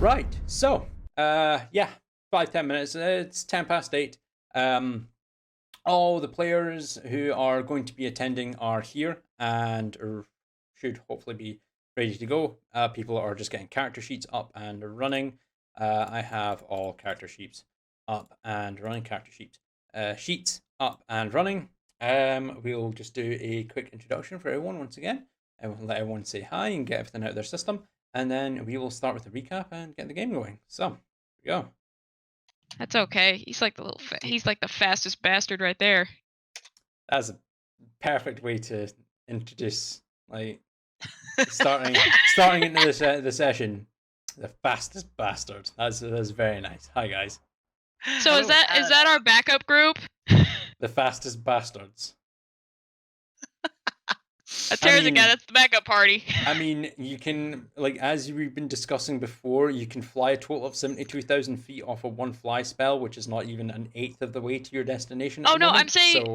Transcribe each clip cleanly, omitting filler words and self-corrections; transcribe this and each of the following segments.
Right, so, yeah, 5-10 minutes. It's 10 past 8. All the players who are going to be attending are here and should hopefully be ready to go. People are just getting character sheets up and running. I have all character sheets up and running. Sheets up and running. We'll just do a quick introduction for everyone once again, and we'll let everyone say hi and get everything out of their system, and then we will start with a recap and get the game going. So, here we go. That's okay. He's like he's like the fastest bastard right there. That's a perfect way to introduce, like, starting into the session. The fastest bastard. That's very nice. Hi guys. So is that our backup group? The fastest bastards. That's the backup party. I mean, you can, like, as we've been discussing before, you can fly a total of 72,000 feet off of one fly spell, which is not even an eighth of the way to your destination. Oh no, I'm saying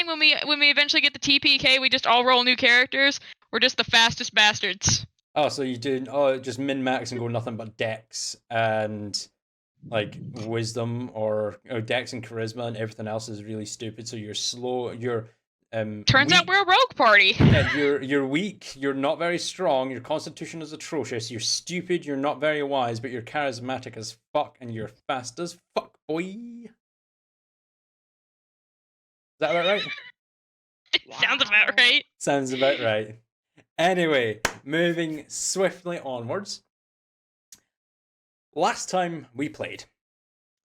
when we eventually get the TPK, we just all roll new characters. We're just the fastest bastards. Oh, so you do just min max and go nothing but dex and like wisdom or dex and charisma, and everything else is really stupid. So you're slow. You're turns out we're a rogue party. Yeah, you're weak. You're not very strong. Your constitution is atrocious. You're stupid. You're not very wise, but you're charismatic as fuck, and you're fast as fuck, boy. Is that about right? Sounds about right. Sounds about right. Anyway, moving swiftly onwards. Last time we played,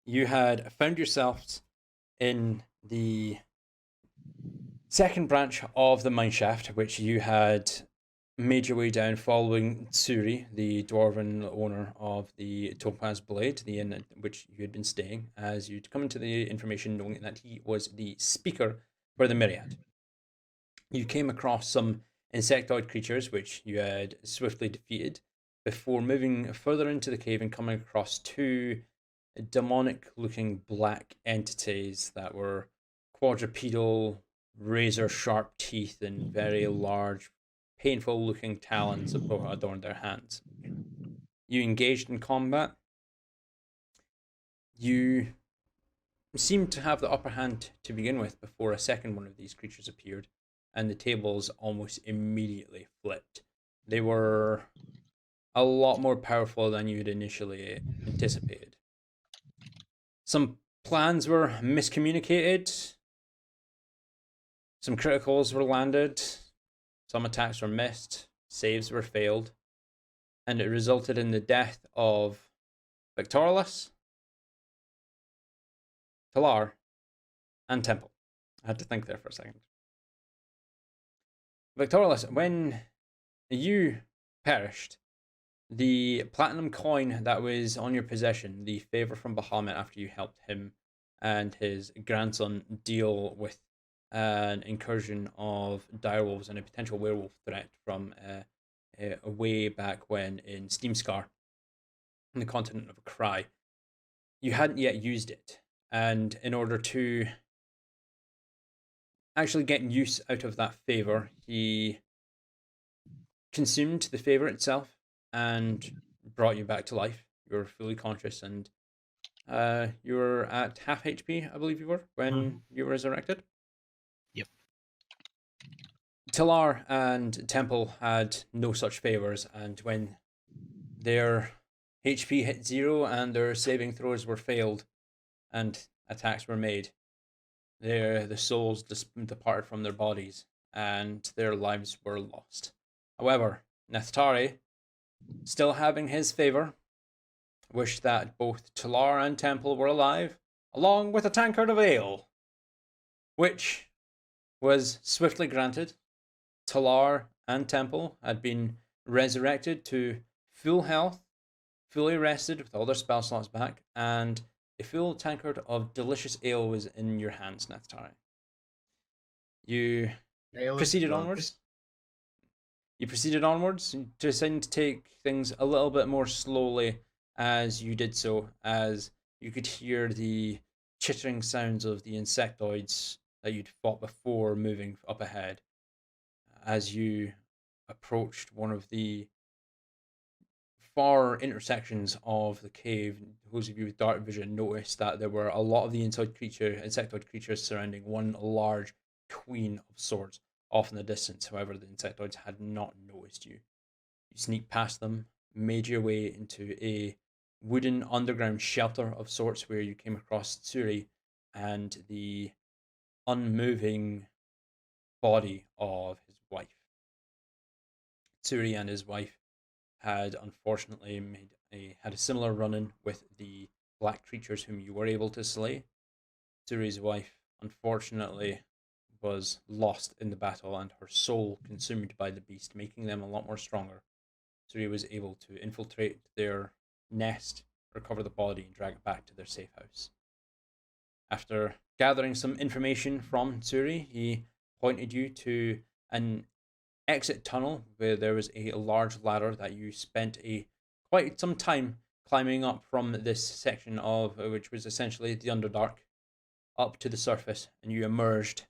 you had found yourselves in the second branch of the mineshaft, which you had made your way down following Tsuri, the dwarven owner of the Topaz Blade, the inn at which you had been staying, as you'd come into the information knowing that he was the speaker for the Myriad. You came across some insectoid creatures, which you had swiftly defeated, before moving further into the cave and coming across two demonic-looking black entities that were quadrupedal, razor-sharp teeth and very large, painful-looking talons that adorned their hands. You engaged in combat. You seemed to have the upper hand to begin with before a second one of these creatures appeared, and the tables almost immediately flipped. They were a lot more powerful than you had initially anticipated. Some plans were miscommunicated. Some criticals were landed. Some attacks were missed. Saves were failed. And it resulted in the death of Victorious, Talar, and Temple. I had to think there for a second. Victorious, when you perished, the platinum coin that was on your possession, the favor from Bahamut after you helped him and his grandson deal with an incursion of direwolves and a potential werewolf threat from way back when in Steamscar, on the continent of Cry. You hadn't yet used it, and in order to actually get use out of that favor, he consumed the favor itself and brought you back to life. You were fully conscious, and you were at half HP, I believe you were, when you were resurrected. Yep. Talar and Temple had no such favors, and when their HP hit 0 and their saving throws were failed and attacks were made, the souls departed from their bodies and their lives were lost. However, Nethtari, still having his favor, wished that both Talar and Temple were alive, along with a tankard of ale, which was swiftly granted. Talar and Temple had been resurrected to full health, fully rested with all their spell slots back, and a full tankard of delicious ale was in your hands, Nethtari. You proceeded onwards. You proceeded onwards, deciding to take things a little bit more slowly as you did so, as you could hear the chittering sounds of the insectoids that you'd fought before moving up ahead. As you approached one of the far intersections of the cave, those of you with dark vision noticed that there were a lot of the insectoid creatures surrounding one large queen of swords off in the distance. However, the insectoids had not noticed you. You sneak past them, made your way into a wooden underground shelter of sorts where you came across Tsuri and the unmoving body of his wife. Tsuri and his wife had unfortunately had a similar run-in with the black creatures whom you were able to slay. Tsuri's wife unfortunately was lost in the battle and her soul consumed by the beast, making them a lot more stronger. Tsuri was able to infiltrate their nest, recover the body, and drag it back to their safe house. After gathering some information from Tsuri, he pointed you to an exit tunnel where there was a large ladder that you spent quite some time climbing up from this section of which was essentially the Underdark up to the surface, and you emerged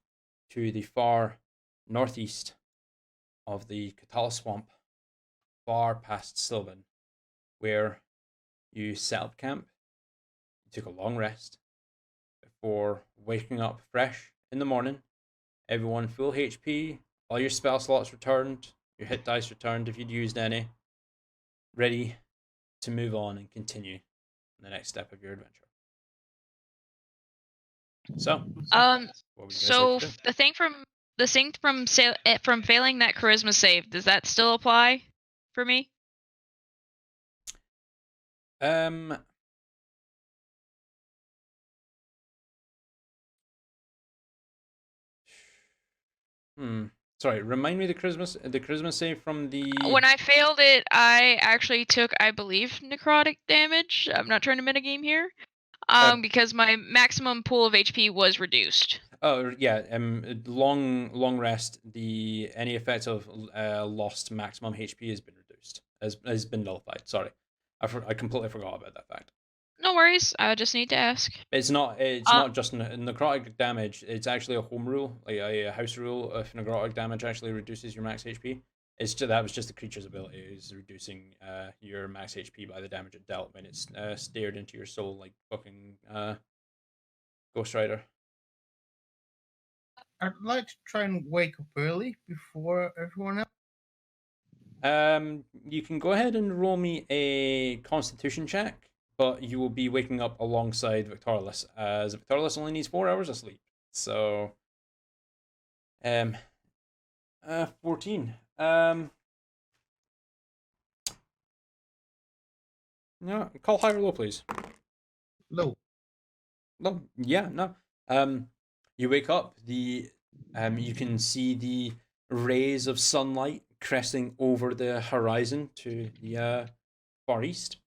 to the far northeast of the Katala Swamp, far past Sylvan, where you set up camp. You took a long rest before waking up fresh in the morning. Everyone full HP, all your spell slots returned, your hit dice returned if you'd used any, ready to move on and continue the next step of your adventure. So, what would you guys like to do? The thing from failing that charisma save, does that still apply for me? Sorry, remind me the charisma save from the. When I failed it, I actually took, I believe, necrotic damage. I'm not trying to metagame here. Because my maximum pool of HP was reduced. Oh yeah, long rest. Any effect of lost maximum HP has been reduced. Has been nullified. Sorry, I completely forgot about that fact. No worries. I just need to ask. It's not just necrotic damage. It's actually a home rule, like a house rule. If necrotic damage actually reduces your max HP, that was just the creature's ability. Is reducing your max HP by the damage it dealt when it's stared into your soul like fucking Ghost Rider. I'd like to try and wake up early before everyone else. You can go ahead and roll me a Constitution check, but you will be waking up alongside Victorious, as Victorious only needs 4 hours of sleep. So, 14. No, call high or low, please. Low. No, yeah, no. You wake up. You can see the rays of sunlight cresting over the horizon to the far east.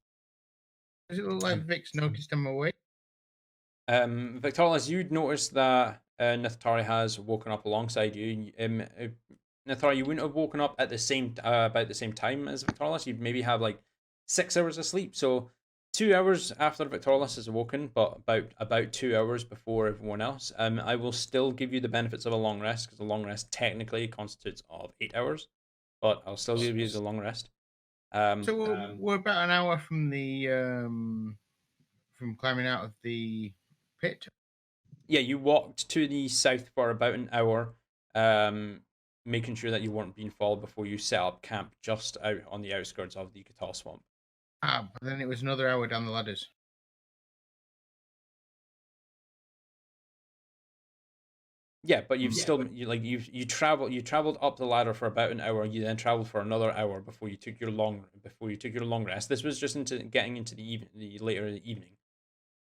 Does it look like Vic's noticed I'm awake? Victorious, you'd noticed that Nithari has woken up alongside you. Nithari, you wouldn't have woken up at about the same time as Victorious. You'd maybe have like 6 hours of sleep. So 2 hours after Victorious is awoken, but about 2 hours before everyone else. I will still give you the benefits of a long rest because a long rest technically constitutes of 8 hours, but I'll still give you the long rest. So we're about an hour from the from climbing out of the pit. Yeah, you walked to the south for about an hour, making sure that you weren't being followed before you set up camp just out on the outskirts of the Catal Swamp. But then it was another hour down the ladders. Yeah, but you traveled up the ladder for about an hour. You then traveled for another hour before you took your long rest. This was just getting into the later in the evening.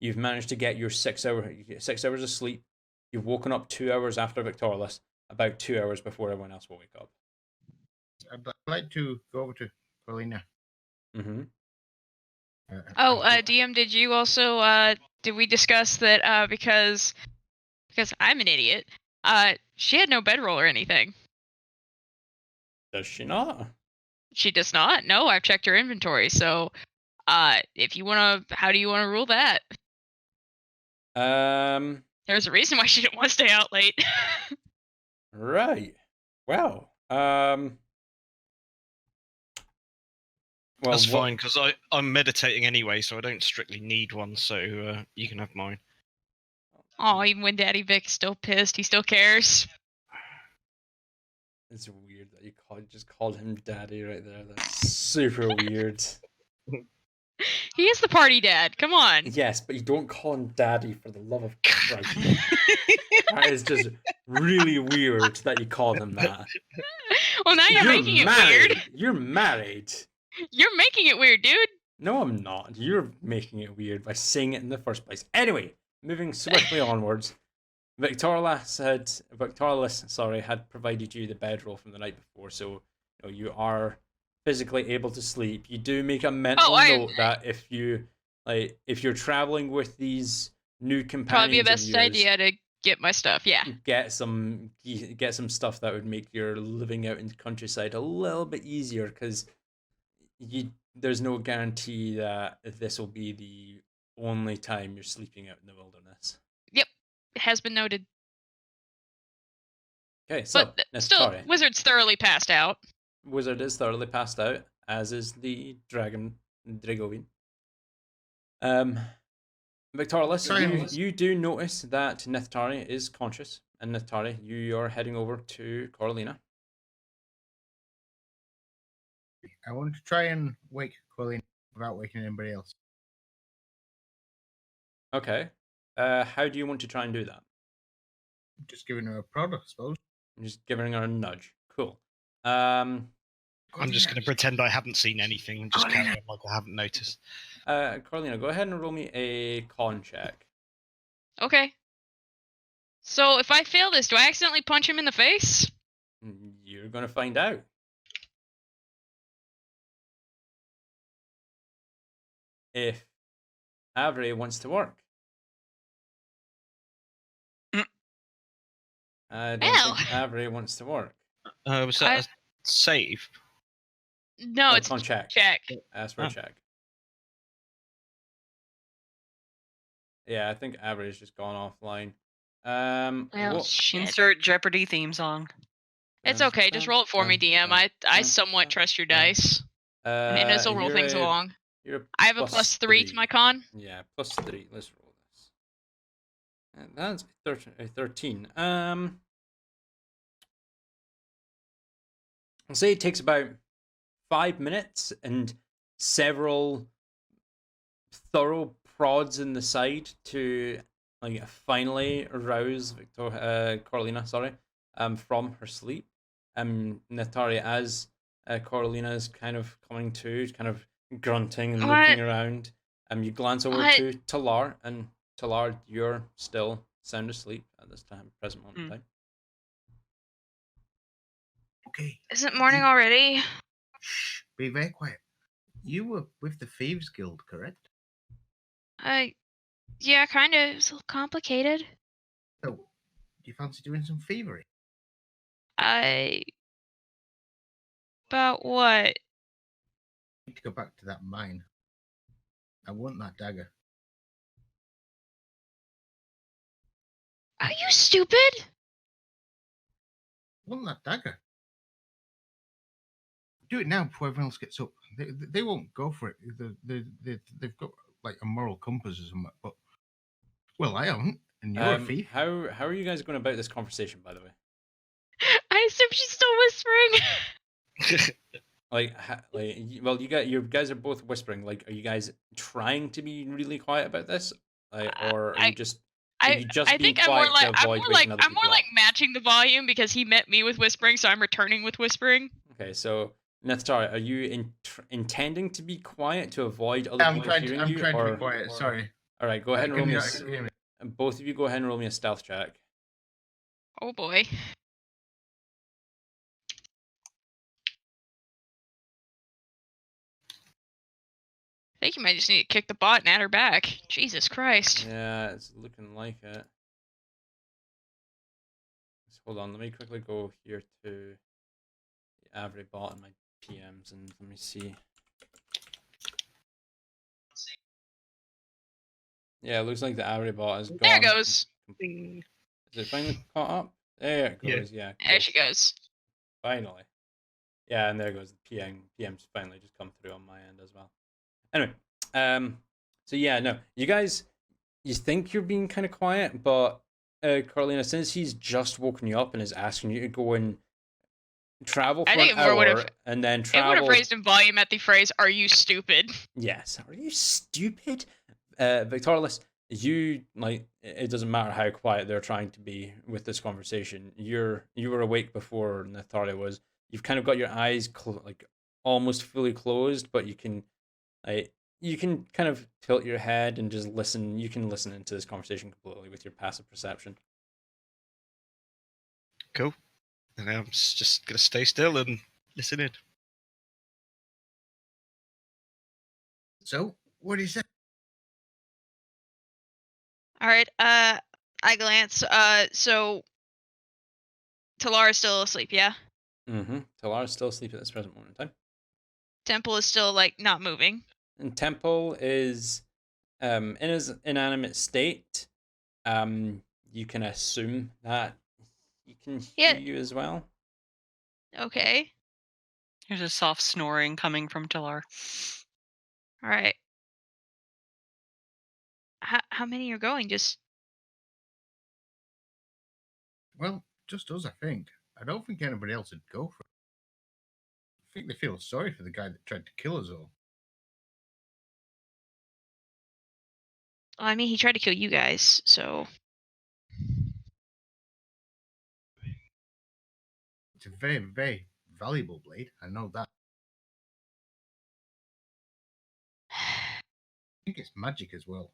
You've managed to get your 6 hours of sleep. You've woken up 2 hours after Victorious, about 2 hours before everyone else will wake up. I'd like to go over to Paulina. Mm-hmm. DM, did you also did we discuss that because I'm an idiot, she had no bedroll or anything. Does she not? She does not. No, I've checked her inventory. So, if you wanna, how do you wanna rule that? There's a reason why she didn't want to stay out late. Right. Well. Well, That's fine, because I'm meditating anyway, so I don't strictly need one, so you can have mine. Oh, even when Daddy Vic's still pissed, he still cares. It's weird that you just called him Daddy right there. That's super weird. He is the party dad. Come on. Yes, but you don't call him Daddy, for the love of Christ. That is just really weird that you called him that. Well, now you're making it married. weird. You're married. You're making it weird, dude. No, I'm not. You're making it weird by saying it in the first place. Anyway, moving swiftly onwards. Victorious had provided you the bedroll from the night before, so you are physically able to sleep. You do make a mental note that if you're traveling with these new companions, probably be the best of yours, idea to get my stuff. Yeah. Get some stuff that would make your living out in the countryside a little bit easier, because there's no guarantee that this will be the only time you're sleeping out in the wilderness. Yep, it has been noted. Okay, so but still, Wizard's thoroughly passed out. Wizard is thoroughly passed out, as is the Dragovin. Victorious, you do notice that Nithtari is conscious, and Nithtari, you are heading over to Coralina. I want to try and wake Coralina without waking anybody else. Okay. How do you want to try and do that? Just giving her a prod, I suppose. Just giving her a nudge. Cool. I'm just going to pretend I haven't seen anything and just carry on like I haven't noticed. Coralina, go ahead and roll me a con check. Okay. So if I fail this, do I accidentally punch him in the face? You're going to find out. If Avery wants to work. I don't think Avery wants to work. Was that a save? No, it's on check. Ask for a check. Yeah, I think Avery has just gone offline. Insert Jeopardy theme song. It's okay. Just roll it for me, DM. I somewhat trust your dice. And this will roll things along. I have a +3 to my con. Yeah, +3. Let's roll this. And that's 13. I'll say it takes about 5 minutes and several thorough prods in the side to finally arouse Coralina, from her sleep. Nithtari, as Coralina is kind of coming to, kind of grunting and looking around, you glance over to Talar, and Talar, you're still sound asleep at this present moment in time. Okay. Isn't morning already? Shh, be very quiet. You were with the Thieves Guild, correct? Yeah, kind of. It's a little complicated. So, do you fancy doing some thievery? About what? I need to go back to that mine. I want that dagger. Are you stupid? I want that dagger. Do it now before everyone else gets up. They won't go for it. They've got like a moral compass or something. But well, I haven't, and you're a thief. How are you guys going about this conversation, by the way? I assume she's still whispering. Well, you guys are both whispering. Are you guys trying to be really quiet about this, or are you just? I think I'm more like matching the volume, because he met me with whispering, so I'm returning with whispering. Okay, so Nithtari, are you intending to be quiet to avoid other people hearing you? I'm trying to be quiet. Sorry. All right, go ahead and roll me. Both of you, go ahead and roll me a stealth check. Oh boy. I think you might just need to kick the bot and add her back. Jesus Christ. Yeah, it's looking like it. Hold on, let me quickly go here to the Avery bot and my PMs, and let me see. Yeah, it looks like the Avery bot is gone. There it goes. Is it finally caught up? There it goes, yeah. There she goes. Finally. Yeah, and there goes the PM. PM's finally just come through on my end as well. Anyway, so yeah, no, you guys, you think you're being kind of quiet, but Carlina, since he's just woken you up and is asking you to go and travel I for an think it more hour and then It would have travel. raised in volume at the phrase, "Are you stupid?" Yes, are you stupid? Victorious, you like it doesn't matter how quiet they're trying to be with this conversation. You were awake before Nathalia was. You've kind of got your eyes like almost fully closed, but you can like you can kind of tilt your head and just listen. You can listen into this conversation completely with your passive perception. Cool. And I'm just gonna stay still and listen in. So, what is that? All right. I glance. So Talar is still asleep. Yeah. Mm-hmm. Talara's still asleep at this present moment in time. Temple is still like not moving. And Temple is in his inanimate state. You can assume that he can hear you as well. Okay. There's a soft snoring coming from Talar. All right. How many are going? Just Well, just us, I think. I don't think anybody else would go for it. I think they feel sorry for the guy that tried to kill us all. I mean, he tried to kill you guys, so It's a very, very valuable blade. I know that. I think it's magic as well.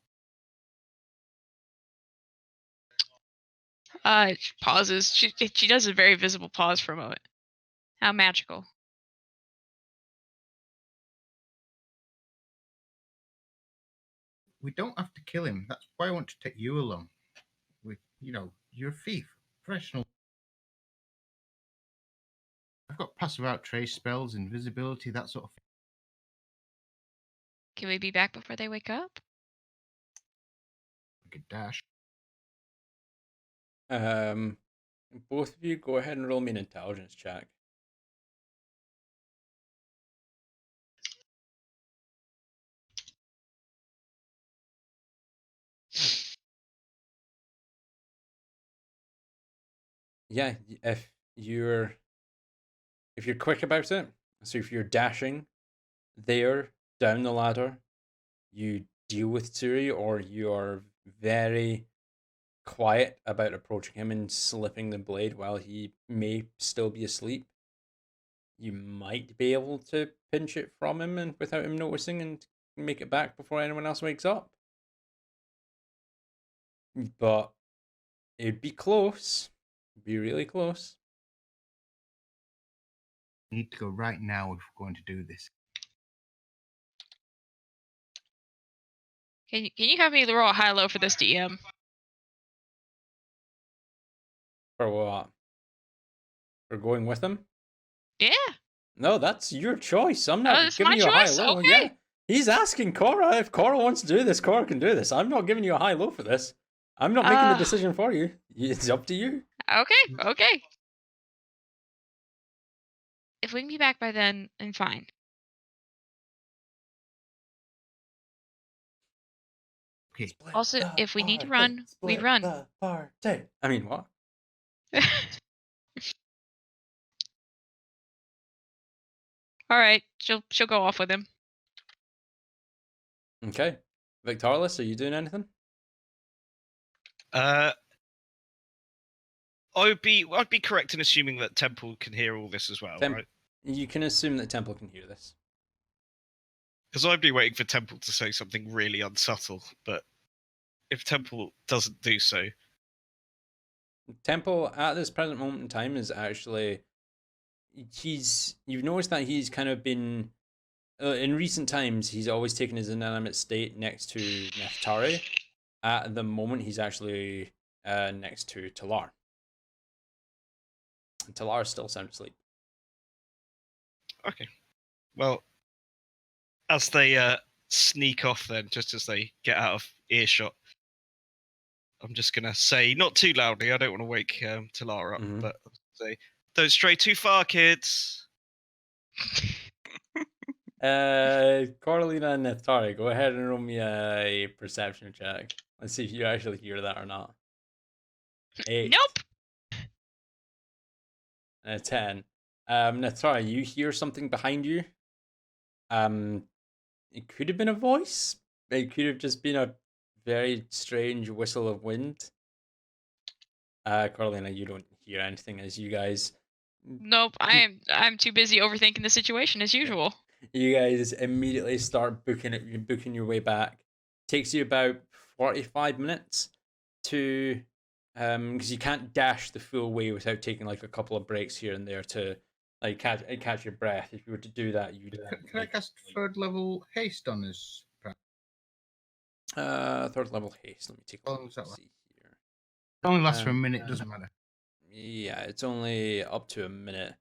she pauses. She does a very visible pause for a moment. How magical. We don't have to kill him. That's why I want to take you along. You're a thief, professional. I've got passive out trace spells, invisibility, that sort of thing. Can we be back before they wake up? I could dash. Both of you go ahead and roll me an intelligence check. Yeah, if you're quick about it, so if you're dashing there down the ladder, you deal with Tsuri, or you are very quiet about approaching him and slipping the blade while he may still be asleep, you might be able to pinch it from him and without him noticing and make it back before anyone else wakes up. But it'd be close. It'd be really close. We need to go right now if we're going to do this. Can you have me roll a high-low for this DM? For what? For going with him? Yeah. No, that's your choice. I'm not It's giving my you a choice? high-low. Okay. Yeah. He's asking Cora. If Cora wants to do this, Cora can do this. I'm not giving you a high-low for this. I'm not making the decision for you. It's up to you. Okay. If we can be back by then, then fine. Okay. Also, if we need to run, we run. I mean, what? All right, she'll go off with him. Okay. Victorious, are you doing anything? I'd be correct in assuming that Temple can hear all this as well, right? You can assume that Temple can hear this. Because I'd be waiting for Temple to say something really unsubtle, but if Temple doesn't do so... Temple, at this present moment in time, is actually... You've noticed that he's kind of been... in recent times, he's always taken his inanimate state next to Neftari. At the moment, he's actually next to Talar. And Talar is still sound asleep. Okay. Well, as they sneak off then, just as they get out of earshot, I'm just going to say, not too loudly, I don't want to wake Talar up, but say, don't stray too far, kids. Coralina and Neftari, go ahead and roll me a perception check. Let's see if you actually hear that or not. 8. Nope. And a 10. Neftari, you hear something behind you. It could have been a voice. It could have just been a very strange whistle of wind. Carolina, you don't hear anything as you guys. Nope. I'm too busy overthinking the situation as usual. You guys immediately start booking your way back. Takes you about 45 minutes to because you can't dash the full way without taking like a couple of breaks here and there to like catch your breath. If you were to do that, you'd Can I cast third level haste on us? third level haste. Let me take a How look long does that and last? see here. It only lasts for a minute, doesn't matter. Yeah, it's only up to a minute.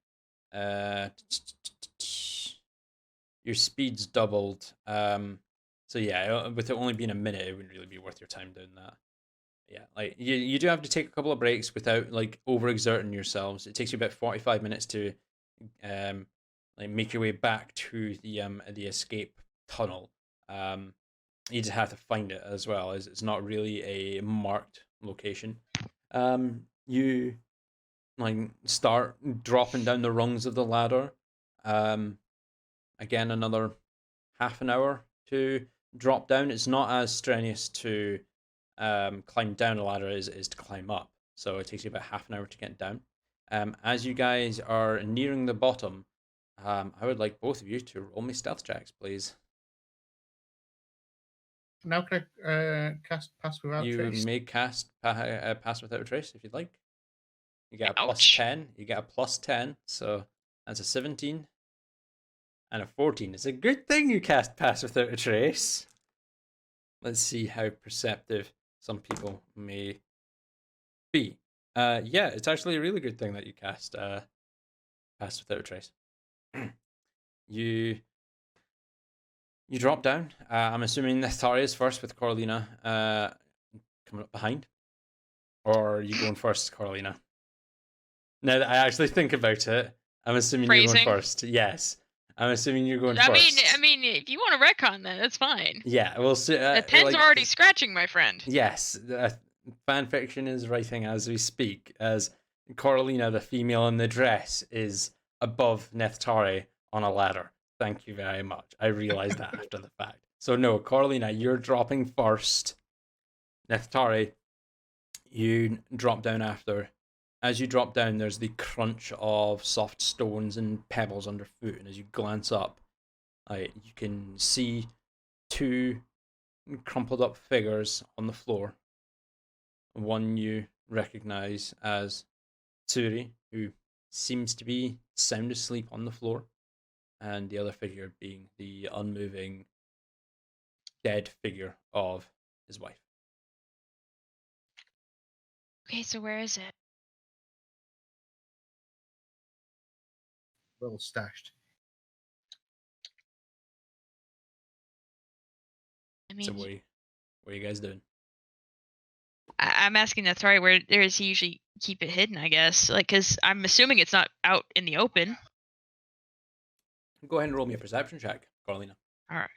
Your speed's doubled. So yeah, with it only being a minute, it wouldn't really be worth your time doing that. Yeah, like you do have to take a couple of breaks without like overexerting yourselves. It takes you about 45 minutes to like make your way back to the escape tunnel. You just have to find it as well, as it's not really a marked location. You like start dropping down the rungs of the ladder. Again, another half an hour to drop down. It's not as strenuous to climb down a ladder as it is to climb up. So it takes you about half an hour to get down. As you guys are nearing the bottom, I would like both of you to roll me stealth checks, please. Now can I cast Pass Without You Trace? may cast Pass Without a Trace if you'd like. You get a plus Ouch. 10. You get a plus 10, so that's a 17. And a 14. It's a good thing you cast Pass Without a Trace. Let's see how perceptive some people may be. Yeah, it's actually a really good thing that you cast Pass Without a Trace. You drop down. I'm assuming Neftari is first with Coralina coming up behind. Or are you going first, Coralina? Now that I actually think about it, I'm assuming you're Phrasing? going first. Yes. I'm assuming you're going first. I mean, if you want to retcon that, that's fine. Yeah, we'll see. The pen's like, already scratching, my friend. Yes, fan fiction is writing as we speak, as Coralina, the female in the dress, is above Neftari on a ladder. Thank you very much. I realized that after the fact. So no, Coralina, you're dropping first. Neftari, you drop down after. As you drop down, there's the crunch of soft stones and pebbles underfoot, and as you glance up, you can see 2 crumpled up figures on the floor. One you recognize as Tsuri, who seems to be sound asleep on the floor, and the other figure being the unmoving, dead figure of his wife. Okay, so where is it? Well stashed. I So mean, what are you guys doing? I'm asking that. Sorry, where does he usually keep it hidden? I guess, like, because I'm assuming it's not out in the open. Go ahead and roll me a perception check, Carolina. All right.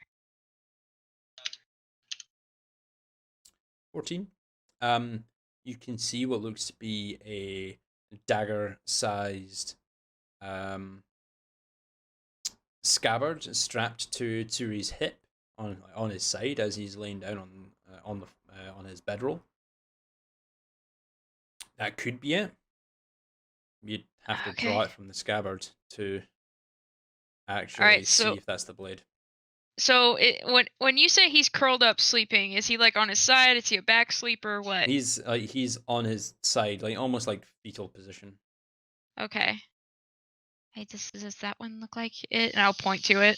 14. You can see what looks to be a dagger-sized scabbard strapped to Tsuri's hip on his side as he's laying down on his bedroll. That could be it. You'd have to draw Okay. it from the scabbard to actually see if that's the blade. So when you say he's curled up sleeping, is he like on his side? Is he a back sleeper? What? He's on his side, like almost like fetal position. Okay. Hey, does that one look like it? And I'll point to it.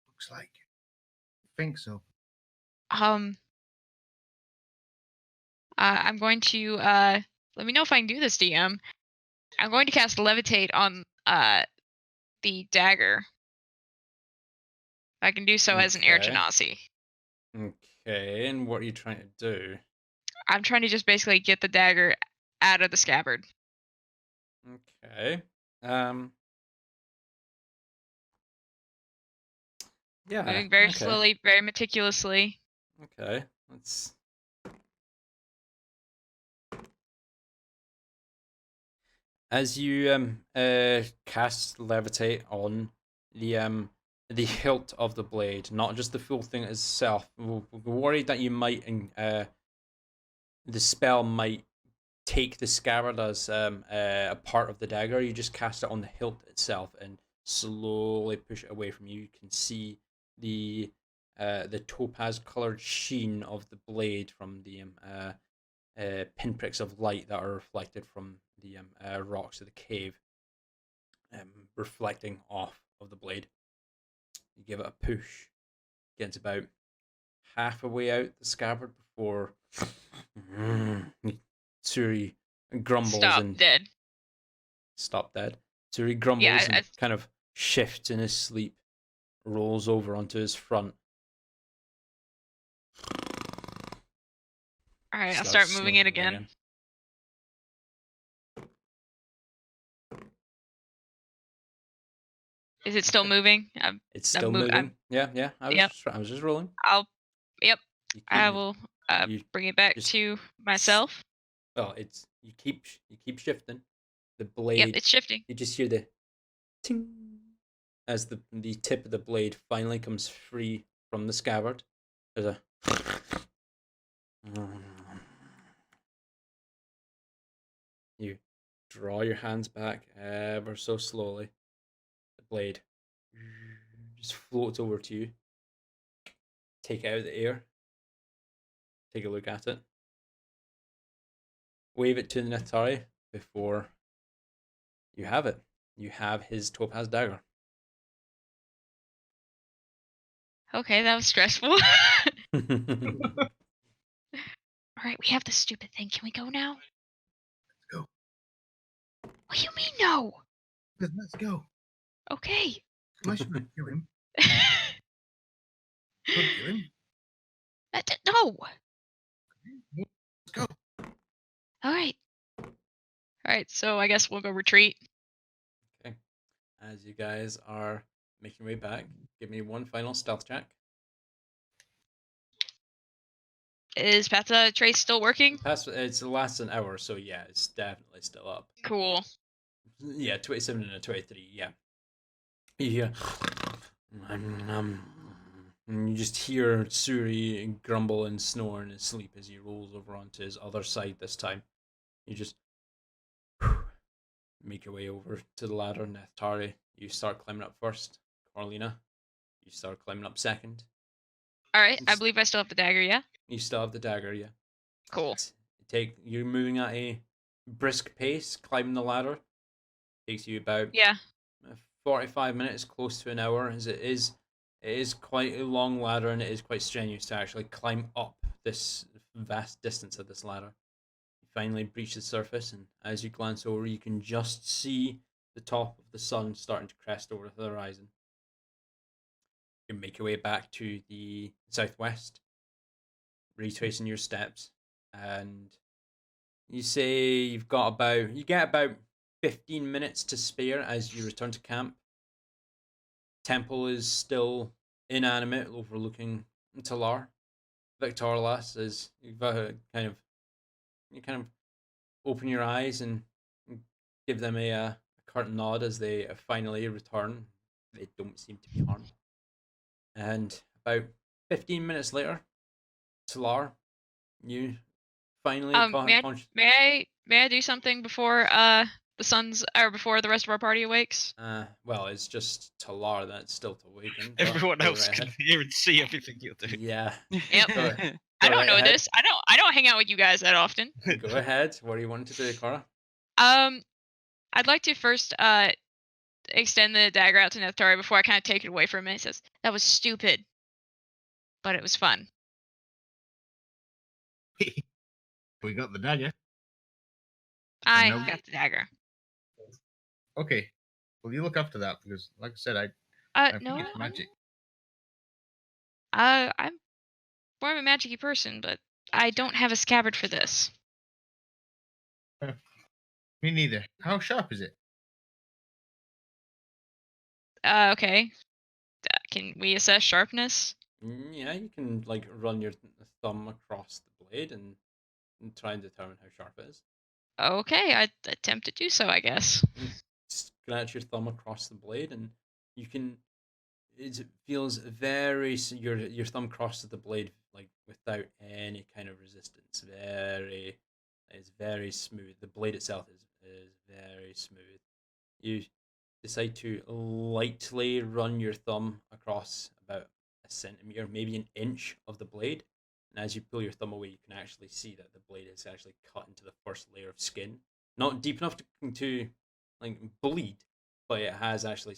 Looks like. I think so. I'm going to let me know if I can do this, DM. I'm going to cast Levitate on the dagger. I can do so as an air Okay. genasi. Okay, and what are you trying to do? I'm trying to just basically get the dagger out of the scabbard. Okay. Yeah. Moving very okay. slowly, very meticulously. Okay. Let's. As you cast levitate on the hilt of the blade, not just the full thing itself. We're worried that you might the spell might take the scabbard as a part of the dagger. You just cast it on the hilt itself and slowly push it away from you. You can see the topaz colored sheen of the blade from the pinpricks of light that are reflected from the rocks of the cave, reflecting off of the blade. You give it a push, gets about half a way out the scabbard before Tsuri grumbles Stop and dead. stop dead. Tsuri grumbles Yeah, and kind of shifts in his sleep, rolls over onto his front. All right, I'll starts start moving it snoring again. Is it still moving? It's still move- moving. Yeah. Yep. I was just rolling. Yep. You keep- I will you bring it back just to myself. Well, it's you keep shifting. The Yep, blade. it's shifting. You just hear the ting as the tip of the blade finally comes free from the scabbard. There's a you draw your hands back ever so slowly. The blade just floats over to you. Take it out of the air. Take a look at it. Wave it to the Natari before you have it. You have his topaz dagger. Okay, that was stressful. All right, we have the stupid thing. Can we go now? Go. What do you mean no? Let's go. Okay. Unless you want to kill him. Could kill him. No. Let's go. All right. All right, so I guess we'll go retreat. Okay. As you guys are making your way back, give me one final stealth check. Is Path to Trace still working? It's lasts an hour, so yeah, it's definitely still up. Cool. Yeah, 27 and a 23. Yeah. You hear, and you just hear Tsuri grumble and snore in his sleep as he rolls over onto his other side this time. You just make your way over to the ladder. Neftari, you start climbing up first. Carlina, you start climbing up second. All right, I believe I still have the dagger, yeah? You still have the dagger, yeah. Cool. You're moving at a brisk pace, climbing the ladder. Takes you about Yeah. 45 minutes, close to an hour, as it is quite a long ladder and it is quite strenuous to actually climb up this vast distance of this ladder. You finally breach the surface, and as you glance over, you can just see the top of the sun starting to crest over the horizon. You make your way back to the southwest, retracing your steps, and you say you get about 15 minutes to spare as you return to camp. Temple is still inanimate, overlooking Talar. Victorlas, as you kind of open your eyes and give them a curt nod as they finally return. They don't seem to be harmed. And about 15 minutes later, Talar, you finally conscious. May I do something before before the rest of our party awakes? Well, it's just Talar that's still to awaken. Everyone Go else right can ahead. hear and see everything you're doing. Yeah. Yep. Go I don't right know ahead. this. I don't hang out with you guys that often. Go ahead. What do you want to do, Cora? I'd like to first extend the dagger out to Neftari before I kind of take it away from him. He says, "That was stupid, but it was fun." We got the dagger. I know- got the dagger. Okay. Well, you look after that because, like I said, I think No. it's magic. I'm more of a magic-y person, but I don't have a scabbard for this. Me neither. How sharp is it? Okay. Can we assess sharpness? Yeah, you can like run your thumb across the blade and try and determine how sharp it is. Okay, I'd attempt to do so, I guess. Scratch your thumb across the blade, and you can. It feels very. Your thumb crosses the blade like without any kind of resistance. It's very smooth. The blade itself is very smooth. You decide to lightly run your thumb across about a centimeter, maybe an inch of the blade. And as you pull your thumb away, you can actually see that the blade is actually cut into the first layer of skin. Not deep enough to like bleed, but it has actually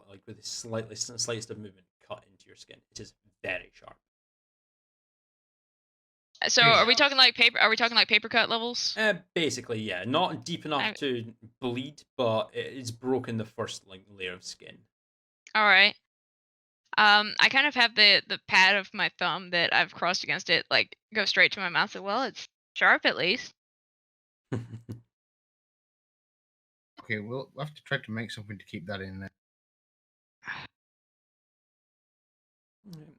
like with the slightest of movement cut into your skin. It is very sharp. So Yeah. are we talking like paper? Are we talking like paper cut levels? Basically, yeah, not deep enough I- to bleed, but it's broken the first like layer of skin. All right. I kind of have the pad of my thumb that I've crossed against it, like go straight to my mouth. So, well, it's sharp at least. Okay, we'll have to try to make something to keep that in there.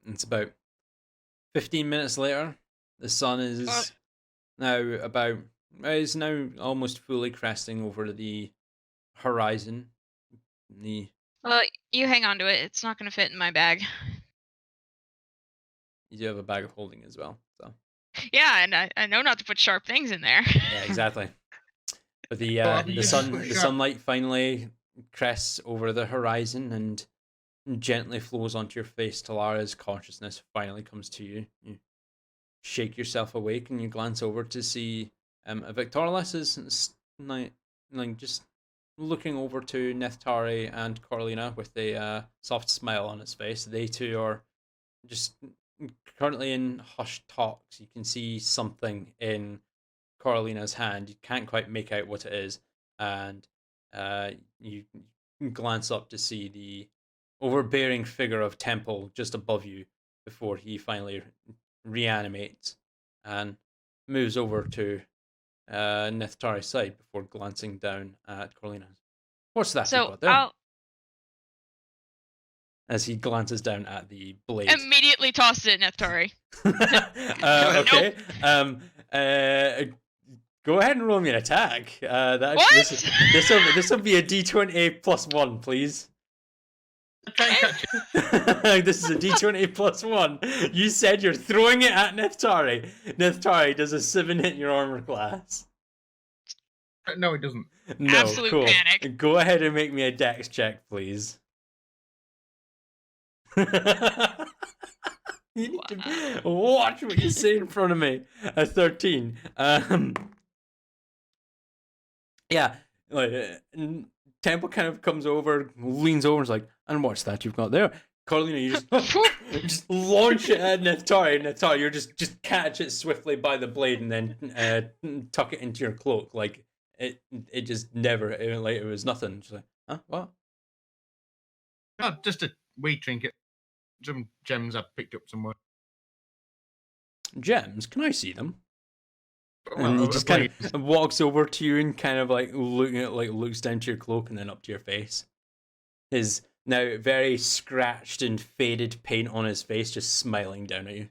It's about 15 minutes later. The sun is now almost fully cresting over the horizon. Well, you hang on to it. It's not going to fit in my bag. You do have a bag of holding as well. So Yeah, and I know not to put sharp things in there. yeah, exactly. But Well, the you sun just put the sharp- sunlight finally crests over the horizon and gently flows onto your face till Lara's consciousness finally comes to you. You shake yourself awake and you glance over to see Victorlas is like just looking over to Neftari and Corlina with a soft smile on his face. They two are just currently in hushed talks. You can see something in Corlina's hand. You can't quite make out what it is, and you glance up to see the overbearing figure of Temple just above you before he finally reanimates and moves over to Neftari's side before glancing down at Corlina. What's that you've So got there? I'll As he glances down at the blade. immediately toss it at Neftari. Okay. Go ahead and roll me an attack. What? This will be a D20 plus 1, please. Try and catch it. This is a D20 plus 1. You said you're throwing it at Neftari. Neftari does a 7 hit your armor class. No, it doesn't. No, Absolute cool. panic. Go ahead and make me a dex check, please. You need to watch what you say in front of me. A 13. Yeah, like Temple kind of comes over, leans over, and is like, "And what's that you've got there?" Carlina, you just launch it at Neftari. Neftari, you just catch it swiftly by the blade and then tuck it into your cloak. Like it just never, it was nothing. Just like, huh, what? No, just a wee trinket. Some gems I've picked up somewhere. Gems? Can I see them? Well, And he a just kind blade. of walks over to you and kind of like looks down to your cloak and then up to your face. His now very scratched and faded paint on his face just smiling down at you.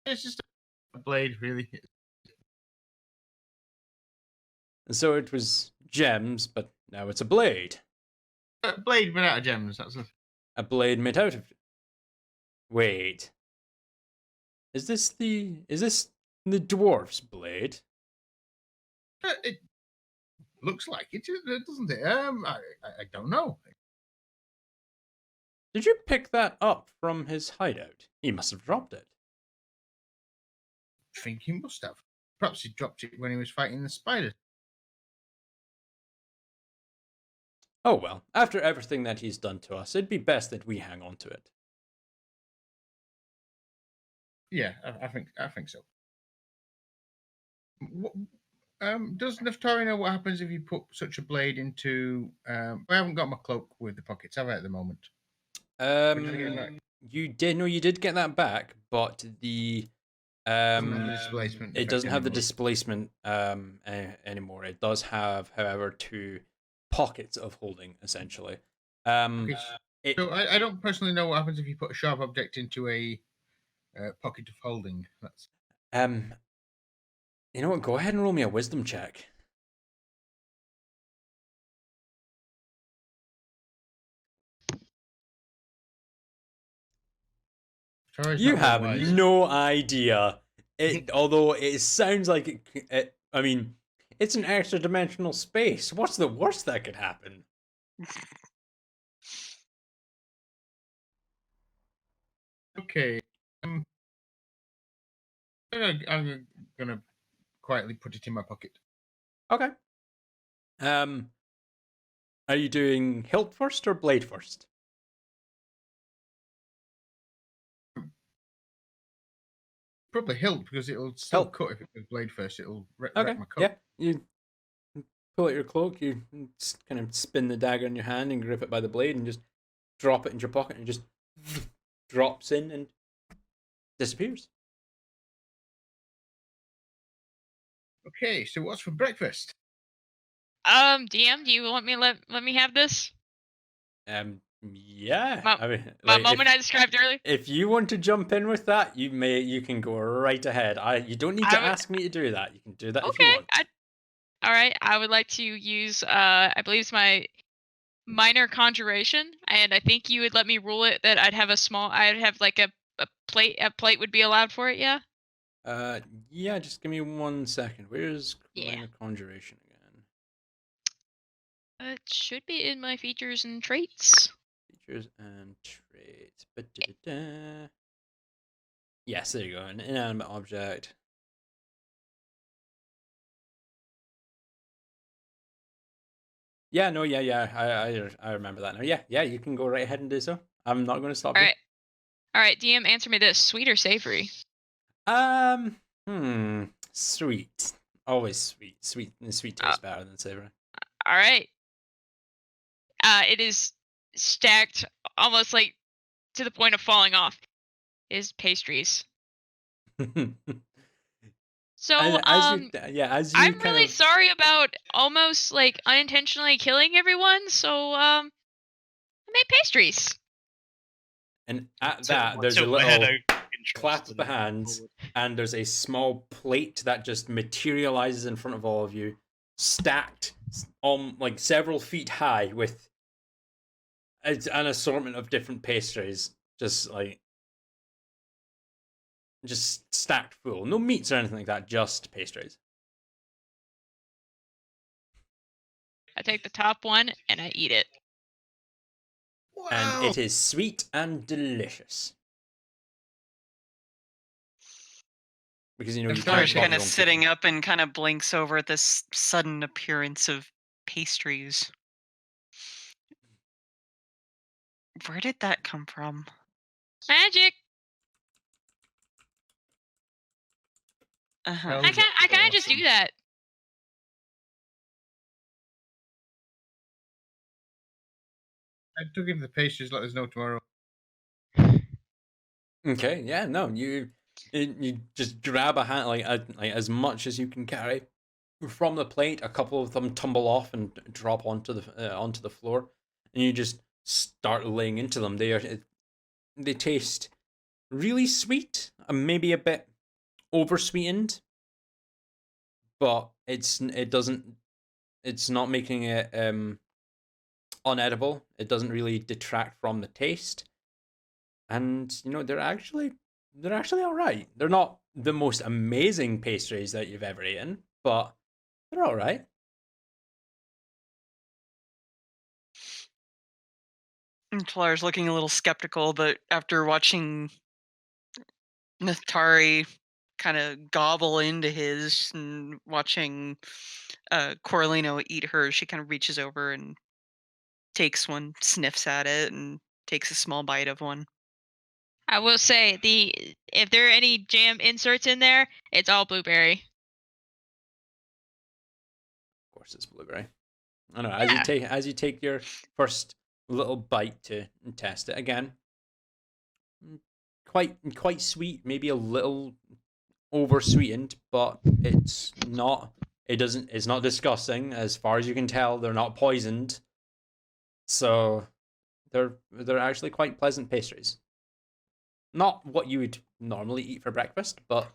It's just a blade, really. And so it was gems, but now it's a blade. A blade made out of gems. That's A blade made out of. Wait. Is this the dwarf's blade? it looks like it, doesn't it? I don't know. Did you pick that up from his hideout? He must have dropped it. I think he must have. Perhaps he dropped it when he was fighting the spiders. Oh well, after everything that he's done to us, it'd be best that we hang on to it. Yeah, I think so. Does Neftari know what happens if you put such a blade into? I haven't got my cloak with the pockets, have I, at the moment? You did get that back, but the Doesn't have the displacement it doesn't effect have the anymore. displacement anymore. It does have, however, 2 pockets of holding essentially. Okay, it, so I don't personally know what happens if you put a sharp object into a pocket of holding. That's you know what? Go ahead and roll me a wisdom check. Tara's You not very have wise. no idea. Although it sounds like I mean, it's an extra dimensional space. What's the worst that could happen? Okay. I'm gonna quietly put it in my pocket. Okay. Are you doing hilt first or blade first? Probably hilt because it'll still Hilt. cut if it goes blade first. It'll wreck Okay. my coat. Yeah. You pull out your cloak. You kind of spin the dagger in your hand and grip it by the blade, and just drop it in your pocket, and it just drops in and disappears. Okay, so what's for breakfast? DM, do you want me let me have this? Yeah. My- I mean, My like, moment I described earlier. if you want to jump in with that, you can go right ahead. You don't need to I would- ask me to do that. You can do that if you Okay. want. All right. I would like to use I believe it's my minor conjuration, and I think you would let me rule it that I'd have like a plate. A plate would be allowed for it. Yeah. Yeah, just give me 1 second. Where's Yeah. minor conjuration again? It should be in my features and traits. Features and traits. Ba-da-da-da. Yes, there you go. An inanimate object. Yeah, no, yeah. I remember that now. Yeah, you can go right ahead and do so. I'm not going to stop All you. right. All right. DM, answer me this: sweet or savory? Sweet. Always sweet. Sweet tastes better than savory. All right. It is stacked almost like to the point of falling off. Is pastries. So as you I'm kind really of, sorry about almost like unintentionally killing everyone. So I made pastries. and at Tilt that there's a my head little out, clap interest of the and hands, forward. and there's a small plate that just materializes in front of all of you, stacked on like several feet high with an assortment of different pastries, just stacked full. No meats or anything like that, just pastries. I take the top one and I eat it. Wow. And it is sweet and delicious. Because you know And you Sorry, can't Talar's bother kind of on sitting cooking. up and kind of blinks over at this sudden appearance of pastries. Where did that come from? Magic. Uh-huh. Well, I can't just do that. I took him the pastries. Let us know tomorrow. Okay, yeah, no, you just grab a hand like as much as you can carry from the plate. A couple of them tumble off and drop onto the floor, and you just start laying into them. They taste really sweet and maybe a bit over sweetened, but it's not making it unedible. It doesn't really detract from the taste. And you know they're actually all right. They're not the most amazing pastries that you've ever eaten, but they're all right. And Talar's looking a little skeptical, but after watching Nathari kind of gobble into his and watching Coralino eat hers, she kind of reaches over and takes one, sniffs at it, and takes a small bite of one. I will say if there are any jam inserts in there, it's all blueberry. Of course, it's blueberry. I know. Yeah. As you take your first little bite to test it again, quite sweet, maybe a little over sweetened, but it's not. It's not disgusting as far as you can tell. They're not poisoned, so they're actually quite pleasant pastries. Not what you would normally eat for breakfast, but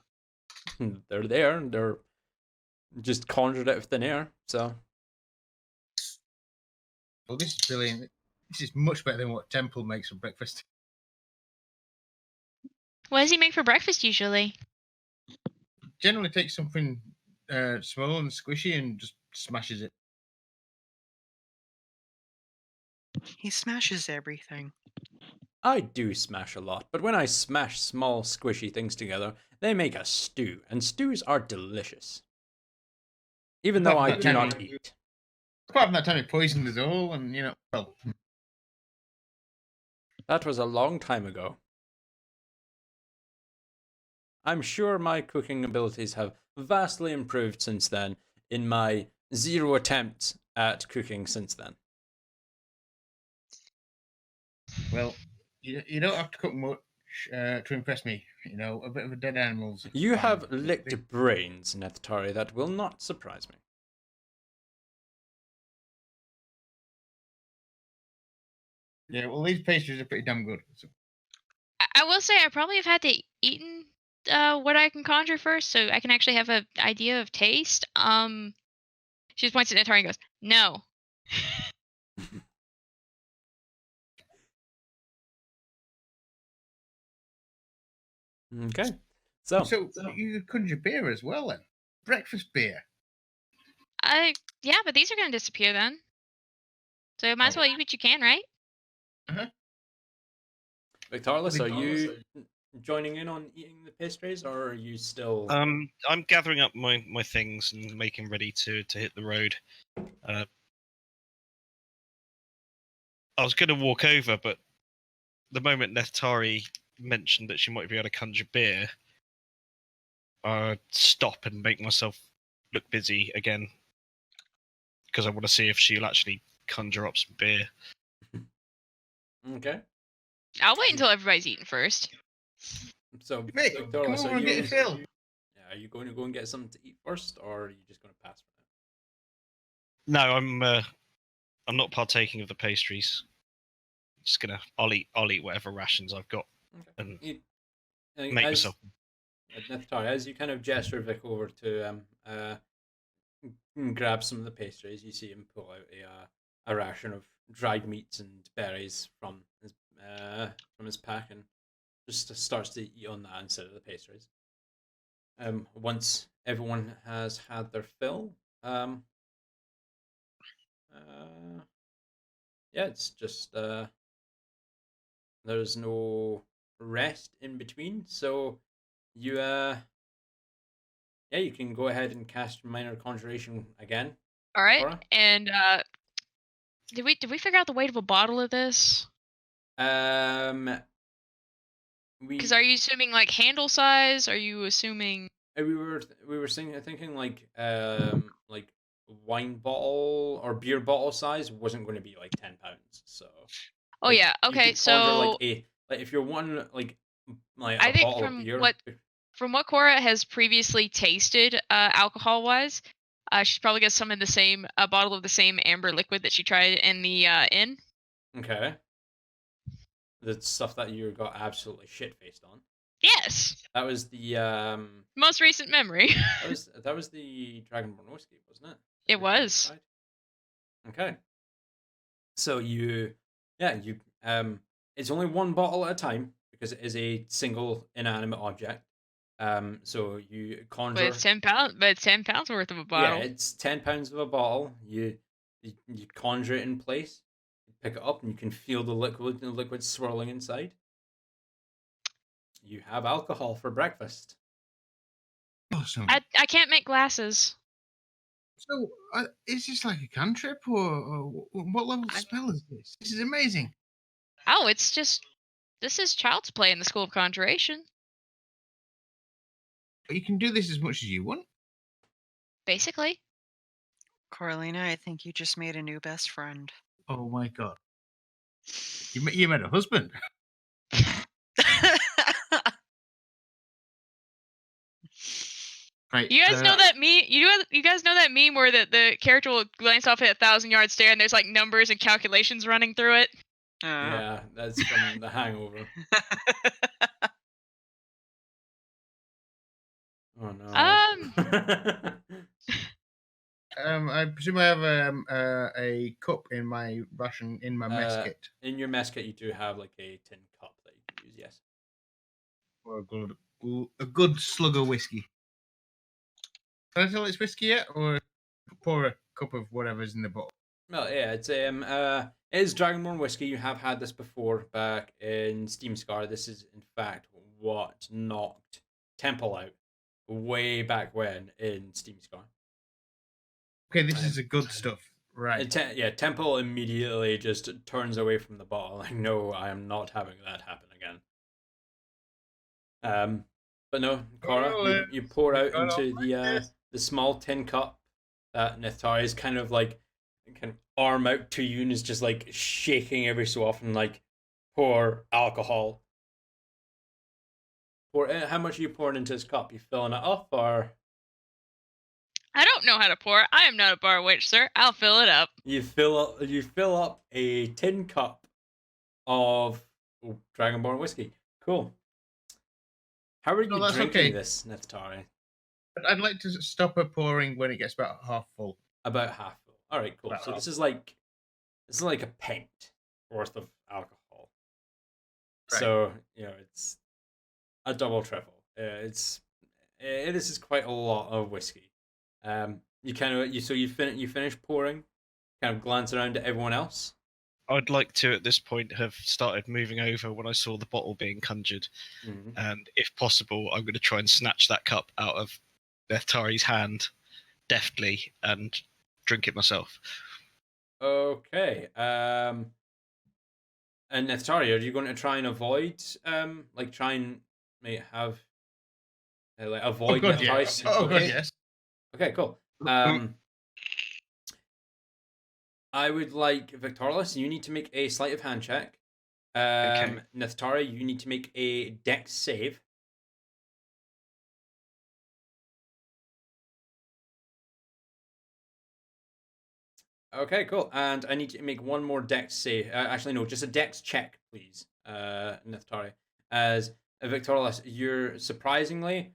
they're there and they're just conjured out of thin air. So Well, this is brilliant. This is much better than what Temple makes for breakfast. What does he make for breakfast usually? Generally takes something small and squishy and just smashes it. He smashes everything. I do smash a lot, but when I smash small squishy things together, they make a stew, and stews are delicious. Even though I do not eat. Apart from that time he poisoned us all, and well, That was a long time ago. I'm sure my cooking abilities have vastly improved since then, in my 0 attempts at cooking since then. well, you don't have to cook much to impress me. A bit of a dead animal's You fine. have licked brains, Neftari, that will not surprise me. Yeah, well, these pastries are pretty damn good. So. I will say I probably have had to eaten what I can conjure first, so I can actually have an idea of taste. She just points at Natari and goes, "No." Okay. So you conjure beer as well then? Breakfast beer. Yeah, but these are gonna disappear then. So you might as well eat what you can, right? Victorless, are you joining in on eating the pastries, or are you still? I'm gathering up my things and making ready to hit the road. I was going to walk over, but the moment Neftari mentioned that she might be able to conjure beer, I'd stop and make myself look busy again, because I want to see if she'll actually conjure up some beer. Okay. I'll wait until everybody's eaten first. So, Mate, come Victorless, over and get your fill. Are you going to go and get something to eat first, or are you just going to pass for No, I'm not partaking of the pastries. Just gonna, I'll eat whatever rations I've got now? and Okay. make myself. Neftari, as you kind of gesture Vic over to grab some of the pastries, you see him pull out a ration of dried meats and berries from his pack and just starts to eat on that instead of the pastries. Once everyone has had their fill, yeah, it's just there's no rest in between, so you you can go ahead and cast minor conjuration again. All right. Cora? And did we figure out the weight of a bottle of this? Because are you assuming like handle size? Are you assuming? We were thinking like wine bottle or beer bottle size wasn't going to be like 10 pounds. So. Oh Like, yeah. you Okay. could conjure, So like if you're wanting like I a think bottle of beer. from what Cora has previously tasted, alcohol wise, she's probably got some in the same bottle of the same amber liquid that she tried in the inn. Okay. The stuff that you got absolutely shit faced on. Yes. That was the most recent memory. that was the Dragonborn whiskey, wasn't it? It was. Okay. So it's only one bottle at a time because it is a single inanimate object. So you conjure. But it's 10 pounds. But it's 10 pounds worth of a bottle. Yeah, it's 10 pounds of a bottle. You conjure it in place, you pick it up, and you can feel the liquid swirling inside. You have alcohol for breakfast. Awesome. I can't make glasses. So, is this like a cantrip, or what level of spell is this? This is amazing. Oh, this is child's play in the School of Conjuration. But you can do this as much as you want. Basically. Coralina, I think you just made a new best friend. Oh my god. You met a husband. Right. You guys know that meme? You guys know that meme where the character will glance off at 1,000-yard stare and there's like numbers and calculations running through it? Yeah, that's from The Hangover. Oh no. I presume I have a cup in my ration in my mess kit. In your mess kit, you do have like a tin cup that you can use. Yes. For a good slug of whiskey. Can I tell it's whiskey yet, or pour a cup of whatever's in the bottle? Well, yeah, it is Dragonborn whiskey. You have had this before back in Steam Scar. This is in fact what knocked Temple out way back when in Steam Scar. Okay, this is the good stuff, right? Temple immediately just turns away from the bottle. Like, no, I am not having that happen again. But no, Cora, you pour out into the small tin cup that Nithari is kind of arm out to you and is just like shaking every so often, like pour alcohol. How much are you pouring into this cup? You filling it up or? I don't know how to pour. I am not a bar wench, sir. I'll fill it up. You fill up a tin cup of Dragonborn whiskey. Cool. How are you drinking this, Neftari? I'd like to stop it pouring when it gets about half full. About half full. All right, cool. So this is like a pint worth of alcohol. Right. So it's a double triple. This is quite a lot of whiskey. You finish pouring, kind of glance around at everyone else. I'd like to, at this point, have started moving over when I saw the bottle being conjured. Mm-hmm. And if possible, I'm going to try and snatch that cup out of Neftari's hand deftly and drink it myself. Okay. And Neftari, are you going to try and avoid, try and have, avoid Neftari's? Yeah. Oh, God, yes. Okay, cool. I would like Victorless, you need to make a sleight of hand check. Okay. Neftari, you need to make a dex save. Okay, cool. And I need to make one more dex save. Actually, no, just a dex check, please, Neftari. As Victorless, you're surprisingly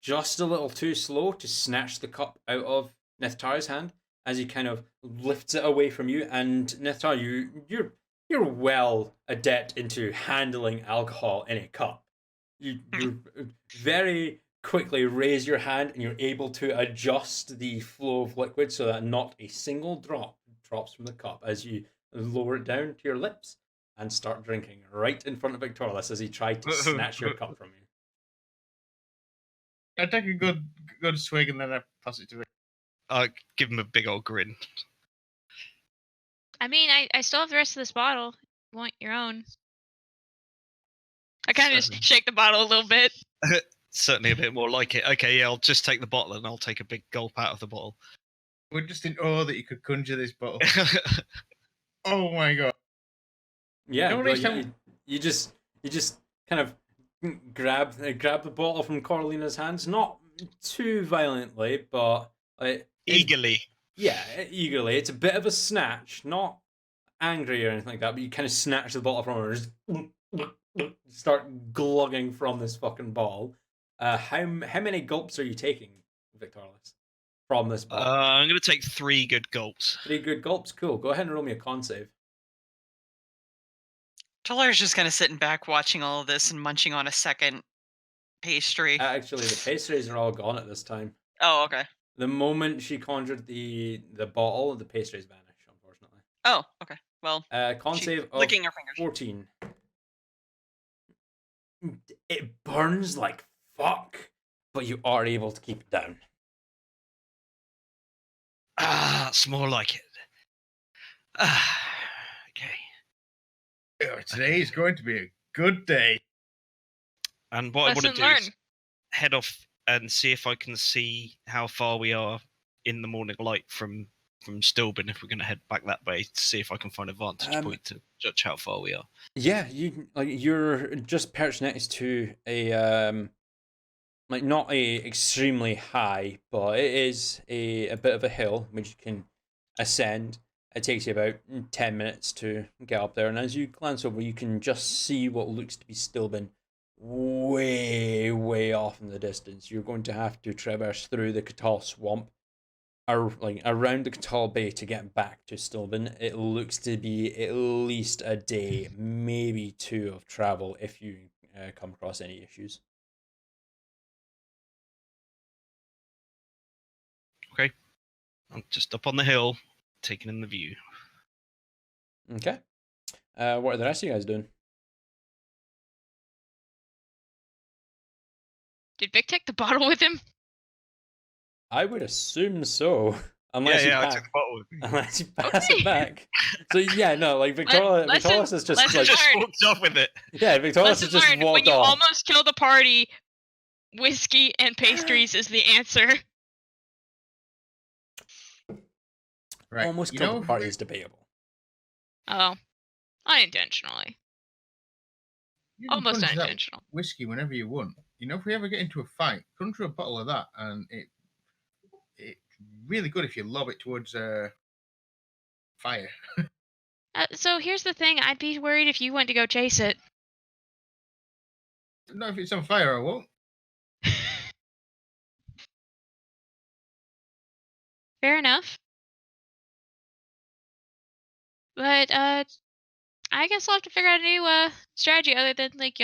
just a little too slow to snatch the cup out of Neftari's hand as he kind of lifts it away from you. And Neftari, you're well adept into handling alcohol in a cup. You very quickly raise your hand and you're able to adjust the flow of liquid so that not a single drop drops from the cup as you lower it down to your lips and start drinking right in front of Victorless as he tried to snatch your cup from you. I take a good swig and then I pass it to Rick. I give him a big old grin. I mean, I still have the rest of this bottle. You want your own? I kind of just shake the bottle a little bit. Certainly a bit more like it. Okay, yeah, I'll just take the bottle and I'll take a big gulp out of the bottle. We're just in awe that you could conjure this bottle. Oh my God. Yeah, you just kind of grab the bottle from Coralina's hands, not too violently, but eagerly. Eagerly. It's a bit of a snatch, not angry or anything like that, but you kind of snatch the bottle from her and just start glugging from this fucking bottle. How many gulps are you taking, Victorless, from this bottle? I'm going to take 3 good gulps. 3 good gulps? Cool. Go ahead and roll me a con save. Talar's just kind of sitting back watching all of this and munching on a second pastry. Actually, the pastries are all gone at this time. Oh, okay. The moment she conjured the bottle, the pastries vanish, unfortunately. Oh, okay. Well, con save of licking her fingers. 14. It burns like fuck, but you are able to keep it down. It's more like it. Okay. Today is going to be a good day. And what I want to do is head off and see if I can see how far we are in the morning light from Stilben, if we're going to head back that way, to see if I can find a vantage point to judge how far we are. Yeah, you're just perched next to a not a extremely high, but it is a bit of a hill which you can ascend. It takes you about 10 minutes to get up there, and as you glance over, you can just see what looks to be Stilben way, way off in the distance. You're going to have to traverse through the Catal swamp, or like around the Catal Bay to get back to Stilben. It looks to be at least a day, maybe 2 of travel if you come across any issues. Okay. I'm just up on the hill, taking in the view. Okay. What are the rest of you guys doing? Did Vic take the bottle with him? I would assume so, unless yeah, you I took the bottle with me. unless you pass Okay. it back. So yeah, no, like Victoria, Lesson- Victorious is just lesson like Just learned. walked off with it. yeah, Victorious has Lesson just learned, when walked you off. almost kill the party, whiskey and pastries is the answer. Right. Almost you killed know, the party is debatable. Oh, unintentionally. you can Almost conjure that unintentional. whiskey whenever you want. You know, if we ever get into a fight, conjure a bottle of that, and it's really good if you lob it towards fire. So here's the thing, I'd be worried if you went to go chase it. No, if it's on fire, I won't. Fair enough. But I guess I'll have to figure out a new strategy other than like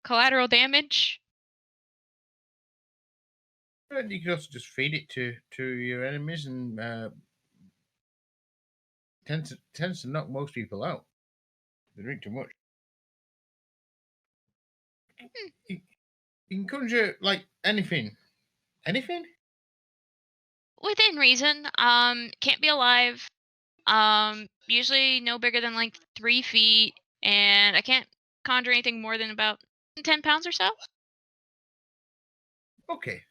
collateral damage. And you could also just feed it to your enemies, and tends to knock most people out. They drink too much. You can conjure like anything. Anything? Within reason. Can't be alive. Usually no bigger than like 3 feet, and I can't conjure anything more than about 10 pounds or so. Okay.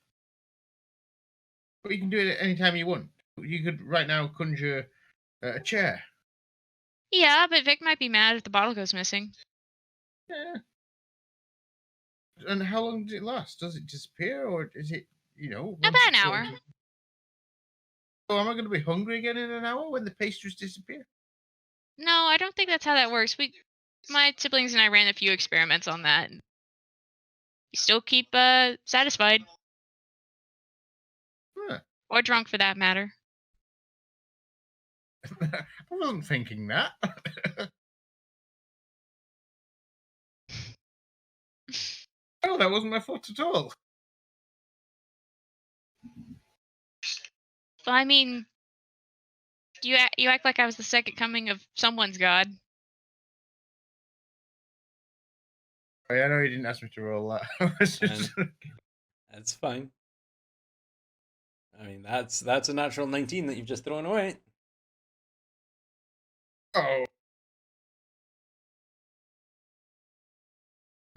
But you can do it at any time you want. You could right now conjure a chair. Yeah, but Vic might be mad if the bottle goes missing. Yeah. And how long does it last? Does it disappear, or is it, once About an it's hour. So am I going to be hungry again in an hour when the pastries disappear? No, I don't think that's how that works. My siblings and I ran a few experiments on that. You still keep satisfied. Huh. Or drunk for that matter. I wasn't thinking that. Oh, that wasn't my fault at all. Well, I mean, you act like I was the second coming of someone's god. I know you didn't ask me to roll that. I was just- That's fine. I mean, that's a natural 19 that you've just thrown away. Oh.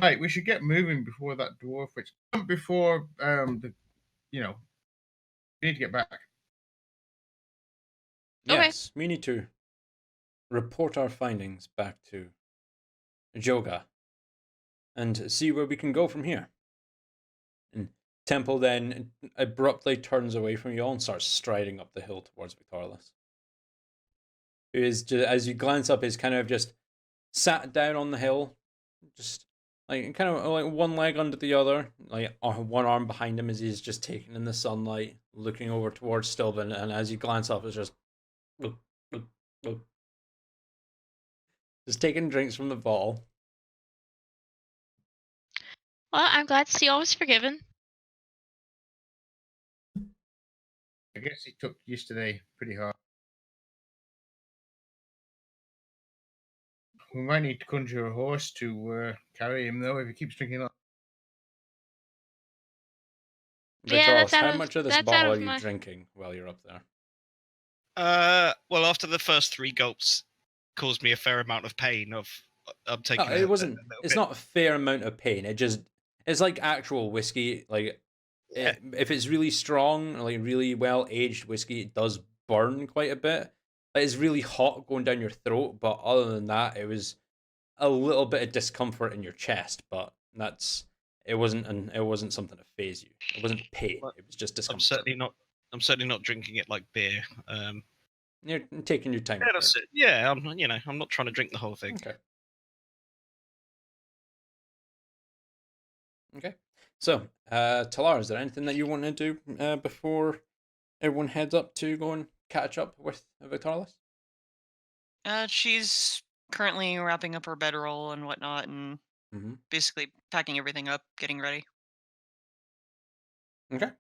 Right, we should get moving before that dwarf. Before we need to get back. Okay. Yes, we need to report our findings back to Joga and see where we can go from here. And Temple then abruptly turns away from you all and starts striding up the hill towards Victorious. Who is, just, as you glance up, is kind of just sat down on the hill, just like kind of like one leg under the other, like one arm behind him as he's just taking in the sunlight, looking over towards Stilben. And as you glance up, it's just taking drinks from the bottle. Well, I'm glad to see all was forgiven. I guess it took yesterday pretty hard. We might need to conjure a horse to carry him, though, if he keeps drinking up. Yeah, Victorious, that's out how of- much of this that's out bottle of are you my- drinking while you're up there? Well, after the first 3 gulps caused me a fair amount of pain. I'm taking. It wasn't. little It's bit. not a fair amount of pain. It's like actual whiskey. Like Yeah. if it's really strong, like really well aged whiskey, it does burn quite a bit. Like, it's really hot going down your throat, but other than that, it was a little bit of discomfort in your chest. But it wasn't something to phase you. It wasn't pain. Well, It was just I'm discomfort. certainly not. I'm certainly not drinking it like beer. You're taking your time. Yeah, with that's it. it. Yeah, I'm not trying to drink the whole thing. Okay. Okay. So, Talar, is there anything that you want to do before everyone heads up to go and catch up with Victoris? She's currently wrapping up her bedroll and whatnot, and Mm-hmm. basically packing everything up, getting ready. Okay.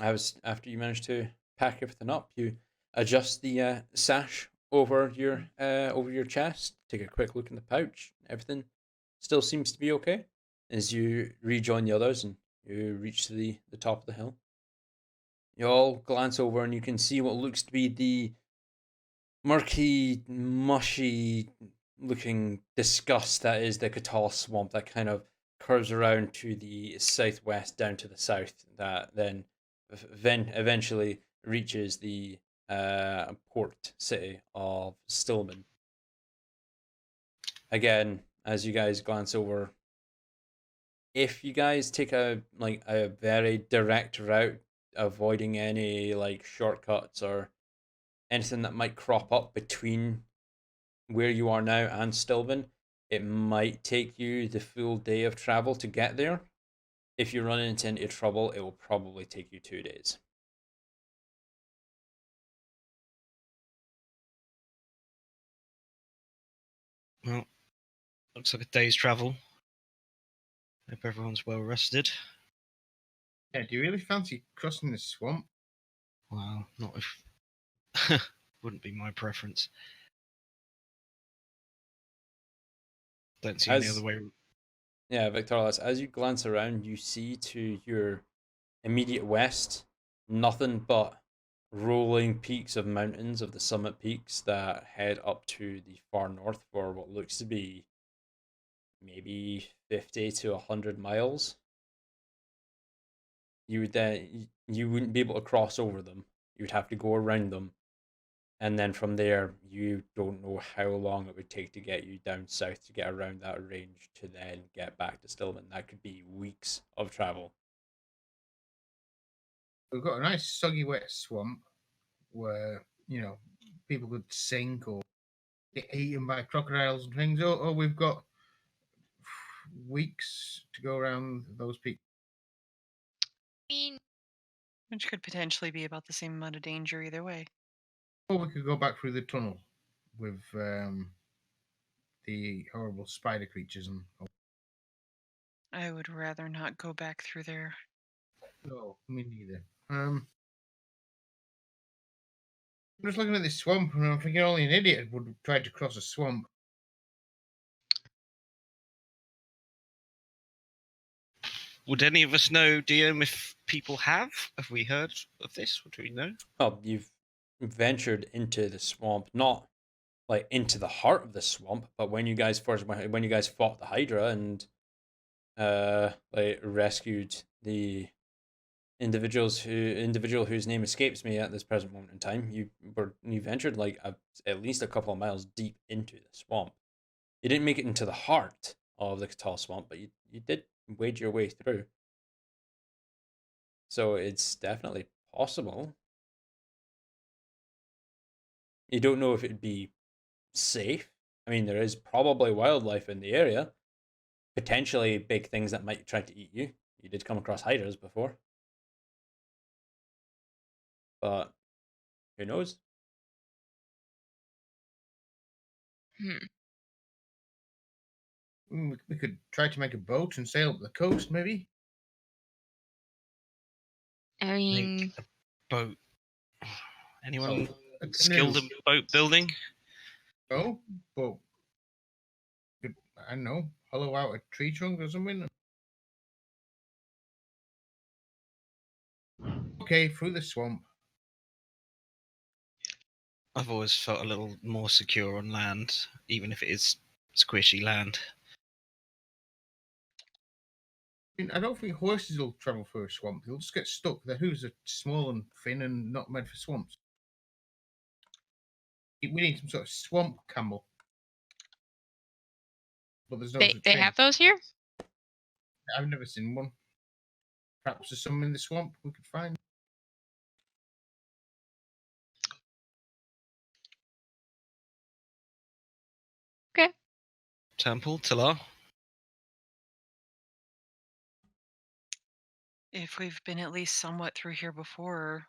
After you manage to pack everything up, you adjust the sash over your chest. Take a quick look in the pouch. Everything still seems to be okay. As you rejoin the others and you reach to the top of the hill, you all glance over and you can see what looks to be the murky, mushy looking disgust that is the Catal swamp that kind of curves around to the southwest down to the south, that then eventually reaches the port city of Stillman. Again, as you guys glance over, if you guys take a very direct route, avoiding any like shortcuts or anything that might crop up between where you are now and Stillman, it might take you the full day of travel to get there. If you run into trouble, it will probably take you 2 days. Well, looks like a day's travel. Hope everyone's well rested. Yeah, do you really fancy crossing the swamp? Well, not if. Wouldn't be my preference. Don't see any other way. Yeah, Victoria, as you glance around, you see to your immediate west nothing but rolling peaks of mountains, of the summit peaks that head up to the far north for what looks to be maybe 50 to 100 miles. You would then you wouldn't be able to cross over them. You would have to go around them, and then from there you don't know how long it would take to get you down south to get around that range to then get back to Stillman. That could be weeks of travel. We've got a nice soggy wet swamp where, people could sink or get eaten by crocodiles and things, or we've got weeks to go around those peaks. Which could potentially be about the same amount of danger either way. Or we could go back through the tunnel with the horrible spider creatures and. I would rather not go back through there. No, me neither. I'm just looking at this swamp and I'm thinking only an idiot would try to cross a swamp. Would any of us know, Diom, if people have? Have we heard of this? What do we know? Well, you've ventured into the swamp, not like into the heart of the swamp, but when you guys fought the Hydra and like rescued the individual whose name escapes me at this present moment in time, you ventured like at least a couple of miles deep into the swamp. You didn't make it into the heart of the Catal swamp, but you did wade your way through. So it's definitely possible. You don't know if it'd be safe. I mean, there is probably wildlife in the area, potentially big things that might try to eat you. You did come across hydras before, but who knows? We could try to make a boat and sail up the coast, maybe. I mean, Make a boat. Anyone A skilled canoe. in boat building? Oh, but I don't know, hollow out a tree trunk or something. Okay, through the swamp. I've always felt a little more secure on land, even if it is squishy land. I don't think horses will travel through a swamp. They'll just get stuck. Their hooves are small and thin and not meant for swamps. We need some sort of swamp camel. But there's no they such they thing. have those here. I've never seen one. Perhaps there's some in the swamp we could find. Temple, Talar. If we've been at least somewhat through here before,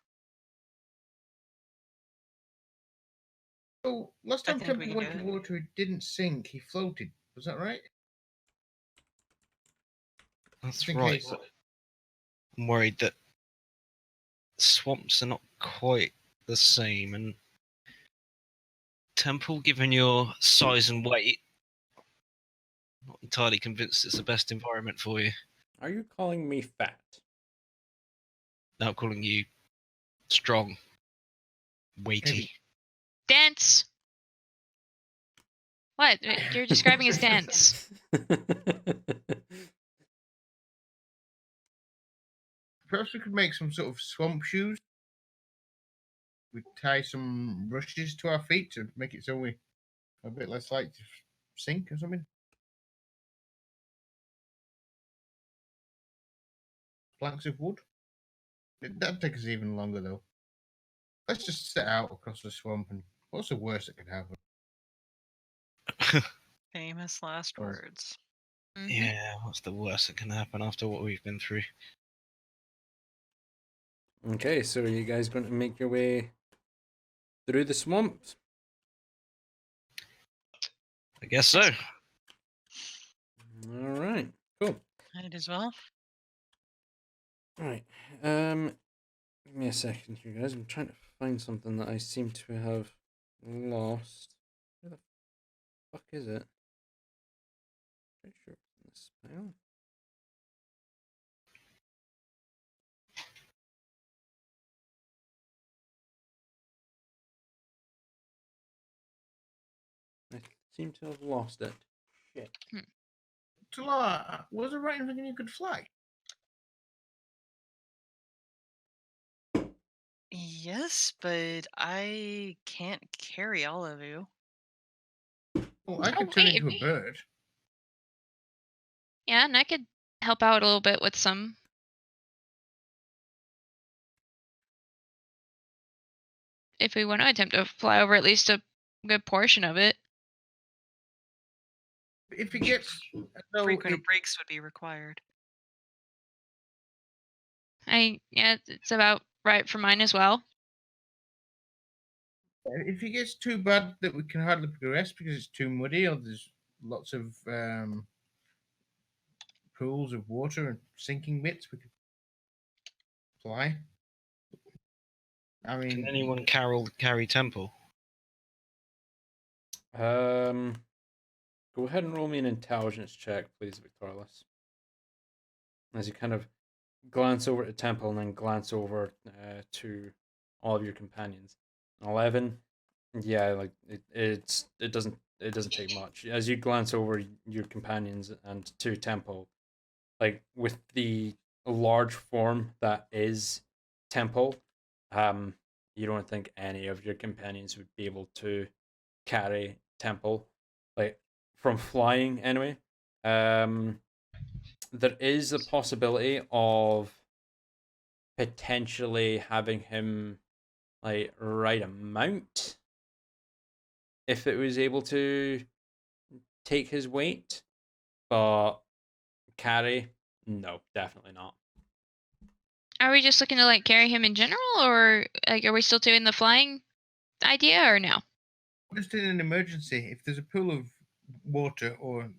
So last I time think we Temple can went do to it. water, it didn't sink. He floated. Was that right? That's Just in right. case. I'm worried that swamps are not quite the same, and Temple, given your size and weight, not entirely convinced it's the best environment for you. Are you calling me fat? Now I'm calling you strong, weighty. Maybe. Dense. What? You're describing as dense. Perhaps we could make some sort of swamp shoes. We tie some rushes to our feet to make it so we're a bit less likely to sink or something. Planks of wood. That'd take us even longer though. Let's just set out across the swamp and what's the worst that could happen? Famous last Oh. words. Mhm. Yeah, what's the worst that can happen after what we've been through? Okay, so are you guys going to make your way through the swamps? I guess so. All right, cool. Might as well. All right, give me a second here, guys. I'm trying to find something that I seem to have lost. Where the fuck is it? Pretty sure it's in this file. I seem to have lost it. Shit. Talar, was it right in thinking you could fly? Yes, but I can't carry all of you. Well, I could Oh, turn wait, into a bird. Yeah, and I could help out a little bit with some. If we want to attempt to fly over at least a good portion of it. If it gets no, Frequent breaks would be required. Yeah, it's about right for mine as well. if it gets too bad that we can hardly progress because it's too muddy or there's lots of pools of water and sinking bits, we could fly. I mean, Can anyone carry Temple? Go ahead and roll me an intelligence check, please, Victorless. As you kind of glance over to Temple and then glance over to all of your companions. 11. Yeah, like it doesn't take much. As you glance over your companions and to Temple, like with the large form that is Temple, you don't think any of your companions would be able to carry Temple, like from flying anyway. There is a possibility of potentially having him like ride a mount if it was able to take his weight, but carry, no, definitely not. Are we just looking to like carry him in general, or like are we still doing the flying idea, or no? just in an emergency, if there's a pool of water or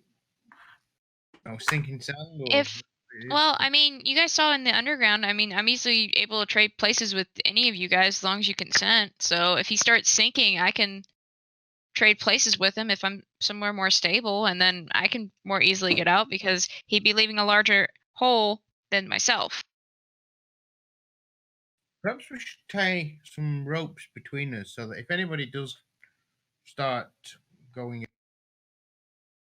sinking sand, or If Well, I mean, you guys saw in the underground. I mean, I'm easily able to trade places with any of you guys as long as you consent. So if he starts sinking, I can trade places with him if I'm somewhere more stable, and then I can more easily get out because he'd be leaving a larger hole than myself. perhaps we should tie some ropes between us so that if anybody does start going,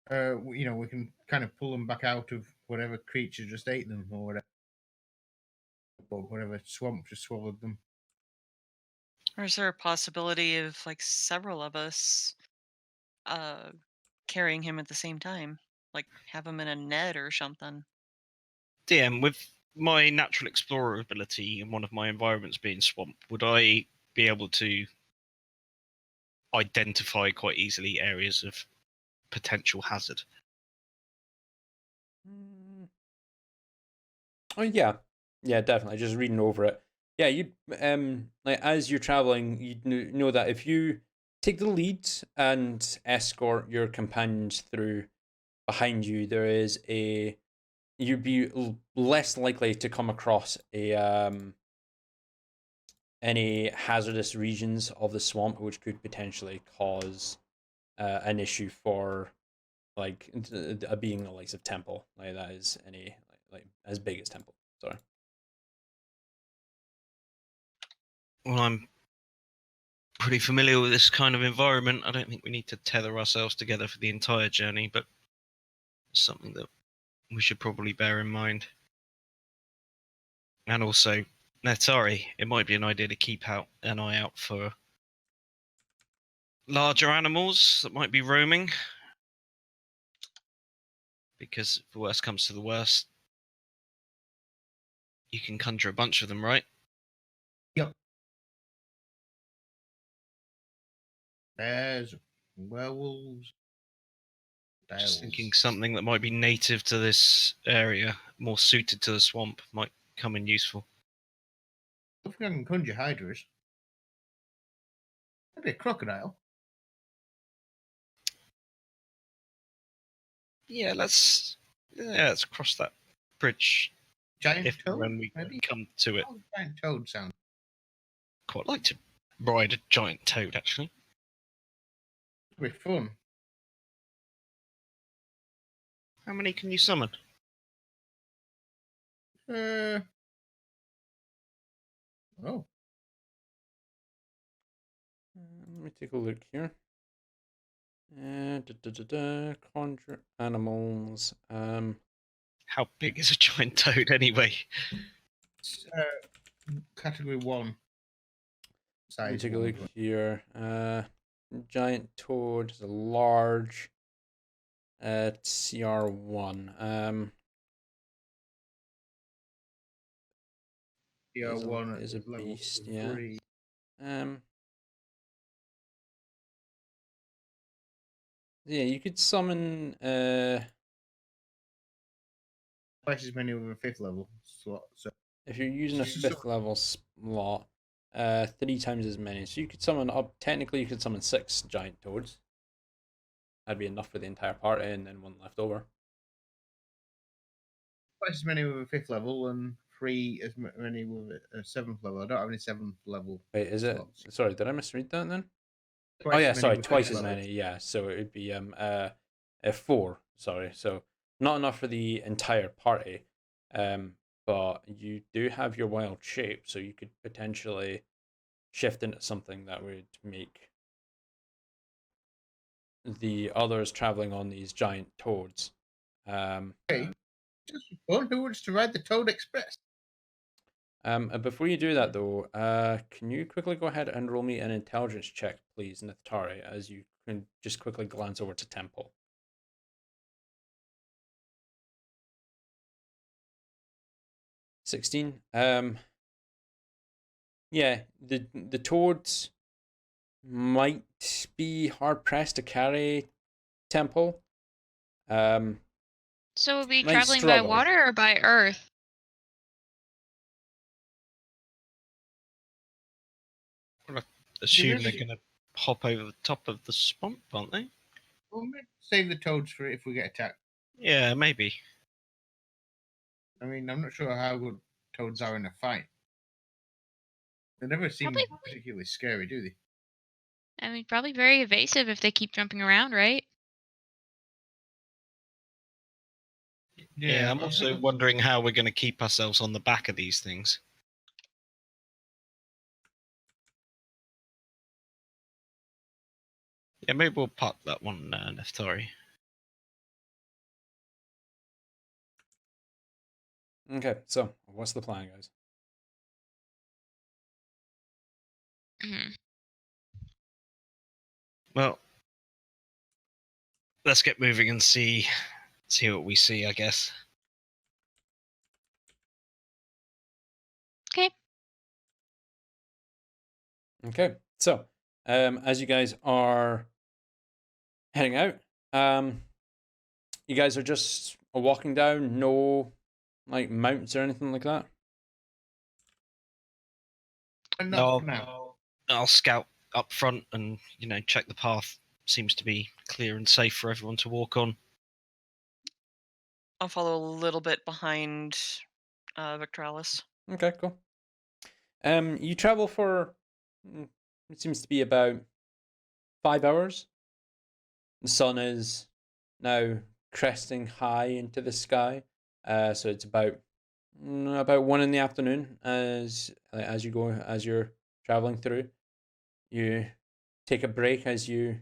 we can kind of pull them back out of whatever creature just ate them or whatever swamp just swallowed them. Or is there a possibility of like several of us carrying him at the same time? Like have him in a net or something? DM, with my natural explorer ability and one of my environments being swamp, would I be able to identify quite easily areas of potential hazard. Oh yeah, yeah, definitely. Just reading over it. Yeah, you like as you're traveling, you know that if you take the lead and escort your companions through behind you, there is a you'd be less likely to come across a any hazardous regions of the swamp, which could potentially cause an issue for like a being the likes of Temple. Like that is any like as big as Temple. Sorry. Well, I'm pretty familiar with this kind of environment. I don't think we need to tether ourselves together for the entire journey, but it's something that we should probably bear in mind. And also, Netari, it might be an idea to keep an eye out for larger animals that might be roaming. Because if the worst comes to the worst, you can conjure a bunch of them, right? Yep. Bears, werewolves. Just thinking Devils. something that might be native to this area, more suited to the swamp, might come in useful. I think I can conjure hydras. Maybe a crocodile. Yeah, let's cross that bridge Giant if and toad, when we maybe. come to it. How does giant toad sound? Quite like to ride a giant toad, actually. It'd be fun. How many can you summon? Oh, Let me take a look here. Conjure animals. How big is a giant toad anyway? it's, category 1 Let me size. take a one, look but here. Giant toad is a large. CR1. CR1 is a at level beast. Yeah. 3. Yeah, you could summon. Twice as many with a 5th level slot. So If you're using a Just 5th level slot, 3 times as many. So you could summon up. Technically, you could summon 6 giant toads. That'd be enough for the entire party, and then 1 left over. twice as many with a 5th level and 3 as many with a 7th level. I don't have any 7th level. Wait, is it? slots. Sorry, did I misread that then? Twice Oh yeah, as many sorry, with twice 5th as level. many. Yeah, so it would be 4. Sorry, so not enough for the entire party. But you do have your wild shape, so you could potentially shift into something that would make the others traveling on these giant toads. Hey, just for fun. Who wants to ride the Toad Express? And before you do that, though, can you quickly go ahead and roll me an intelligence check, please, Natari, as you can just quickly glance over to Temple. 16. Yeah, the toads might be hard pressed to carry Temple. So we'll be Might traveling by struggle. water or by earth? Assume they're is- going to hop over the top of the swamp, aren't they? We'll save the toads for if we get attacked. Yeah, maybe. I mean, I'm not sure how good toads are in a fight. They never seem Probably- particularly scary, do they? I mean, probably very evasive if they keep jumping around, right? Yeah, I'm I also think- wondering how we're going to keep ourselves on the back of these things. Yeah, maybe we'll park that one, Neftari. Okay, so what's the plan, guys? Mhm. Well, let's get moving and see what we see, I guess. Okay. Okay, so as you guys are heading out, You guys are just walking down, no like mounts or anything like that? And No, not for now. I'll scout up front and check the path. Seems to be clear and safe for everyone to walk on. I'll follow a little bit behind Victralis. Okay, cool. You travel for it seems to be about 5 hours. The sun is now cresting high into the sky, so it's about 1 in the afternoon as you're traveling through. You take a break as you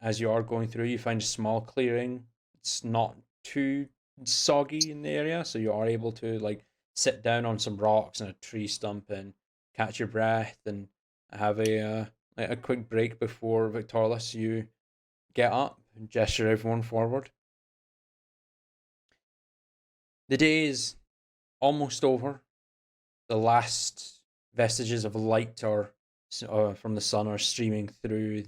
are going through. You find a small clearing. It's not too soggy in the area, so you are able to like sit down on some rocks and a tree stump and catch your breath and have a quick break before Victorless you get up and gesture everyone forward. The day is almost over. The last vestiges of light from the sun are streaming through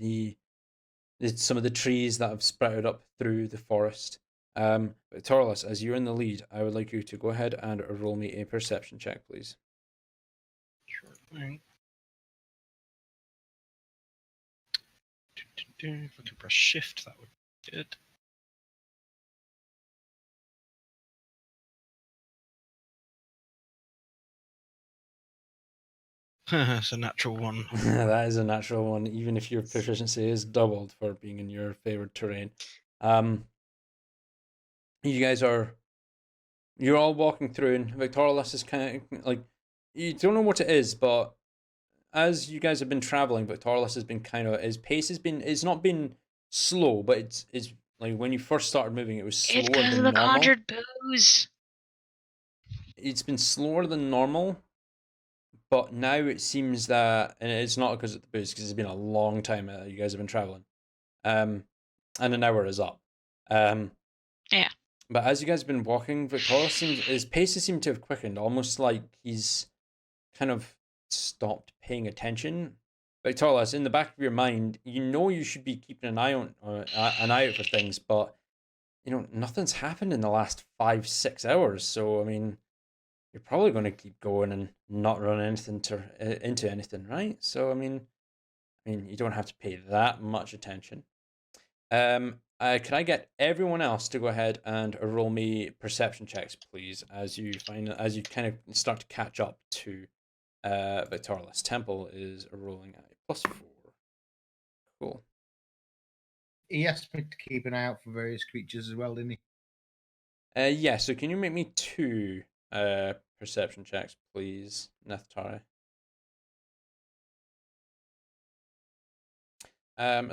some of the trees that have sprouted up through the forest. Victorless, as you're in the lead, I would like you to go ahead and roll me a perception check, please. Sure thing. If I can press shift, that would be good. It's a natural one. That is a natural one, even if your proficiency is doubled for being in your favored terrain. You're all walking through, and Victorless is kind of like, you don't know what it is, but as you guys have been traveling, Victorless has been his pace it's not been slow, but it's like when you first started moving, it was slower It's because than of the normal. conjured booze. It's been slower than normal, but now it seems that, and it's not because of the booze, because it's been a long time you guys have been traveling, and an hour is up. Yeah. But as you guys have been walking, his paces seem to have quickened, almost like he's kind of stopped paying attention. Victorless, in the back of your mind, you know you should be keeping an eye out for things, but nothing's happened in the last 5-6 hours. So I mean, you're probably going to keep going and not run into anything, right? So I mean, you don't have to pay that much attention. Can I get everyone else to go ahead and roll me perception checks, please, as you kind of start to catch up to Victorless. Temple is rolling at a +4. Cool. He asked me to keep an eye out for various creatures as well, didn't he? Yeah, so can you make me 2 perception checks, please, Neftari?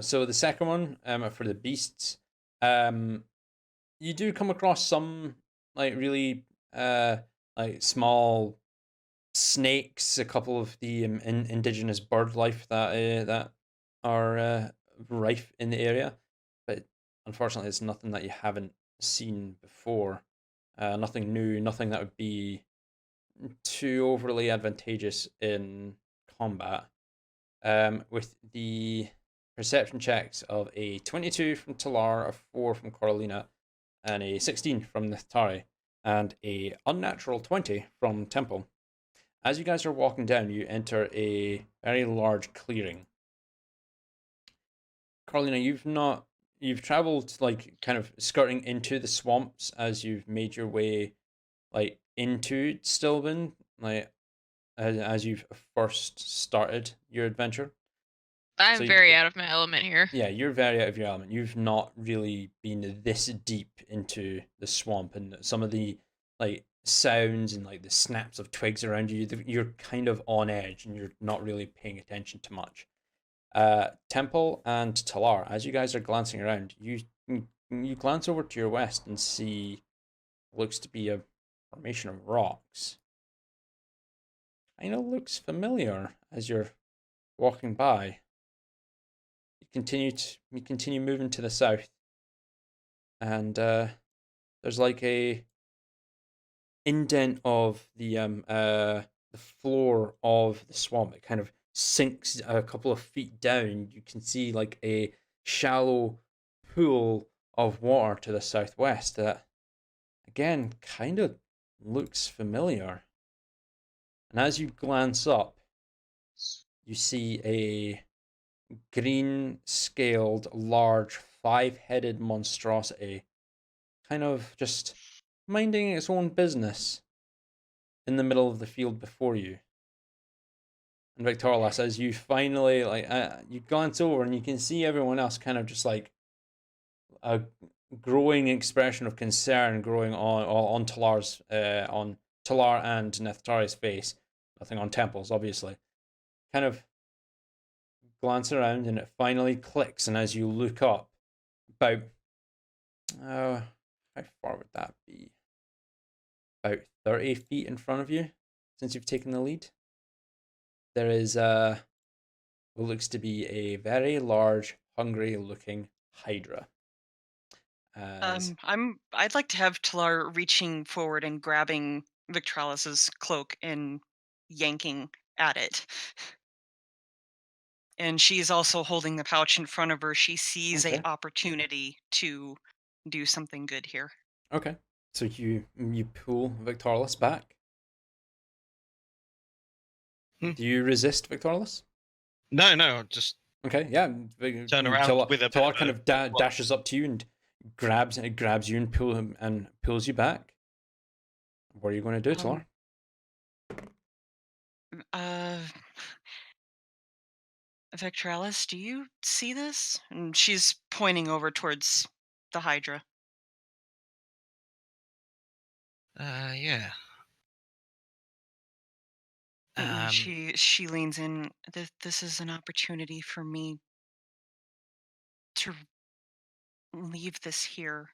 So the second one, for the beasts, you do come across some like really like small snakes, a couple of the indigenous bird life that are rife in the area, but unfortunately, it's nothing that you haven't seen before. Nothing new, nothing that would be too overly advantageous in combat. With the perception checks of a 22 from Talar, a 4 from Coralina, and a 16 from Neftari, and a unnatural 20 from Temple. As you guys are walking down, you enter a very large clearing. Carolina, you've traveled like kind of skirting into the swamps as you've made your way like into Stilben, like as you've first started your adventure. I'm So very out of my element here. Yeah, you're very out of your element. You've not really been this deep into the swamp, and some of the like sounds and like the snaps of twigs around you, you're kind of on edge and you're not really paying attention to much. Temple and Talar, as you guys are glancing around, you glance over to your west and see what looks to be a formation of rocks. Kind of looks familiar as you're walking by. You continue moving to the south, and there's like a indent of the floor of the swamp. It kind of sinks a couple of feet down. You can see like a shallow pool of water to the southwest that, again, kind of looks familiar. And as you glance up, you see a green scaled, large, 5-headed monstrosity kind of just minding its own business in the middle of the field before you. And Victorlas, as you finally you glance over and you can see everyone else kind of just like a growing expression of concern growing on Talar's on Talar and Neftari's face. Nothing on Temple's, obviously. Kind of glance around and it finally clicks, and as you look up, about how far would that be? About 30 feet in front of you, since you've taken the lead. There is what looks to be a very large, hungry-looking hydra. I'd like to have Talar reaching forward and grabbing Victralis's cloak and yanking at it. And she's also holding the pouch in front of her. She sees Okay. a opportunity to do something good here. Okay, so you pull Victorlis back. Hmm. Do you resist Victorlis? No, just Okay, yeah. turn around with a bit Talar of kind a- of dashes up to you and grabs you and pulls you back. What are you going to do, Talar? Victralis, do you see this? And she's pointing over towards the Hydra. yeah. And she leans in. This is an opportunity for me to leave this here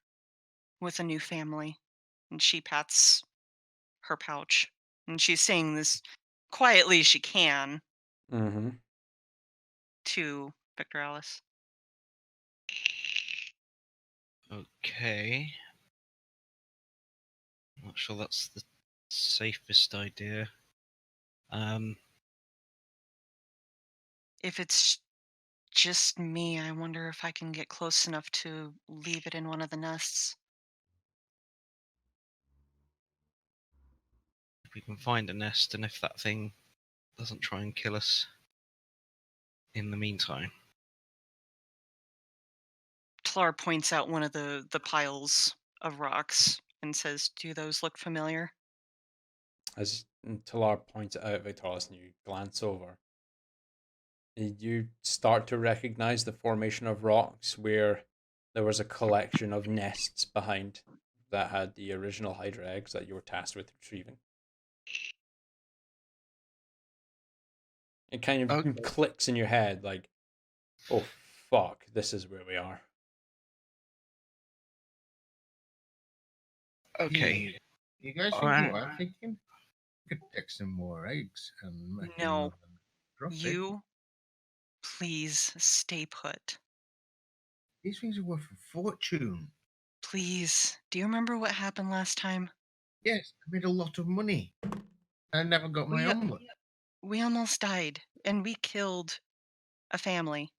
with a new family. And she pats her pouch. And she's saying this quietly as she can Mm-hmm. to Victralis. Okay. Not sure that's the safest idea. If it's just me, I wonder if I can get close enough to leave it in one of the nests. If we can find a nest, and if that thing doesn't try and kill us in the meantime. Tlar points out one of the piles of rocks and says, "Do those look familiar?" As Talar points it out, Victorlis, and you glance over, you start to recognize the formation of rocks where there was a collection of nests behind that had the original Hydra eggs that you were tasked with retrieving. It kind of clicks in your head like, oh fuck, this is where we are. Okay. You guys think Alright. what I'm thinking? We could take some more eggs and make No. another profit. You, please stay put. These things are worth a fortune. Please. Do you remember what happened last time? Yes, I made a lot of money. I never got my omelet. We almost died, and we killed a family.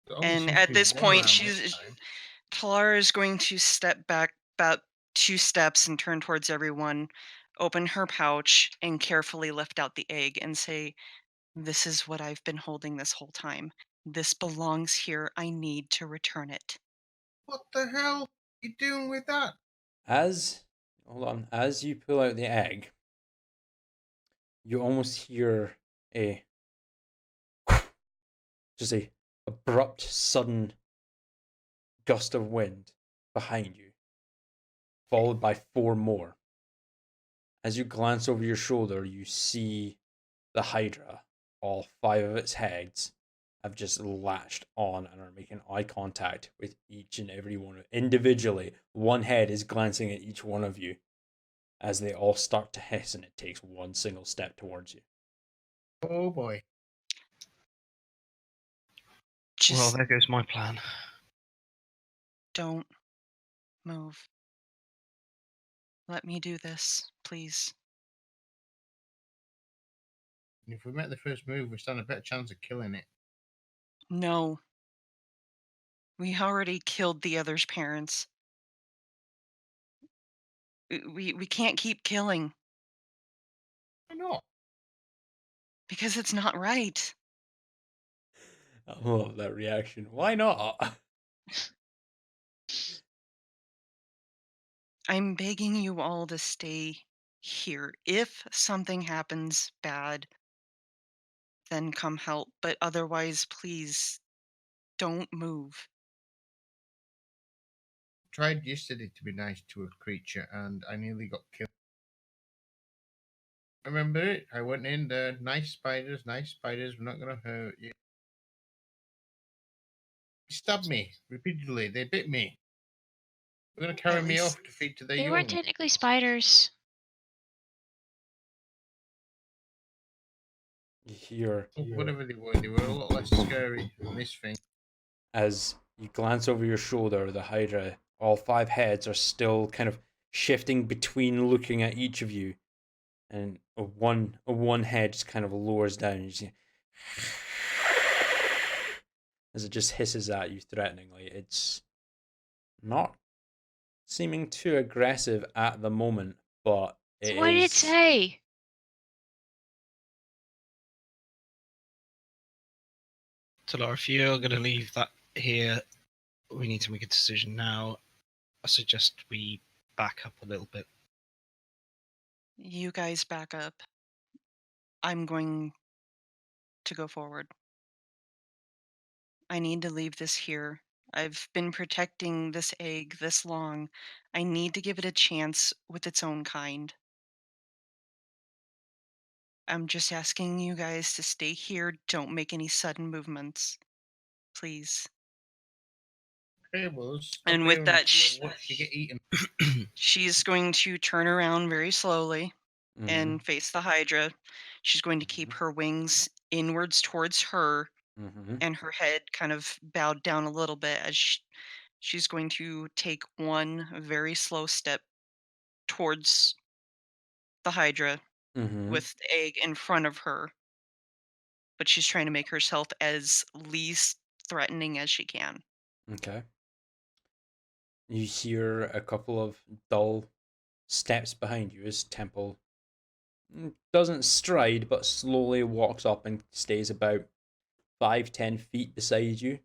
There only And seems to at be this one point, around this time. Talara is going to step back about 2 steps and turn towards everyone, open her pouch, and carefully lift out the egg and say, "This is what I've been holding this whole time. This belongs here. I need to return it." What the hell are you doing with that? As you pull out the egg, you almost hear a just a abrupt, sudden gust of wind behind you, followed by 4 more. As you glance over your shoulder, you see the Hydra, all 5 of its heads, have just latched on and are making eye contact with each and every one. Individually, one head is glancing at each one of you as they all start to hiss, and it takes one single step towards you. Oh boy. Well, Just there goes my plan. don't move. Let me do this, please. And if we make the first move, we stand a better chance of killing it. No. We already killed the other's parents. We can't keep killing Why not? because it's not right. I love that reaction. Why not? I'm begging you all to stay here. If something happens bad, then come help. But otherwise, please don't move. Tried yesterday to be nice to a creature, and I nearly got killed. Remember it? I went in there. Nice spiders. We're not gonna hurt you. They stabbed me repeatedly. They bit me. They're gonna carry At me least off to feed to their They young. weren't technically spiders. You hear Whatever they were a lot less scary than this thing. as you glance over your shoulder, the Hydra, all 5 heads are still kind of shifting between looking at each of you, and a one head just kind of lowers down. And you see as it just hisses at you threateningly. It's not seeming too aggressive at the moment, but So it what did it is. say? Talar, if you're going to leave that here, we need to make a decision now. I suggest we back up a little bit. you guys back up. I'm going to go forward. I need to leave this here. I've been protecting this egg this long. I need to give it a chance with its own kind. I'm just asking you guys to stay here. Don't make any sudden movements. Please. Okay, well, stop And with here that, watch you get eaten. she's going to turn around very slowly Mhm, and face the Hydra. She's going to keep her wings inwards towards her mhm, and her head kind of bowed down a little bit as she's going to take one very slow step towards the Hydra mhm. with the egg in front of her. But she's trying to make herself as least threatening as she can. Okay. You hear a couple of dull steps behind you as Temple doesn't stride but slowly walks up and stays about 5-10 feet beside you.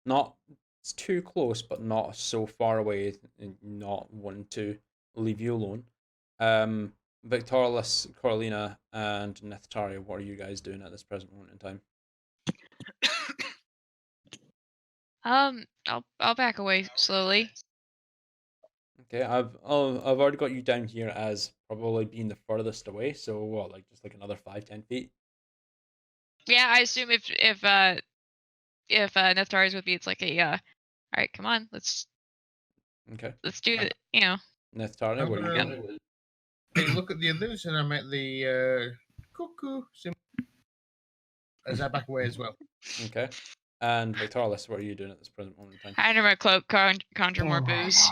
Not it's too close, but not so far away, and not wanting to leave you alone. Victorious, Corlina, and Nephtaria, what are you guys doing at this present moment in time? I'll back away slowly. Okay, I've already got you down here as probably being the furthest away. So what, like just like another 5-10 feet? Yeah, I assume if Neftari's with me, it's like a all right, come on, let's Okay, do it. You know. Nephtaria, I'm what are you gonna doing? take a look at the others, and I'm at the cuckoo symbol as I back away as well. Okay, and Victorious, what are you doing at this present moment in time? Hide in my cloak, conjure more booze.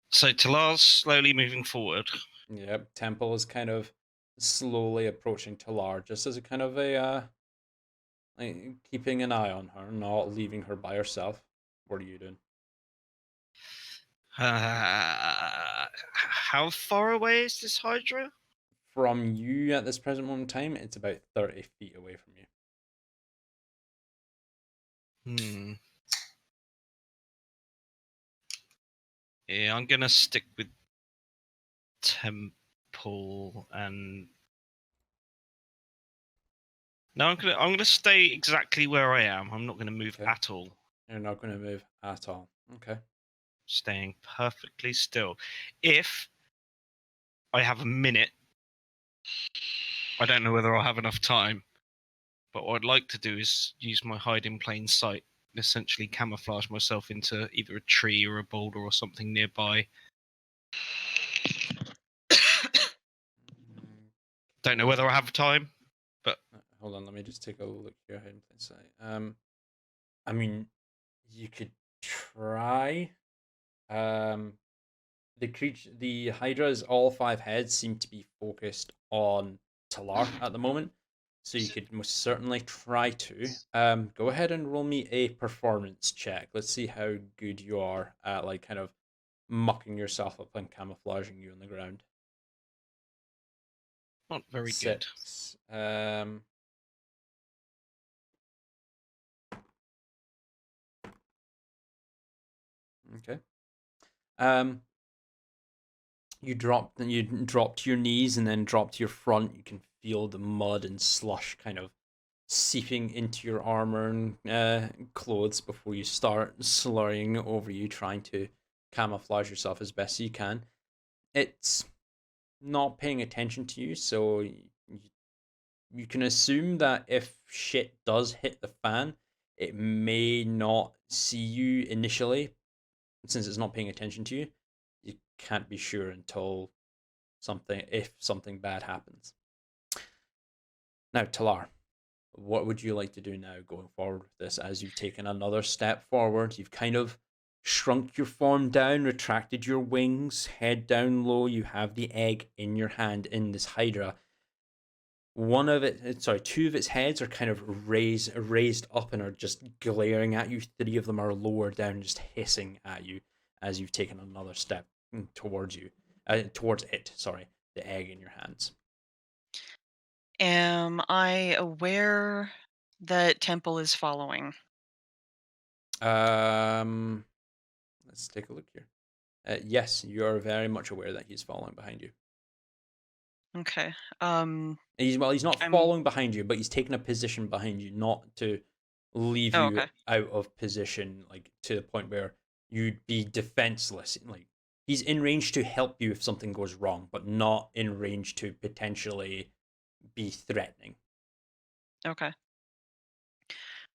So Talar's slowly moving forward. Yep, Temple is kind of slowly approaching Talar, just as a kind of a like keeping an eye on her, not leaving her by herself. What are you doing? How far away is this Hydra? From you at this present moment in time, it's about 30 feet away from you. Yeah, I'm gonna stick with Temple and no, I'm gonna stay exactly where I am. I'm not gonna move Okay. at all. You're not going to move at all. Okay. Staying perfectly still. If I have a minute, I don't know whether I'll have enough time, but what I'd like to do is use my hide in plain sight and essentially camouflage myself into either a tree or a boulder or something nearby. Don't know whether I have time, but Hold on, let me just take a look here. Hide in plain sight. I mean, you could try. The Hydra's all 5 heads seem to be focused on Talar at the moment. So you could most certainly try to. Go ahead and roll me a performance check. Let's see how good you are at like kind of mucking yourself up and camouflaging you on the ground. Not very good. 6. Okay. You dropped to your knees and then dropped to your front. You can feel the mud and slush kind of seeping into your armor and clothes before you start slurrying over you, trying to camouflage yourself as best you can. It's not paying attention to you, so you can assume that if shit does hit the fan, it may not see you initially, since it's not paying attention to you. You can't be sure until if something bad happens. Now, Talar, what would you like to do now going forward with this? As you've taken another step forward, you've kind of shrunk your form down, retracted your wings, head down low. You have the egg in your hand in this hydra. Two of its heads are kind of raised up and are just glaring at you. 3 of them are lower down, just hissing at you as you've taken another step towards it. Sorry, the egg in your hands. Am I aware that Temple is following? Let's take a look here. Yes, you are very much aware that he's following behind you. Okay. He's not I'm- following behind you, but he's taken a position behind you, not to leave Oh, you okay. out of position, like to the point where you'd be defenseless. Like he's in range to help you if something goes wrong, but not in range to potentially be threatening. Okay.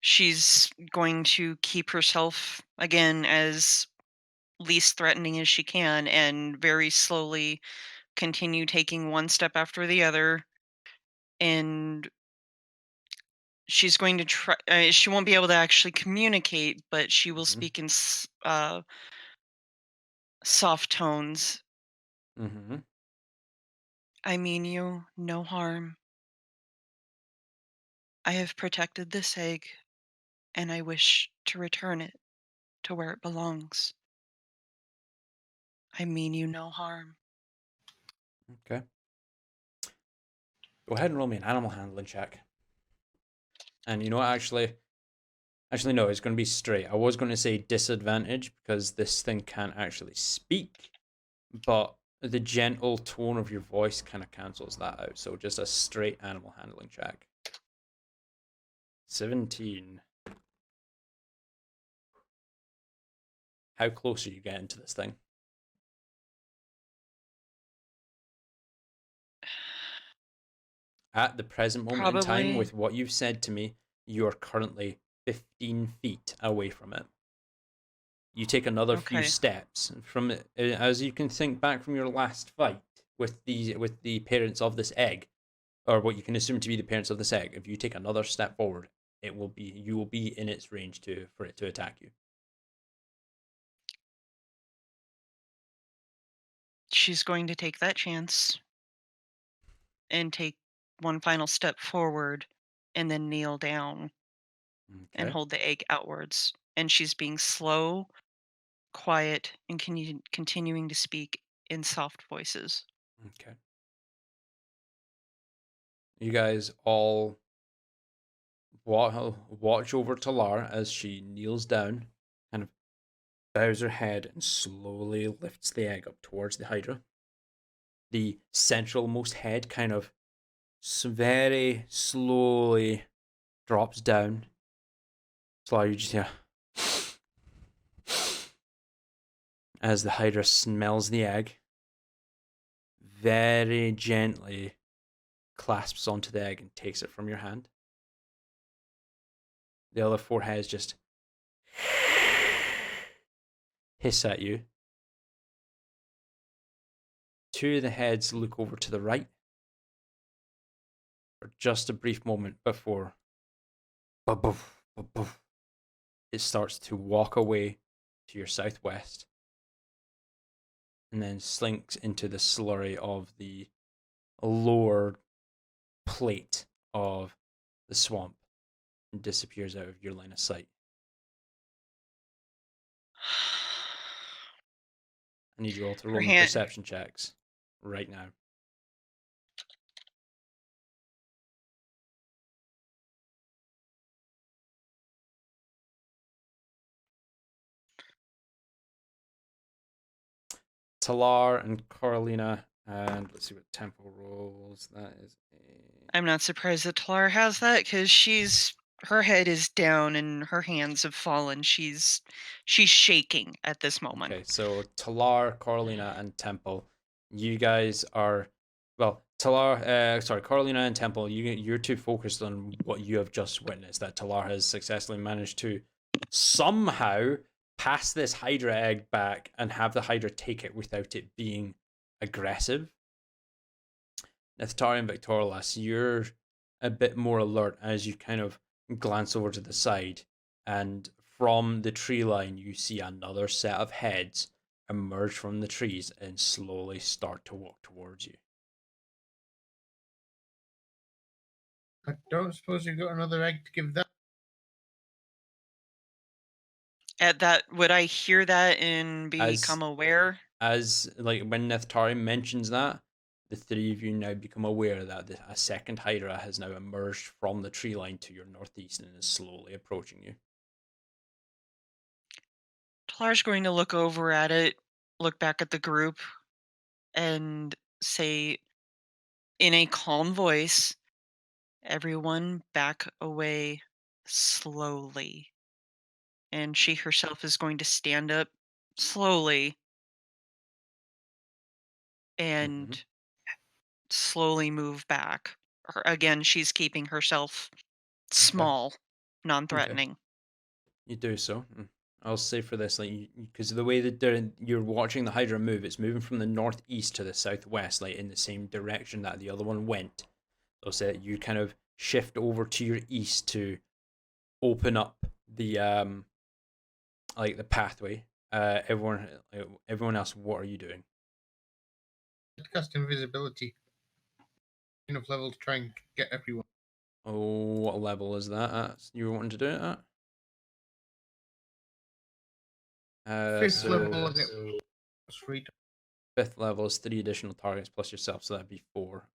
She's going to keep herself, again, as least threatening as she can and very slowly continue taking one step after the other. And she's going to try, she won't be able to actually communicate, but she will Mhm. speak in soft tones. Mm-hmm. I mean you no harm. I have protected this egg, and I wish to return it to where it belongs. I mean you no harm. Okay. Go ahead and roll me an animal handling check. And you know what? Actually, no, it's going to be straight. I was going to say disadvantage because this thing can't actually speak, but the gentle tone of your voice kind of cancels that out. So just a straight animal handling check. 17. How close are you getting to this thing? At the present moment in time, Probably. with what you've said to me, you are currently 15 feet away from it. You take another few Okay. steps from it, as you can think back from your last fight with the parents of this egg, or what you can assume to be the parents of this egg. If you take another step forward, you will be in its range for it to attack you. She's going to take that chance and take one final step forward and then kneel down and Okay. hold the egg outwards. And she's being slow, quiet, and continuing to speak in soft voices. Okay. You guys all watch over Talar as she kneels down, kind of bows her head, and slowly lifts the egg up towards the Hydra. The centralmost head kind of very slowly drops down. Talar, you just hear as the Hydra smells the egg, very gently clasps onto the egg and takes it from your hand. The other 4 heads just hiss at you. 2 of the heads look over to the right for just a brief moment before it starts to walk away to your southwest and then slinks into the slurry of the lower plate of the swamp and disappears out of your line of sight. I need you all to roll me hand- perception checks right now. Talar and Carolina, and let's see what tempo rolls. That is a... I'm not surprised that Talar has that because her head is down and her hands have fallen. She's shaking at this moment. Okay, so Talar, Carolina, and Temple, you guys are, well, Carolina and Temple, you're too focused on what you have just witnessed, that Talar has successfully managed to somehow pass this Hydra egg back and have the Hydra take it without it being aggressive. Neftari and Victorilas, you're a bit more alert as you kind of glance over to the side, and from the tree line you see another set of heads emerge from the trees and slowly start to walk towards you. I don't suppose you've got another egg to give that. At that, would I hear that and As- become aware? As like when Neftari mentions that, the three of you now become aware that a second Hydra has now emerged from the tree line to your northeast and is slowly approaching you. Talar's going to look over at it, look back at the group, and say in a calm voice, "Everyone back away slowly." And she herself is going to stand up slowly and slowly move back. Again, she's keeping herself small, non-threatening. You do so. I'll say for this, like, because the way that you're watching the Hydra move, it's moving from the northeast to the southwest, like in the same direction that the other one went. I'll say that you kind of shift over to your east to open up the like the pathway. Everyone else, what are you doing? Cast invisibility. Enough level to try and get everyone. Oh, what level is that at? You were wanting to do it at? Fifth level, I get +3. Fifth level is 3 additional targets plus yourself, so that'd be 4.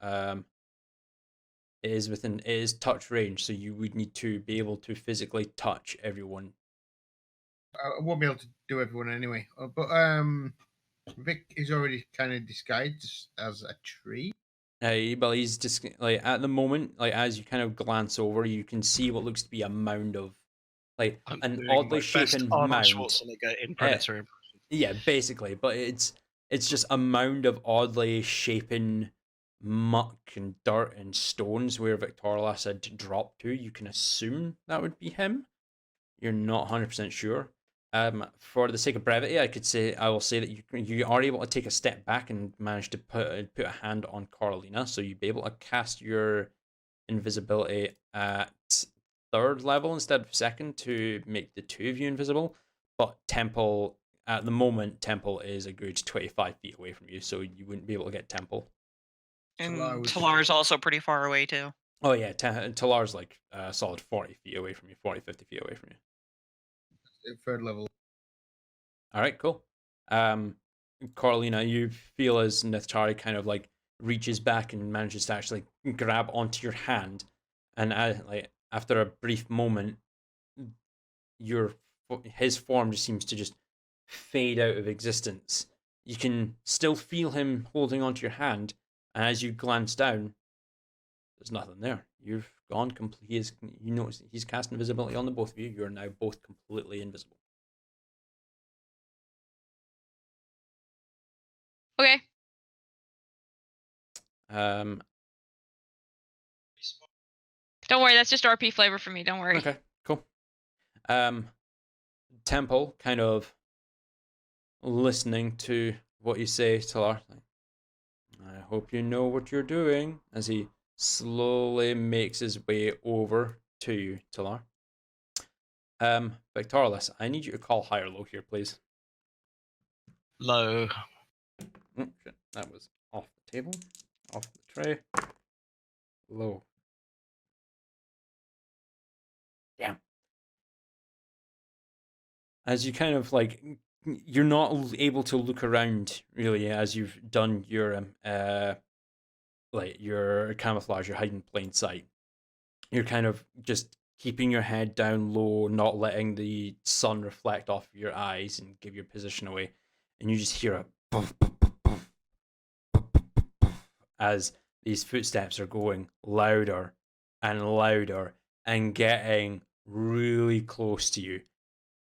It is touch range, so you would need to be able to physically touch everyone. I won't be able to do everyone anyway. But Vic is already kind of disguised as a tree. But he's just like at the moment, like as you kind of glance over, you can see what looks to be a mound of, like I'm an doing oddly my best shapen Arnold mound. Schwarzenegger in Predator impression. Yeah, basically, but it's just a mound of oddly shapen muck and dirt and stones where Victorilas had dropped to. You can assume that would be him. You're not 100% sure. For the sake of brevity, I will say that you are able to take a step back and manage to put a hand on Carolina, so you'd be able to cast your invisibility at 3rd level instead of 2nd to make the two of you invisible. But Temple, at the moment, Temple is a good 25 feet away from you, so you wouldn't be able to get Temple. And Talar was- Talar's also pretty far away, too. Oh yeah, Talar's like a solid 40 feet away from you, 40, 50 feet away from you. 3rd level. All right, cool. Carolina, you feel as Nithari kind of like reaches back and manages to actually grab onto your hand, and like after a brief moment, his form just seems to just fade out of existence. You can still feel him holding onto your hand, and as you glance down, there's nothing there. You've gone completely. You notice he's cast invisibility on the both of you. You are now both completely invisible. Okay. Um, Don't worry, that's just RP flavor for me. Don't worry. Okay, cool. Temple kind of listening to what you say, Talar. I hope you know what you're doing, as he slowly makes his way over to you, Talar. Victorilas, I need you to call higher low here, please. Low. Oh, shit. That was off the table, off the tray. Low. Damn. As you kind of like, you're not able to look around really as you've done your like your camouflage, your hide in plain sight. You're kind of just keeping your head down low, not letting the sun reflect off your eyes and give your position away. And you just hear a as these footsteps are going louder and louder and getting really close to you.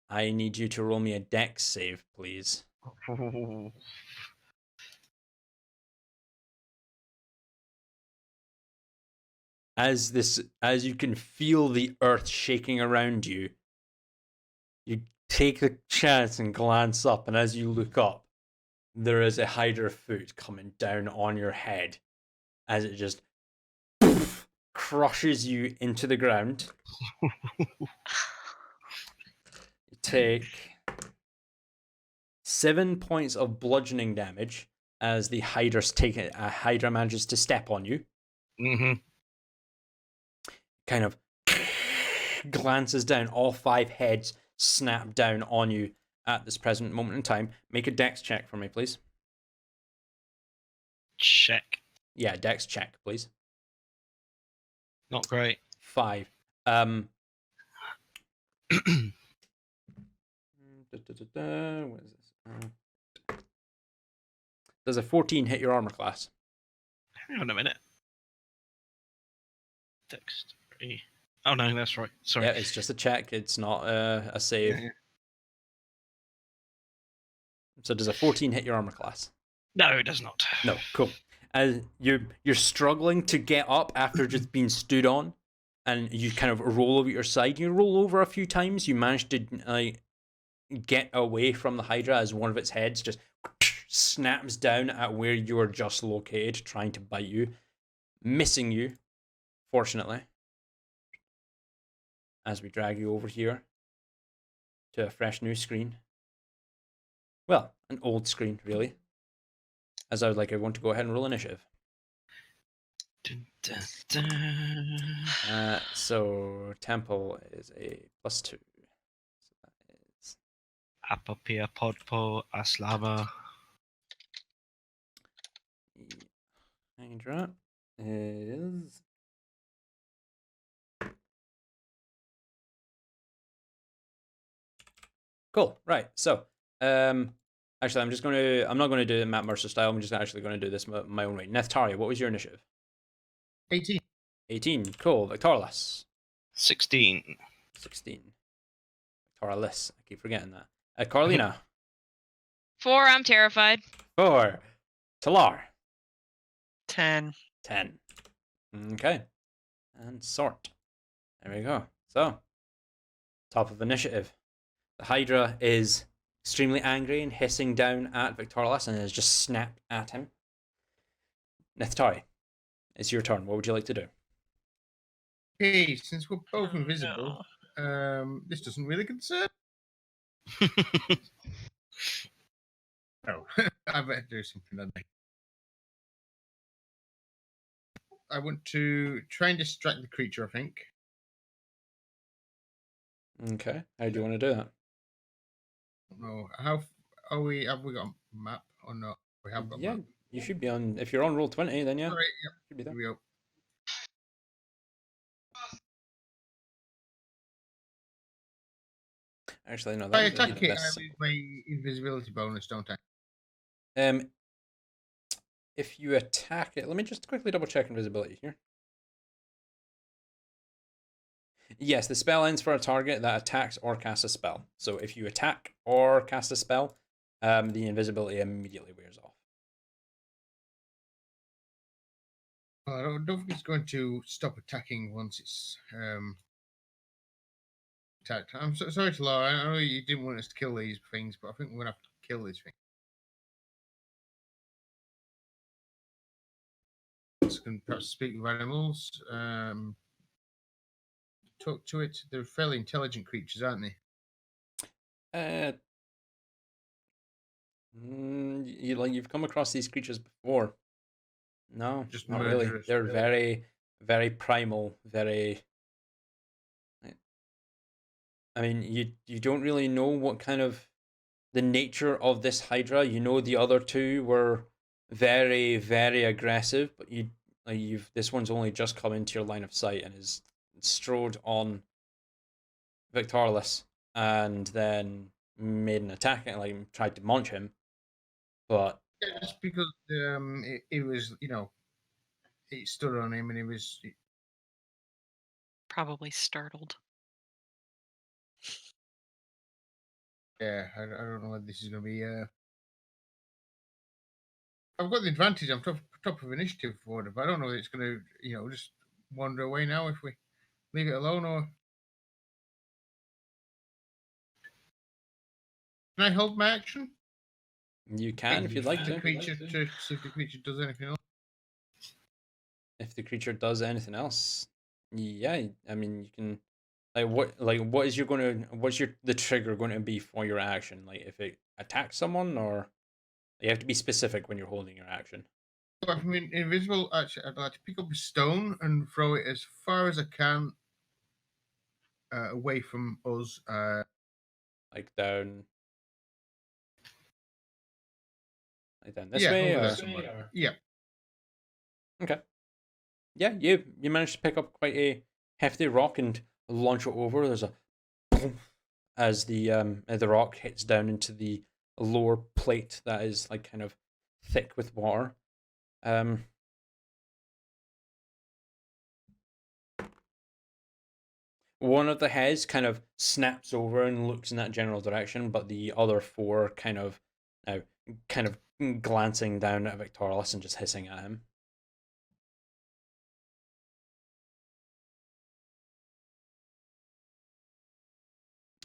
I need you to roll me a dex save, please. As you can feel the earth shaking around you, you take the chance and glance up, and as you look up, there is a Hydra foot coming down on your head as it just crushes you into the ground. You take 7 points of bludgeoning damage as the Hydra manages to step on you. Mm-hmm. Kind of glances down. All 5 heads snap down on you at this present moment in time. Make a dex check for me, please. Check. Yeah, dex check, please. Not great. 5. What is this? Does a 14 hit your armor class? Hang on a minute. Dexterity. Oh no, that's right. Sorry. Yeah, it's just a check. It's not a save. Yeah. So does a 14 hit your armor class? No, it does not. No, cool. As you're struggling to get up after just being stood on, and you kind of roll over your side. You roll over a few times. You manage to get away from the Hydra as one of its heads just snaps down at where you are just located, trying to bite you, missing you, fortunately. As we drag you over here to a fresh new screen. Well, an old screen, really. As I would like everyone to go ahead and roll initiative. Dun, dun, dun. So Temple is a +2. So that is Apopia Podpo Aslama. Hydra is cool. Right. So actually I'm not gonna do it Matt Mercer style. I'm just actually gonna do this my own way. Nethtaria, what was your initiative? 18. 18. Cool. Victorlas. 16. 16. Victorlas. I keep forgetting that. Carlina. 4, I'm terrified. 4. Talar. 10. 10. Okay. And sort. There we go. So, top of initiative. The Hydra is extremely angry and hissing down at Victorlas and has just snapped at him. Nethtaria, it's your turn. What would you like to do? Okay, since we're both invisible, this doesn't really concern. Oh, I better do something, don't I? I want to try and distract the creature, I think. Okay. How do you want to do that? No, how are we? Have we got a map or not? We have got a Yeah, map. you should be on. If you're on roll 20, then yeah. All right, yep. Should be Here there. we go. Actually, no. If I That would be attack the it, I best. lose my invisibility bonus, don't I? If you attack it, let me just quickly double check invisibility here. Yes, the spell ends for a target that attacks or casts a spell. So if you attack or cast a spell, the invisibility immediately wears off. Well, I don't think it's going to stop attacking once it's attacked. I'm sorry, Laura. I know you didn't want us to kill these things, but I think we're going to have to kill these things. Can perhaps speak with animals. Talk to it. They're fairly intelligent creatures, aren't they? You've come across these creatures before. No, Just not really. murderous, They're really. very, very primal, very I mean, you don't really know what kind of the nature of this Hydra. You know the other two were very, very aggressive, but you've this one's only just come into your line of sight and is strode on Victorless and then made an attack and like tried to munch him. But That's because it was, it stood on him and he was. Probably startled. Yeah, I don't know whether this is going to be. I've got the advantage. I'm top of initiative for it, but I don't know that it's going to, just wander away now if we leave it alone. Or can I hold my action? you can if you'd like The to. creature to see if the creature does anything else. If the creature does anything else, yeah, I mean you can. What's the trigger going to be for your action? Like if it attacks someone, or you have to be specific when you're holding your action. So if I'm invisible, actually, I'd like to pick up a stone and throw it as far as I can away from us. Like down this Yeah, way, over or there somewhere. Yeah. okay. Yeah, you managed to pick up quite a hefty rock and launch it over. There's a boom as the rock hits down into the lower plate that is like kind of thick with water. One of the heads kind of snaps over and looks in that general direction, but the other four kind of glancing down at Victorless and just hissing at him.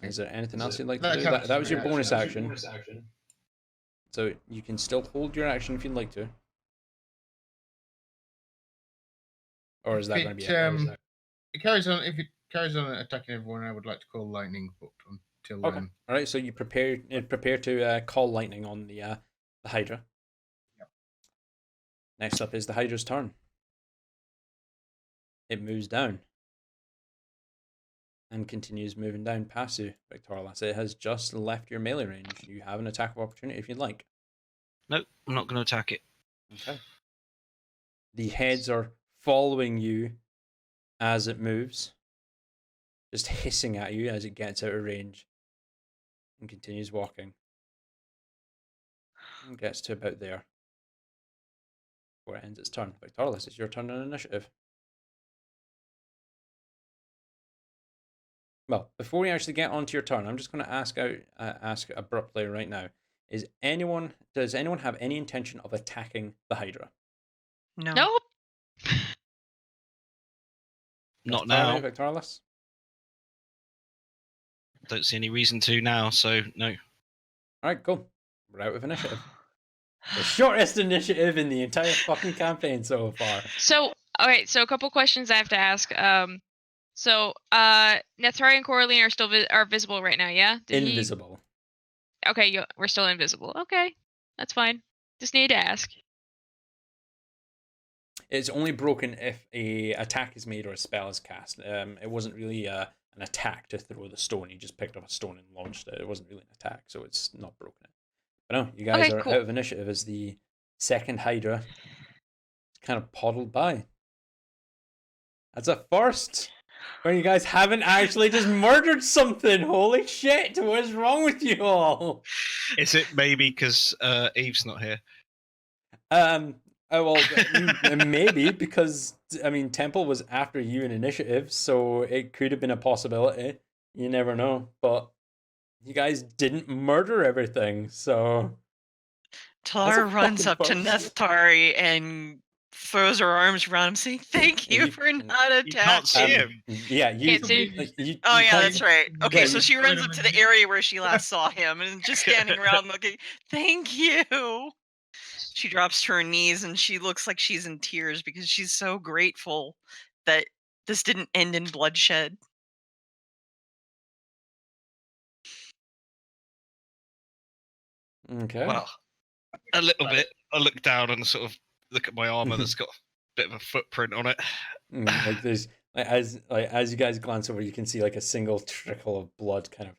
Is there anything else you'd like to do? That was your bonus action. So you can still hold your action if you'd like to. Or is that going to be it? It carries on. If it carries on attacking everyone, I would like to call lightning, but until Okay. then. All right. So you prepare to call lightning on the Hydra. Yep. Next up is the Hydra's turn. It moves down and continues moving down past you, Victorless. It has just left your melee range. You have an attack of opportunity if you'd like. Nope, I'm not going to attack it. Okay. The heads are following you as it moves, just hissing at you as it gets out of range and continues walking. And gets to about there before it ends its turn. Victorless, it's your turn on initiative. Well, before we actually get onto your turn, I'm just going to ask abruptly right now: does anyone have any intention of attacking the Hydra? No. Nope. Not now. Victorless? Don't see any reason to now, so no. All right, cool. We're out of initiative. The shortest initiative in the entire fucking campaign so far. So, all right. So, a couple questions I have to ask. Nethari and Coraline are still are visible right now. Yeah. Invisible. Okay, we're still invisible. Okay, that's fine. Just need to ask. It's only broken if a attack is made or a spell is cast. It wasn't really an attack to throw the stone. He just picked up a stone and launched it. It wasn't really an attack, so it's not broken. But no, you guys are cool. out of initiative as the second Hydra kind of poddled by. That's a first. When you guys haven't actually just murdered something. Holy shit, what is wrong with you all? Is it maybe because Eve's not here? Well, maybe because I mean Temple was after you in initiative, so it could have been a possibility. You never know, but you guys didn't murder everything, so. Tara runs up to Nethari and throws her arms around him, saying, "Thank you for not attacking." You can't see him. Yeah, you. Can't see. Oh yeah, that's right. Okay, yeah, so she runs up to the area where she last saw him and is just standing around looking. Thank you. She drops to her knees and she looks like she's in tears because she's so grateful that this didn't end in bloodshed. Okay. Well, a little bit. I look down and sort of look at my armor that's got a bit of a footprint on it. Like there's as you guys glance over, you can see like a single trickle of blood, kind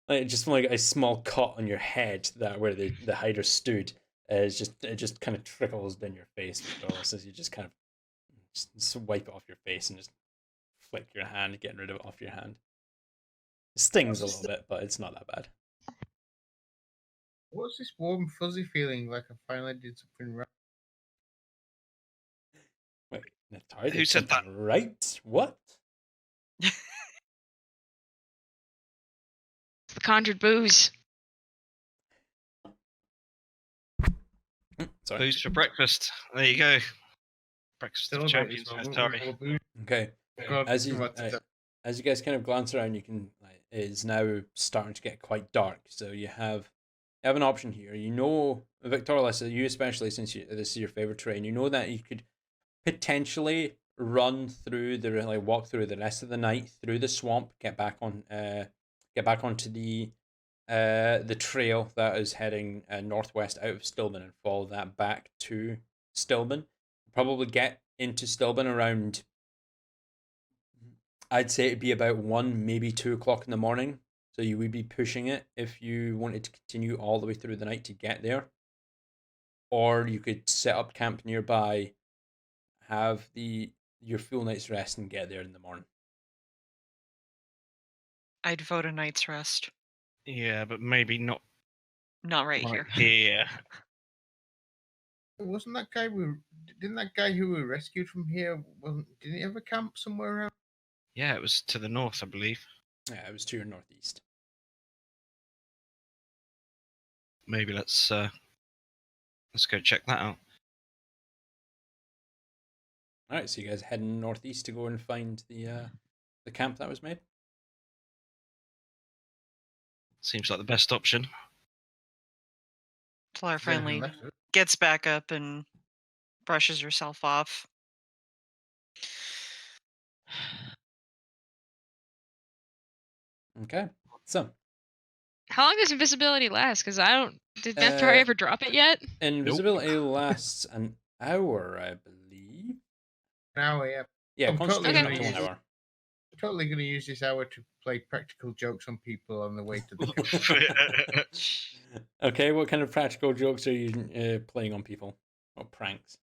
of just from like a small cut on your head that where the hider stood. It just kind of trickles down your face, Victoris, as you just kind of just wipe it off your face and just flick your hand, getting rid of it off your hand. It stings a little bit, but it's not that bad. What's this warm, fuzzy feeling like I finally did something right? Wait, Natari Who did said that? something right? What? It's the conjured booze. Sorry. Booze for breakfast. There you go. Breakfast Still of about this champions, moment. Atari. with all booze. Okay. God, As you what the- as you guys kind of glance around, you can it is now starting to get quite dark. So you have an option here. You know, Victoria, you especially, since this is your favorite terrain, you know that you could potentially run through walk through the rest of the night through the swamp, get back onto the trail that is heading northwest out of Stillman and follow that back to Stillman. Probably get into Stillman around, I'd say it'd be about 1, maybe 2 o'clock in the morning. So you would be pushing it if you wanted to continue all the way through the night to get there. Or you could set up camp nearby, have your full night's rest, and get there in the morning. I'd vote a night's rest. Yeah, but maybe not Not right right here. here. Wasn't that guy didn't that guy who we rescued from here didn't he have a camp somewhere around? Yeah, it was to the north, I believe. Yeah, it was to your northeast. Maybe let's go check that out. All right, so you guys heading northeast to go and find the camp that was made. Seems like the best option. Flora Is there anything finally left of it? gets back up and brushes herself off. Okay, so How long does invisibility last? Because I don't. Did Nephthari ever drop it yet? invisibility lasts an hour, I believe. An hour, yeah. Yeah, I'm constitution totally up to gonna 1 use hour. Totally going to use this hour to play practical jokes on people on the way to the. Okay, what kind of practical jokes are you playing on people? Or pranks?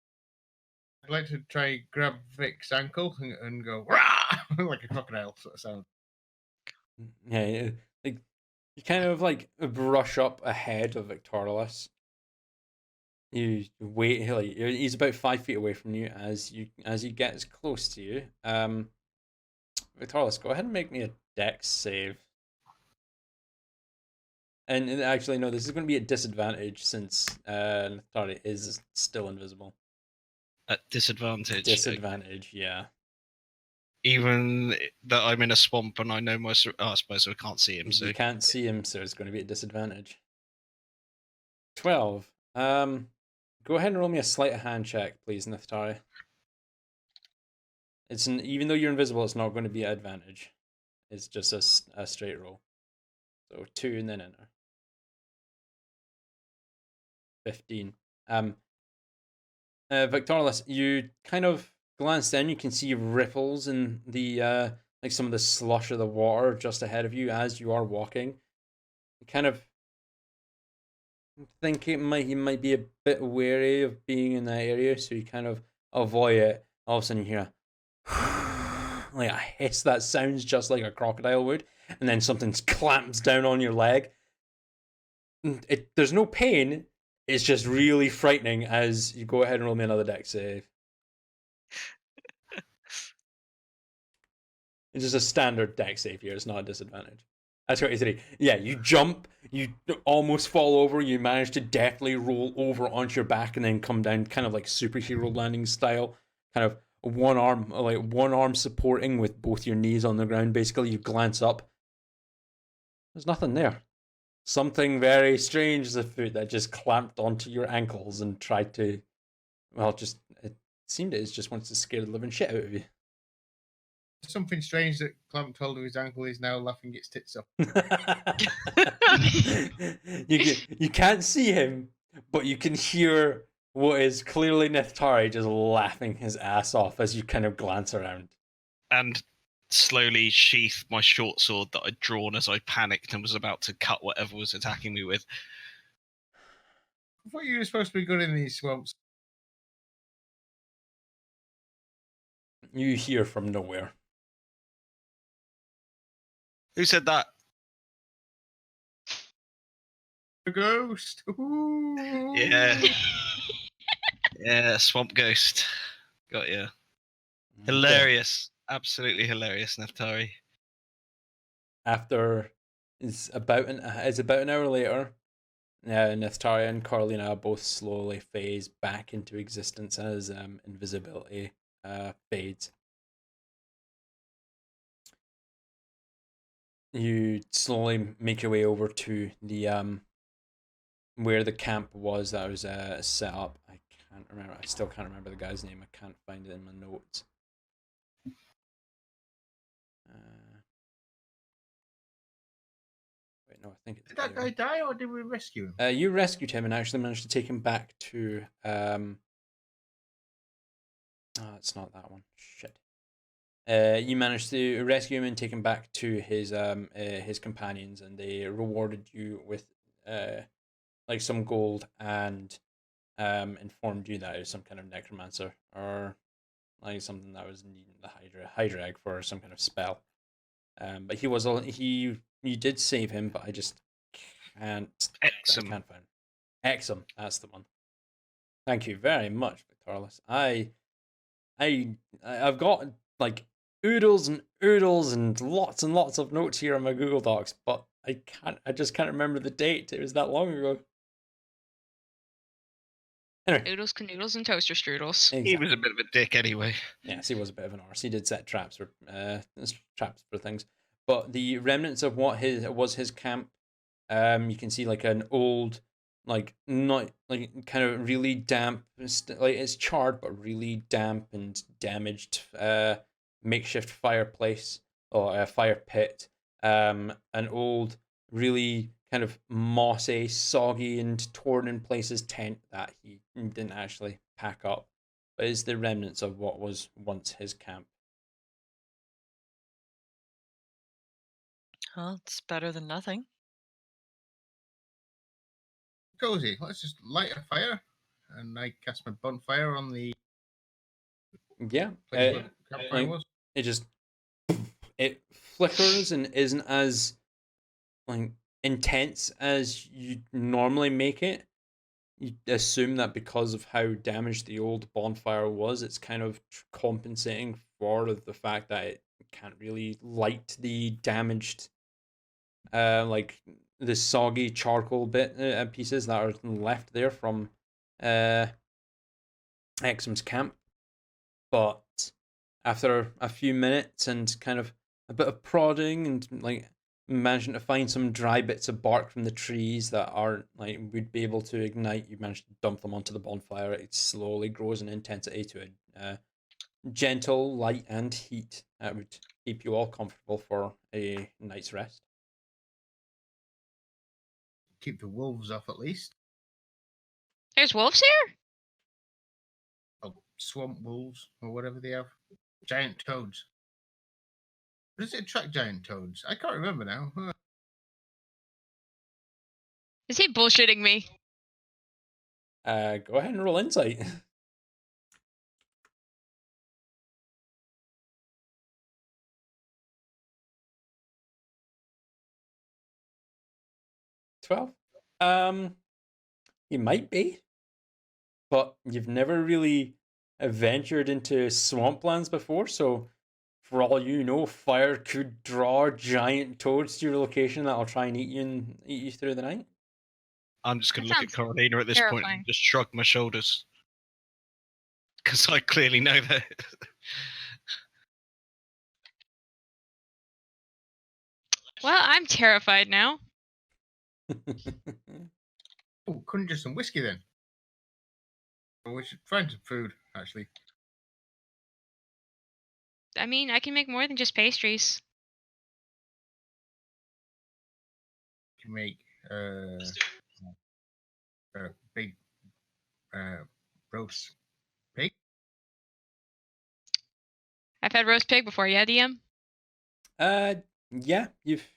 I'd like to try grab Vic's ankle and go rah like a crocodile sort of sound. Yeah, like you kind of like brush up ahead of Victorious. You wait, like he's about 5 feet away from you as he gets close to you. Victorious, go ahead and make me a dex save. And actually, no, this is going to be at disadvantage since Natari is still invisible. At disadvantage. Disadvantage, yeah. Even that I'm in a swamp and I know my. I suppose I can't see him. So You can't see him, so it's going to be at disadvantage. 12. Go ahead and roll me a sleight of hand check, please, Natari. Even though you're invisible, it's not going to be at advantage. It's just a straight roll. So 2 and then enter. 15. Victorious, you kind of glance down. You can see ripples in the like some of the slush of the water just ahead of you as you are walking. You kind of think you might be a bit wary of being in that area, so you kind of avoid it. All of a sudden, you hear like a hiss that sounds just like a crocodile would, and then something clamps down on your leg. There's no pain. It's just really frightening as you go ahead and roll me another dex save. It's just a standard dex save here. It's not a disadvantage. That's 23. Yeah, you jump, you almost fall over, you manage to deftly roll over onto your back and then come down kind of like superhero landing style. Kind of one arm supporting with both your knees on the ground. Basically, you glance up. There's nothing there. Something very strange is afoot that just clamped onto your ankles and tried to, it seemed it just wants to scare the living shit out of you. Something strange that clamped hold of his ankle is now laughing its tits off. You can't see him, but you can hear what is clearly Neftari just laughing his ass off as you kind of glance around. and slowly sheath my short sword that I'd drawn as I panicked and was about to cut whatever was attacking me with. I thought you were supposed to be good in these swamps. You hear from nowhere. Who said that? A ghost. Ooh. Yeah. Yeah, swamp ghost. Got you. Hilarious. Absolutely hilarious, Neftari. After it's about an hour later. Neftari and Carlina both slowly phase back into existence as invisibility fades. You slowly make your way over to the where the camp was that was set up. I can't remember. I still can't remember the guy's name. I can't find it in my notes. Wait, no, I think it's Did that guy die, or did we rescue him? you rescued him and actually managed to take him back to oh, it's not that one. Shit. You managed to rescue him and take him back to his companions, and they rewarded you with like some gold and informed you that it was some kind of necromancer or like something that was needing the Hydra egg for some kind of spell. But you did save him, but I just can't. Excellent. I can't find him. Excellent. That's the one. Thank you very much, Victorlus. I've got like oodles and lots of notes here on my Google Docs, but I just can't remember the date. It was that long ago. Anyway. Noodles, canoodles, and toaster strudels. Exactly. He was a bit of a dick anyway. Yes, he was a bit of an arse. He did set traps for things. But the remnants of what was his camp, you can see like an old, like not like kind of really damp, like it's charred but really damp and damaged makeshift fireplace or a fire pit. An old, really kind of mossy, soggy, and torn in places tent that he didn't actually pack up, but is the remnants of what was once his camp. Well, it's better than nothing. Cozy. Let's just light a fire, and I cast my bonfire on the Yeah, place where the campfire was. it just it flickers and isn't as like intense as you normally make it. You assume that because of how damaged the old bonfire was, it's kind of compensating for the fact that it can't really light the damaged, like the soggy charcoal pieces that are left there from Exum's camp. But after a few minutes and kind of a bit of prodding and like managing to find some dry bits of bark from the trees that aren't like would be able to ignite, you manage to dump them onto the bonfire. It slowly grows in intensity to a gentle light and heat that would keep you all comfortable for a night's rest. Keep the wolves off at least. There's wolves here? Oh, swamp wolves or whatever they have. Giant toads. Does it attract giant toads? I can't remember now. Is he bullshitting me? Go ahead and roll insight. $12. You might be, but you've never really ventured into swamplands before, so for all you know, fire could draw giant toads to your location that'll try and eat you through the night. I'm just going to That look at sounds Carolina at this point terrifying. and just shrug my shoulders. Because I clearly know that. Well, I'm terrified now. Oh, couldn't just some whiskey then. Well, we should find some food, actually. I mean, I can make more than just pastries. To make a big roast pig. I've had roast pig before. Yeah, DM. Yeah, you've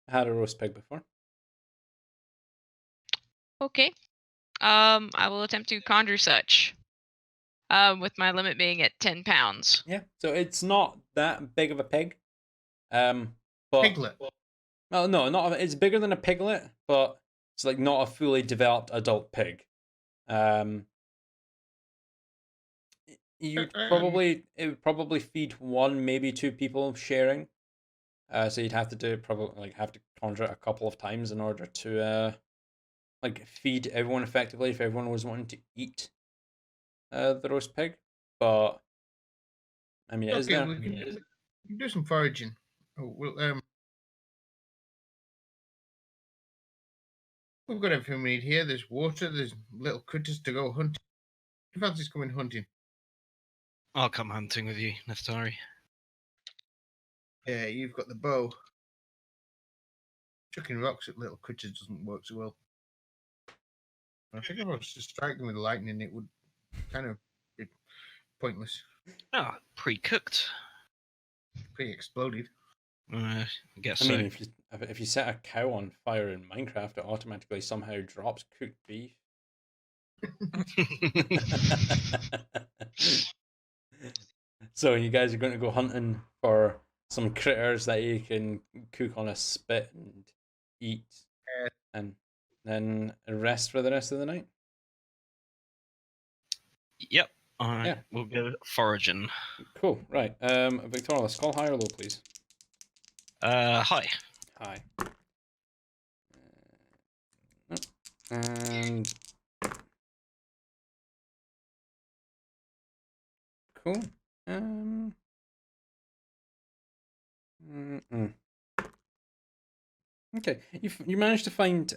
had a roast pig before. Okay. I will attempt to conjure such. With my limit being at 10 pounds. Yeah, so it's not that big of a pig. But Piglet. well, no, not it's bigger than a piglet, but it's like not a fully developed adult pig. You'd probably it would probably feed one, maybe two people sharing. So you'd have to do probably like have to conjure it a couple of times in order to like feed everyone effectively if everyone was wanting to eat the roast pig. But I mean, is Okay, there? we can do some foraging. Oh, well, we've got everything we need here. There's water. There's little critters to go hunting. Who fancies coming hunting? I'll come hunting with you, Neftari. Yeah, you've got the bow. Chucking rocks at little critters doesn't work so well. I think if I was to strike them with lightning, it would kind of be pointless. Ah, pre-cooked. Pre-exploded. I guess I so. mean, if you set a cow on fire in Minecraft, it automatically somehow drops cooked beef. So you guys are going to go hunting for some critters that you can cook on a spit and eat, and then rest for the rest of the night. Yep. Alright, Yeah. we'll go foraging. Cool. Right. Victoria, skull high or low, please. Hi. High. And cool. Okay, you managed to find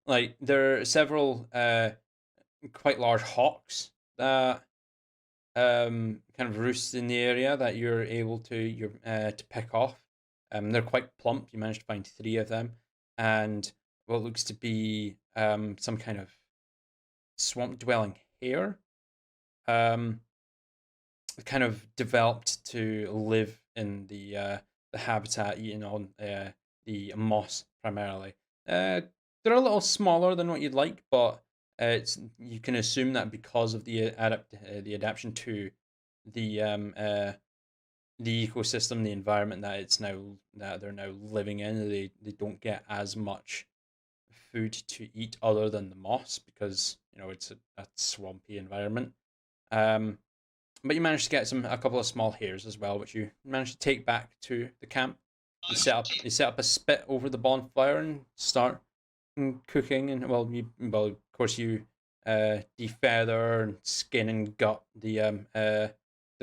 like there are several quite large hawks that kind of roost in the area that you're able to pick off. They're quite plump. You managed to find 3 of them, and what looks to be some kind of swamp dwelling hare. Kind of developed to live in the habitat, eating on the moss primarily. They're a little smaller than what you'd like, but it's you can assume that because of the adaptation to the ecosystem, the environment that they're now living in, they don't get as much food to eat other than the moss because it's a swampy environment. But you managed to get a couple of small hares as well, which you managed to take back to the camp. You set up a spit over the bonfire and start cooking. And of course you defeather and skin and gut the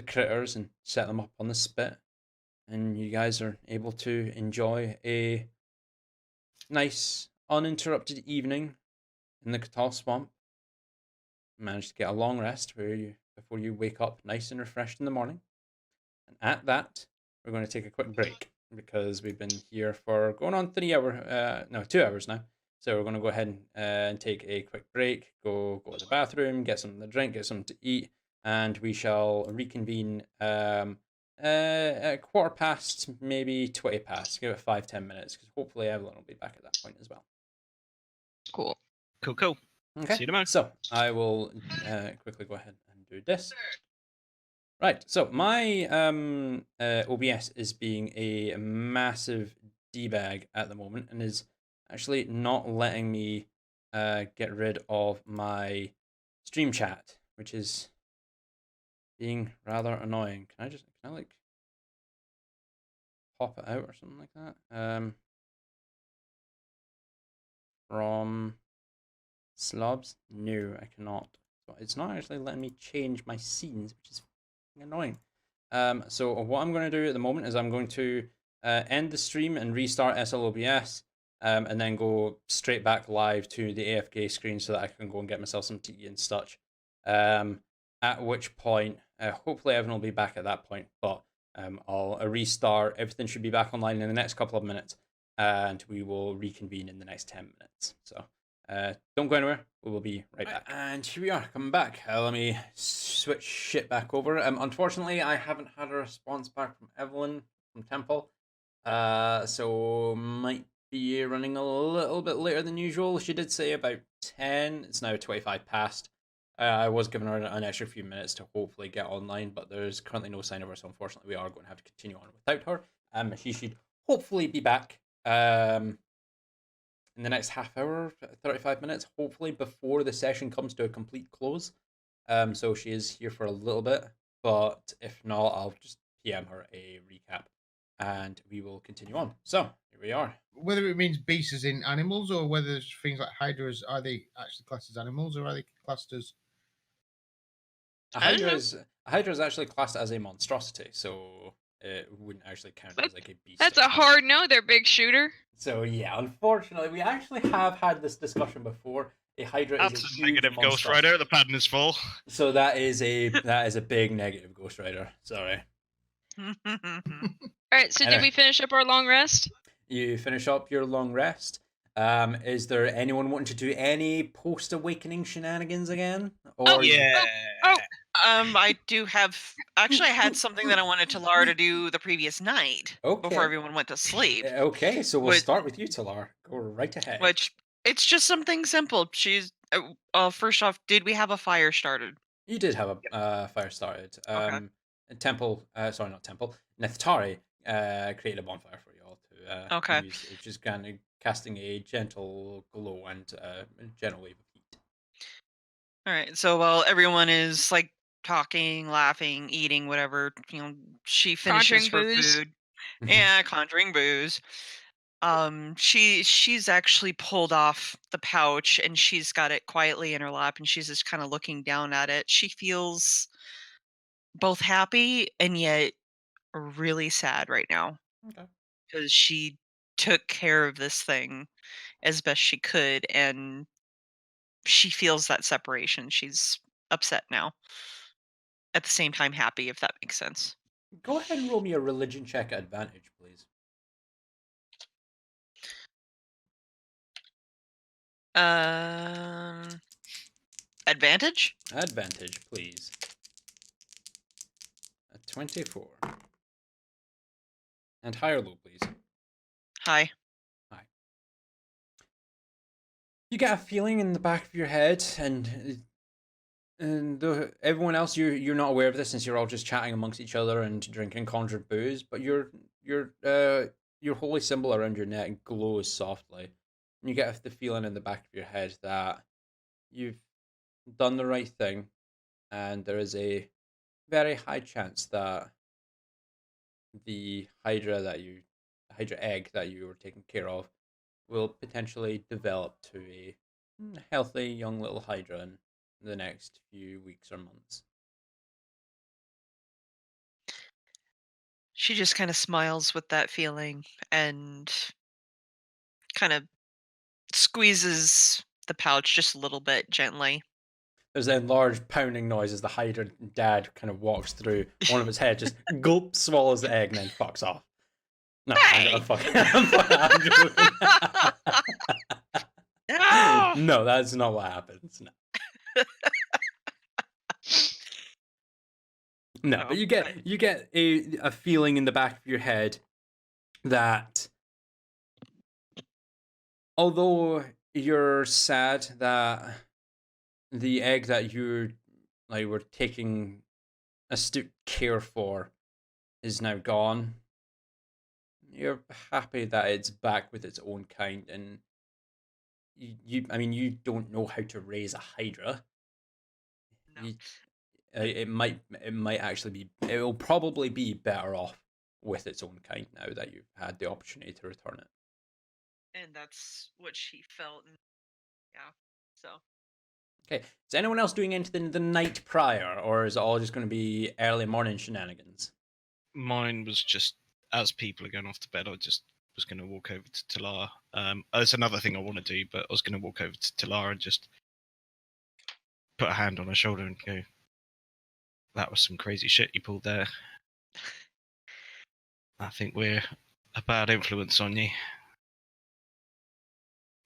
critters and set them up on the spit. And you guys are able to enjoy a nice uninterrupted evening in the Catal Swamp. Managed to get a long rest before you wake up nice and refreshed in the morning. And at that, we're going to take a quick break because we've been here for going on 2 hours now. So we're going to go ahead and take a quick break, go to the bathroom, get something to drink, get something to eat, and we shall reconvene at 1:15, maybe 20 past. Give it 5-10 minutes because hopefully Evelyn will be back at that point as well. Cool. Cool. Okay. See you tomorrow. So I will quickly go ahead and do this. Right. So my OBS is being a massive D-bag at the moment and is actually not letting me get rid of my stream chat, which is being rather annoying. Can I like pop it out or something like that? From slobs? No, I cannot. So it's not actually letting me change my scenes, which is annoying. So what I'm going to do at the moment is I'm going to end the stream and restart SLOBS, and then go straight back live to the AFK screen so that I can go and get myself some tea and such. At which point, hopefully everyone will be back at that point, but I'll restart. Everything should be back online in the next couple of minutes, and we will reconvene in the next 10 minutes. So Don't go anywhere. We will be right back. And here we are, coming back. Let me switch shit back over. Unfortunately, I haven't had a response back from Evelyn from Temple. So might be running a little bit later than usual. She did say about 10. It's now 25 past. I was giving her an extra few minutes to hopefully get online, but there's currently no sign of her, so unfortunately we are going to have to continue on without her. She should hopefully be back in the next half hour, 35 minutes, hopefully before the session comes to a complete close. So she is here for a little bit, but if not, I'll just PM her a recap and we will continue on. So here we are. Whether it means beasts as in animals, or whether it's things like hydras, are they actually classed as animals, or are they classed as? A I don't hydra know. is actually classed as a monstrosity, so it wouldn't actually count as like a beast. That's a hard no there, big shooter. So yeah, unfortunately, we actually have had this discussion before. A hydra That's is a a huge negative Ghost monstrosity. Rider. The pattern is full. So that is a big negative Ghost Rider. Sorry. Alright, so did Anyway. we finish up our long rest? You finish up your long rest. Is there anyone wanting to do any post-awakening shenanigans again? Or Yeah. I do have. Actually, I had something that I wanted Talara to do the previous night Okay. before everyone went to sleep. Okay, so we'll Would- start with you, Talar. Go right ahead. Which it's just something simple. She's first off, did we have a fire started? You did have a fire started. Okay. Temple, sorry, not Temple. Neftari created a bonfire for you all to Okay. use. It's just kind of casting a gentle glow and a gentle wave of heat. All right. So while everyone is like talking, laughing, eating, whatever, she finishes Conjuring her booze. food. Yeah, conjuring booze. She's actually pulled off the pouch and she's got it quietly in her lap and she's just kind of looking down at it. She feels both happy and yet really sad right now Okay. because she took care of this thing as best she could and she feels that separation. She's upset now. At the same time happy, if that makes sense. Go ahead and roll me a religion check at advantage, please. Advantage? Advantage, please. A 24. And high or low, please. Hi. You get a feeling in the back of your head, and everyone else, you're not aware of this since you're all just chatting amongst each other and drinking conjured booze. But your holy symbol around your neck glows softly, and you get the feeling in the back of your head that you've done the right thing, and there is a very high chance that the hydra egg that you were taking care of will potentially develop to a healthy young little hydra in the next few weeks or months. She just kind of smiles with that feeling and kind of squeezes the pouch just a little bit gently. There's a large pounding noise as the hydra dad kind of walks through. One of its head just gulp, swallows the egg, and then fucks off. No, Hey! I'm joking. No! No, that's not what happens. No. No, but you get a feeling in the back of your head that although you're sad that the egg that you were taking astute care for is now gone, you're happy that it's back with its own kind, and you don't know how to raise a hydra. No. It might actually be, it will probably be better off with its own kind now that you've had the opportunity to return it. And that's what she felt. And yeah. So. Okay, is anyone else doing anything the night prior, or is it all just going to be early morning shenanigans? Mine was just, as people are going off to bed, I just was going to walk over to Talar. There's another thing I want to do, but I was going to walk over to Talar and just put a hand on her shoulder and go, that was some crazy shit you pulled there. I think we're a bad influence on you.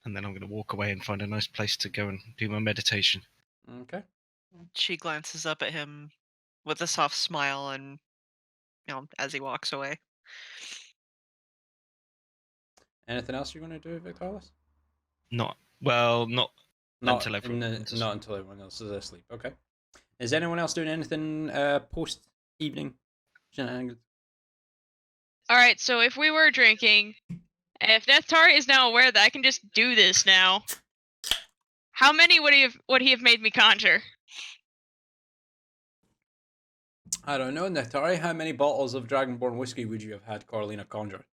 and then I'm going to walk away and find a nice place to go and do my meditation. Okay. She glances up at him with a soft smile and, as he walks away. Anything else you're going to do, Victoris? Not Not until everyone. not until everyone else is asleep. Okay. Is anyone else doing anything post evening shenanigans? All right, so if we were drinking, if Nethari is now aware that I can just do this now, how many would he have made me conjure? I don't know, Nektari. How many bottles of Dragonborn whiskey would you have had Carolina conjure?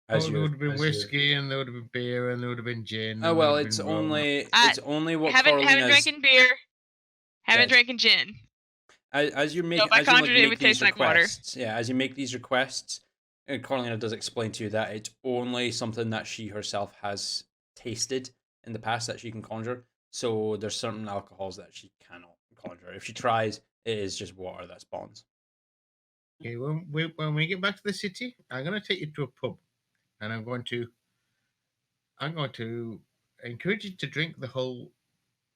There would have been whiskey, and there would have been beer, and there would have been gin. Oh well, and it's there would have been rum. only what haven't Carolina's. drinking beer, haven't Yes. drinking gin. As you make, So if I as you conjured it, it make would these taste like water. requests, yeah, as you make these requests, Carolina does explain to you that it's only something that she herself has tasted in the past that she can conjure. So there's certain alcohols that she cannot conjure. If she tries, it is just water that spawns. Okay, when we get back to the city, I'm going to take you to a pub, and I'm going to encourage you to drink the whole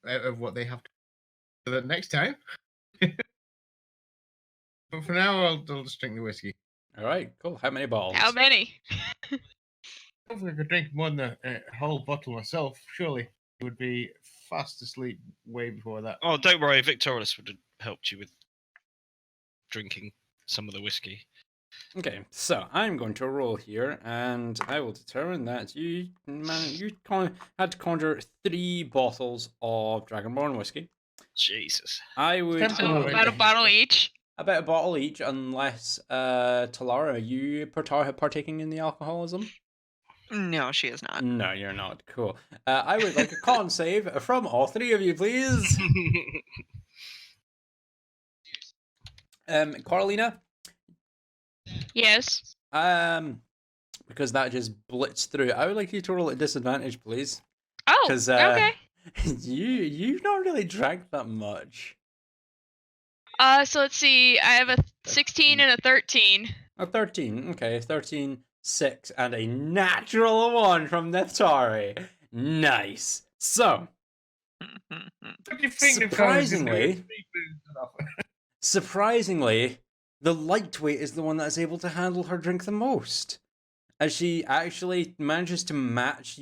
out of what they have to. So that next time. But for now, I'll just drink the whiskey. All right, cool. How many bottles? How many? Hopefully, I could drink more than a whole bottle myself. Surely, it would be fast asleep way before that. Oh, don't worry, Victoris would have helped you with drinking some of the whiskey. Okay, so I'm going to roll here, and I will determine that you had to conjure 3 bottles of Dragonborn whiskey. Jesus. I would So about a bottle each. about a bottle each, unless Talara, are you partaking in the alcoholism? No, she is not. No, you're not. Cool. I would like a con save from all 3 of you, please. Carolina. Yes. Because that just blitzed through. I would like you to roll at disadvantage, please. Oh, 'Cause, okay. you've not really drank that much. So let's see. I have a 16 and a 13. A 13. Okay, 13, 6, and a natural 1 from Neftari. Nice. So, What do you think of Carlos just doing surprisingly, the lightweight is the one that's able to handle her drink the most. As she actually manages to match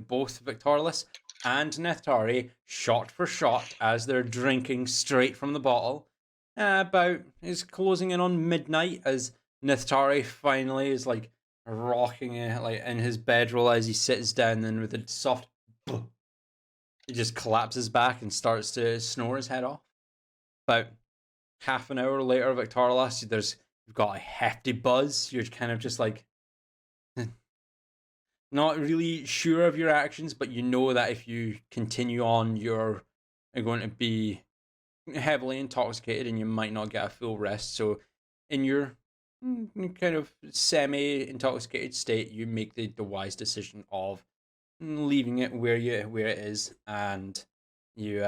both Victorless and Neftari shot for shot as they're drinking straight from the bottle. About is closing in on midnight as Neftari finally is like rocking it like in his bedroll as he sits down, and with a soft he just collapses back and starts to snore his head off. About half an hour later, Victorless, you've got a hefty buzz. You're kind of just like not really sure of your actions, but you know that if you continue on, you're going to be heavily intoxicated and you might not get a full rest. So in your kind of semi-intoxicated state, you make the wise decision of leaving it where it is, and you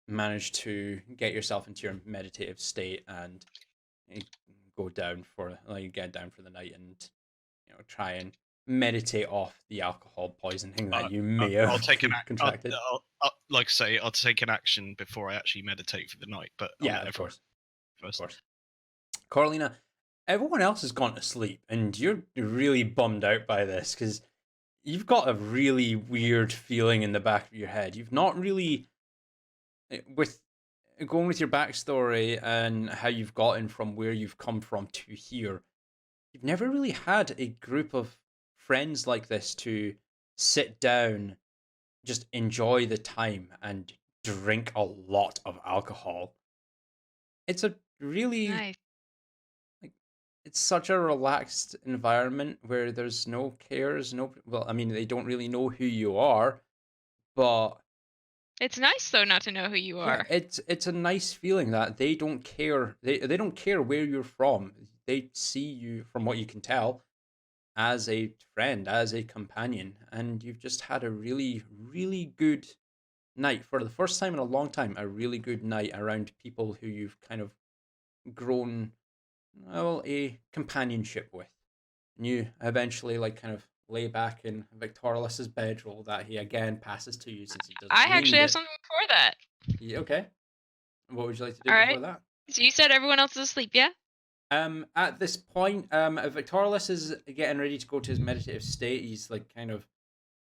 manage to get yourself into your meditative state and get down for the night, and try and meditate off the alcohol poisoning that you may have I'll take contracted. Like I say, I'll take an action before I actually meditate for the night. But Yeah, of course. First. Of course. Carolina, everyone else has gone to sleep, and you're really bummed out by this because you've got a really weird feeling in the back of your head. You've not really, with going with your backstory and how you've gotten from where you've come from to here, you've never really had a group of friends like this to sit down, just enjoy the time and drink a lot of alcohol. It's a really Nice. it's such a relaxed environment where there's no cares, they don't really know who you are, but It's nice though not to know who you are. it's a nice feeling that they don't care. They don't care where you're from. They see you, from what you can tell, as a friend, as a companion, and you've just had a really, really good night for the first time in a long time. A really good night around people who you've kind of grown a companionship with, and you eventually kind of lay back in Victorious's bedroll that he again passes to you since he doesn't I really actually need have it. something before that. Yeah, okay. What would you like to do All before right. that? So you said everyone else is asleep, yeah? At this point, Victorious is getting ready to go to his meditative state. He's like kind of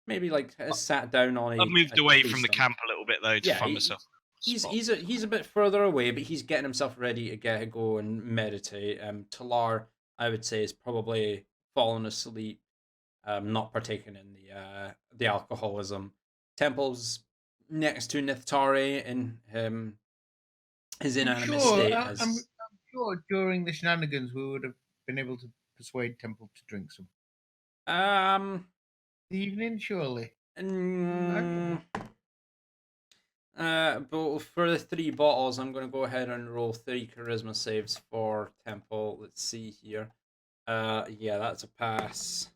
maybe like has sat down on I've moved a away tree from the stump. camp a little bit though to Yeah, find myself. he's a bit further away, but he's getting himself ready to go and meditate. Talar, I would say, is probably fallen asleep, not partaking in the alcoholism. Temple's next to Nithari in his inanimate state. I'm sure during the shenanigans we would have been able to persuade Temple to drink some. Evening, surely. But for the 3 bottles, I'm going to go ahead and roll 3 charisma saves for Temple. Let's see here. Yeah, that's a pass.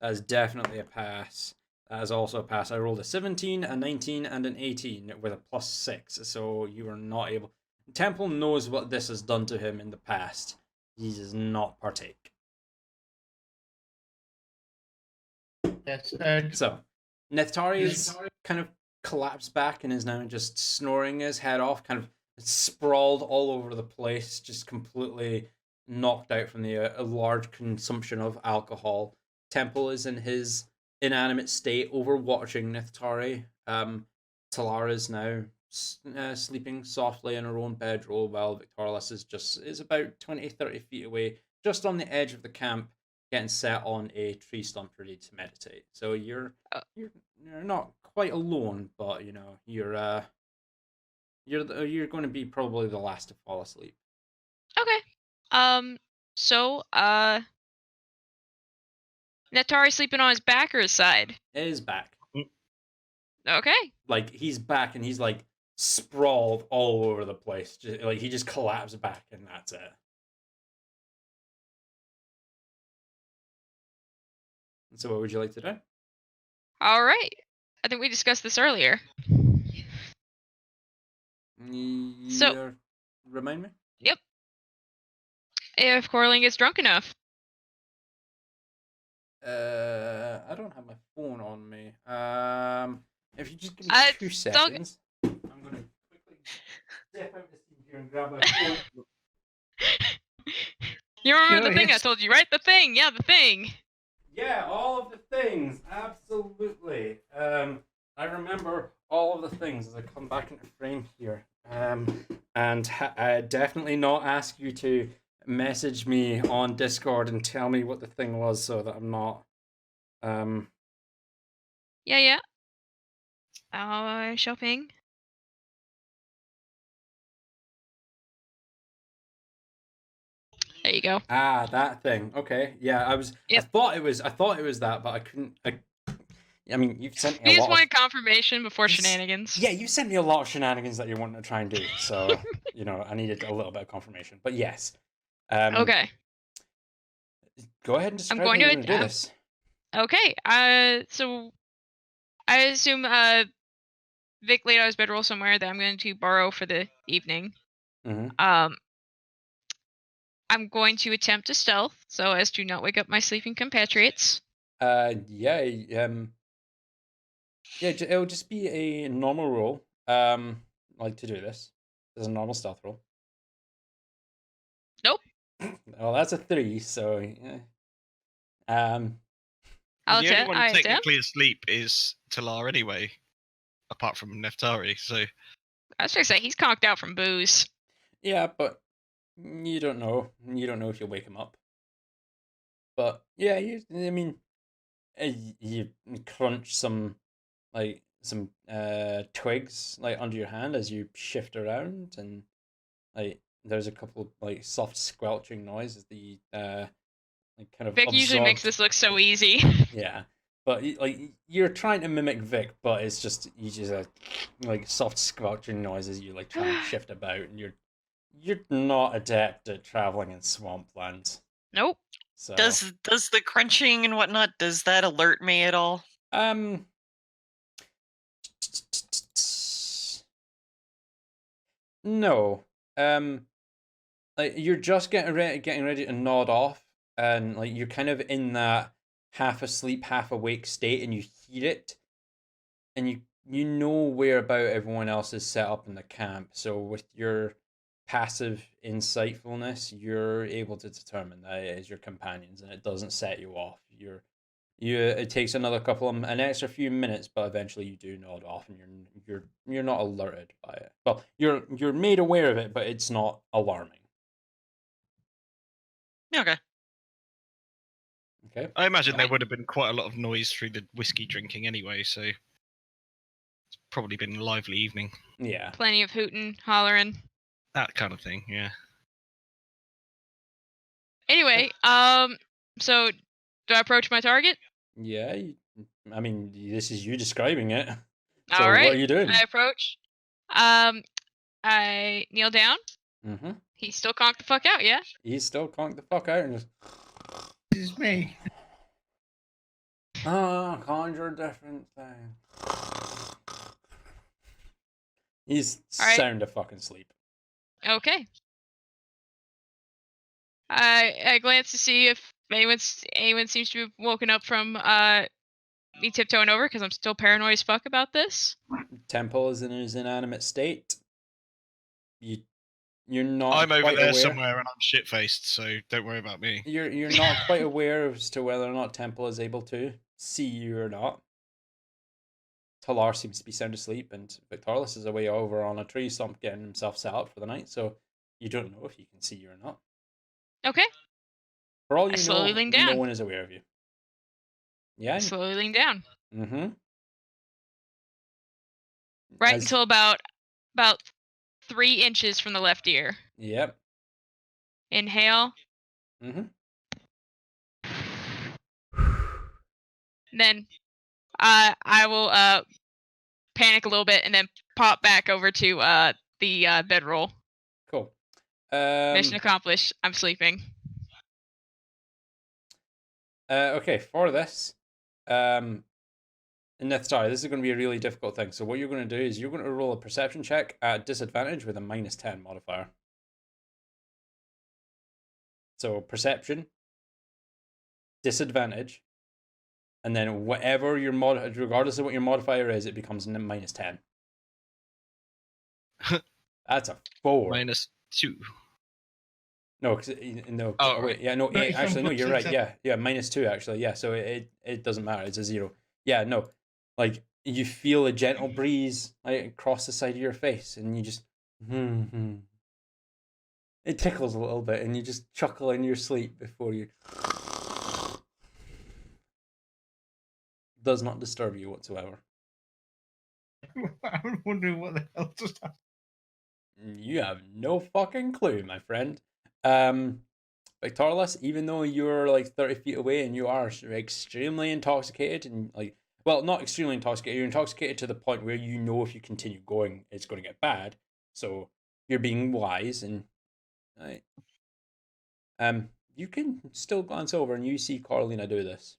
That is definitely a pass. That is also a pass. I rolled a 17, a 19, and an 18 with a +6, so you are not able. Temple knows what this has done to him in the past. He does not partake. Yes. So, Nethari is kind of collapsed back and is now just snoring his head off, kind of sprawled all over the place, just completely knocked out from the large consumption of alcohol. Temple is in his inanimate state, overwatching Nithari. Talara is now sleeping softly in her own bedroll, while Victorious is about 20-30 feet away, just on the edge of the camp, getting set on a tree stump ready to meditate. So you're not quite alone, but you know you're going to be probably the last to fall asleep. Okay. So Netari sleeping on his back or his side? His back. Okay. Like he's back and he's like sprawled all over the place. Like he just collapsed back and that's it. So what would you like to do? All right. I think we discussed this earlier. So remind me? Yep. If Coraline gets drunk enough. I don't have my phone on me. If you just give me 2 it's seconds, I'm gonna quickly step out the scene here and grab my phone. You remember the thing I Curious. told you, right? The thing. Yeah, the thing. Yeah, all of the things, absolutely. I remember all of the things as I come back into frame here. And I definitely not ask you to message me on Discord and tell me what the thing was, so that I'm not. Yeah. Shopping. There you go. Ah, that thing. Okay, yeah, Yep. I thought it was that, but I couldn't. I mean, you've sent me You a just lot. wanted confirmation before shenanigans. Yeah, you sent me a lot of shenanigans that you're wanting to try and do. So you know, I needed a little bit of confirmation. But yes. Okay. Go ahead and describe I'm going how to you're going to do this. Okay. So I assume Vic laid out his bedroll somewhere that I'm going to borrow for the evening. Mm-hmm. I'm going to attempt to stealth so as to not wake up my sleeping compatriots. Yeah. It'll just be a normal roll. Like to do this. There's a normal stealth roll. Nope. Well, that's a 3. So yeah. I'll the only attempt. one I attempt. technically asleep is Talar anyway, apart from Neftari. So I was going to say he's conked out from booze. Yeah, but you don't know. You don't know if you'll wake him up. But yeah, I mean, you crunch some twigs like under your hand as you shift around, and like there's a couple of like soft squelching noises. The like kind of Vic usually makes absorbed- this look so easy. Yeah, but like you're trying to mimic Vic, but it's just you just like soft squelching noises. You like try and shift about, and you're not adept at traveling in swamplands. Nope. So Does the crunching and whatnot, does that alert me at all? No. Like you're just getting ready to nod off, and like you're kind of in that half asleep, half awake state, and you hear it, and you know where about everyone else is set up in the camp. So with your passive insightfulness, you're able to determine that it is your companions, and it doesn't set you off. It takes another an extra few minutes, but eventually you do nod off, and you're not alerted by it. Well, you're made aware of it, but it's not alarming. Okay. Okay. I imagine there Right. would have been quite a lot of noise through the whiskey drinking anyway, so it's probably been a lively evening. Yeah. Plenty of hooting, hollering. That kind of thing, yeah. Anyway, so do I approach my target? Yeah. I mean, this is you describing it. So All right. what are you doing? I approach. I kneel down. Mm-hmm. He's still conked the fuck out, yeah? He's still conked the fuck out and just. This is me. Conjure different thing. He's All right. sound of fucking sleep. Okay. I glance to see if anyone seems to have woken up from me tiptoeing over because I'm still paranoid as fuck about this. Temple is in his inanimate state. You're not. I'm over quite there aware. somewhere and I'm shit faced, so don't worry about me. You're not quite aware as to whether or not Temple is able to see you or not. Talar seems to be sound asleep, and Victorlus is away over on a tree stump getting himself set up for the night, so you don't know if he can see you or not. Okay. For all you I slowly know, lean no down. one is aware of you. Yeah? Slowly lean down. Mm-hmm. Right until about 3 inches from the left ear. Yep. Inhale. Mm-hmm. Then I will panic a little bit and then pop back over to the bedroll. Cool. Mission accomplished. I'm sleeping. Okay, for this, sorry, this is going to be a really difficult thing. So what you're going to do is you're going to roll a perception check at disadvantage with a -10 modifier. So perception, disadvantage, and then whatever your regardless of what your modifier is, it becomes -10. That's a 4. -2. No, no. Oh, wait, right. yeah, no. Right, Actually, no. You're right. percent. Yeah, -2. Actually, yeah. So it doesn't matter. It's a 0. Yeah, no. Like you feel a gentle breeze like across the side of your face, and you just It tickles a little bit, and you just chuckle in your sleep before you. Does not disturb you whatsoever. I'm wondering what the hell just happened. You have no fucking clue, my friend. Victorlus, even though you're like 30 feet away and you are extremely intoxicated and like, well, not extremely intoxicated, you're intoxicated to the point where you know if you continue going, it's going to get bad. So you're being wise and, right. You can still glance over and you see Carolina do this.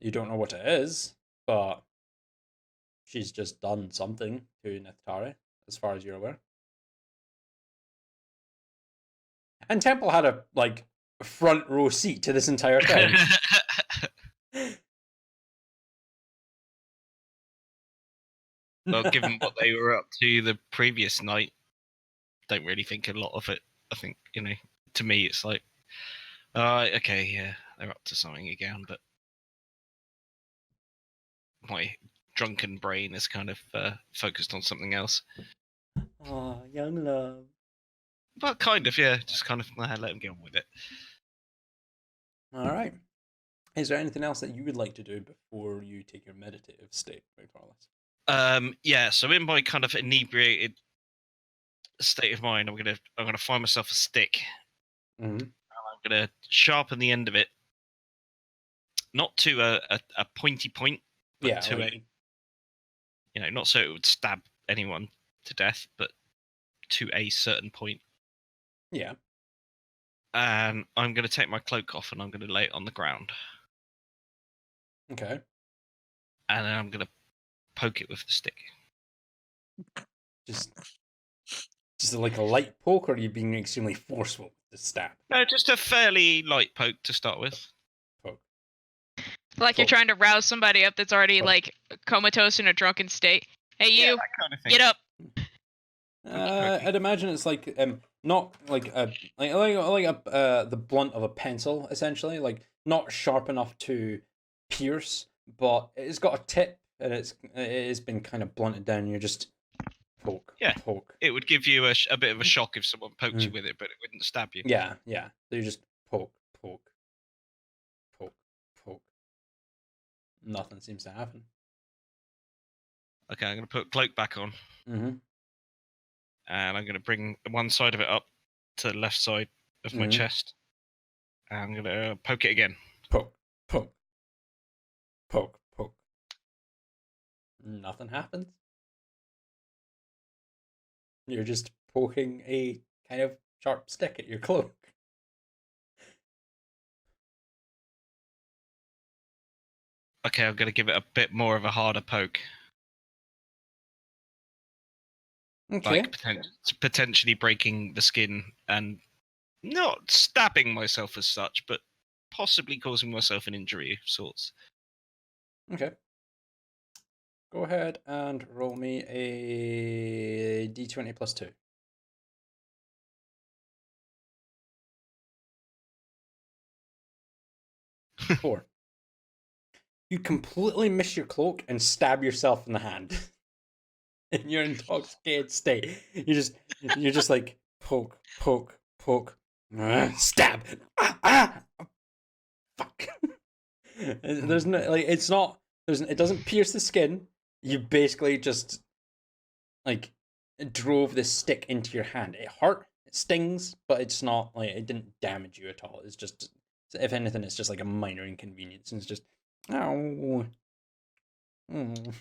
You don't know what it is, but she's just done something to Neftari, as far as you're aware. And Temple had a front row seat to this entire thing. Well, given what they were up to the previous night, don't really think a lot of it. I think, to me it's like, okay, yeah, they're up to something again, but my drunken brain is kind of focused on something else. Oh, young love. But kind of, yeah, just kind of let them get on with it. All right. Is there anything else that you would like to do before you take your meditative state, Victorlus? Yeah, so in my kind of inebriated state of mind, I'm gonna find myself a stick. Mm-hmm. And I'm gonna sharpen the end of it, not to a pointy point, but Yeah, to a, not so it would stab anyone to death, but to a certain point. Yeah. And I'm gonna take my cloak off and I'm gonna lay it on the ground. Okay. And then I'm gonna poke it with the stick. Just like a light poke, or are you being extremely forceful with the stab? No, just a fairly light poke to start with. Poke. Like you're Cool. trying to rouse somebody up that's already Cool. like comatose in a drunken state. Hey, Yeah, you, that kind of thing. get up. Okey-dokey. I'd imagine it's like not like a the blunt of a pencil essentially, like not sharp enough to pierce, but it's got a tip and it has been kind of blunted down. You're just poke, Yeah. poke. It would give you a bit of a shock if someone poked you Mm. with it, but it wouldn't stab you. Yeah. So you just poke, poke, poke, poke. Nothing seems to happen. Okay, I'm going to put cloak back on, Mm-hmm. and I'm going to bring one side of it up to the left side of my Mhm. chest. And I'm going to poke it again. Poke, poke, poke, poke. Nothing happens. You're just poking a kind of sharp stick at your cloak. Okay, I'm going to give it a bit more of a harder poke. Okay. Like potentially breaking the skin and not stabbing myself as such, but possibly causing myself an injury of sorts. Okay. Go ahead and roll me a d20 plus 2. Four. You completely miss your cloak and stab yourself in the hand. In your intoxicated state. You're just like poke, poke, poke, stab. Fuck. There's no like it's not it doesn't pierce the skin. You basically just like drove this stick into your hand. It hurt, it stings, but it's not like it didn't damage you at all. It's just, if anything, it's just like a minor inconvenience. And it's just, ow. Mm.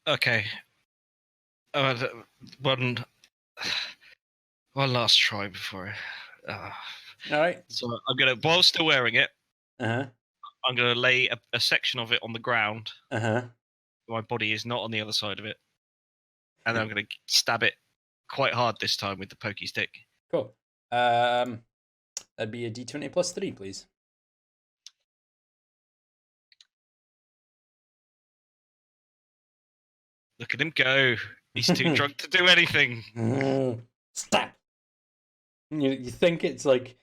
Okay. One last try before. All right. So I'm gonna, while still wearing it, Uh I'm gonna lay a section of it on the ground. huh. My body is not on the other side of it, and then I'm gonna stab it quite hard this time with the pokey stick. Cool. That'd be a d20 plus 3, please. Look at him go! He's too drunk to do anything. Stab. You think it's like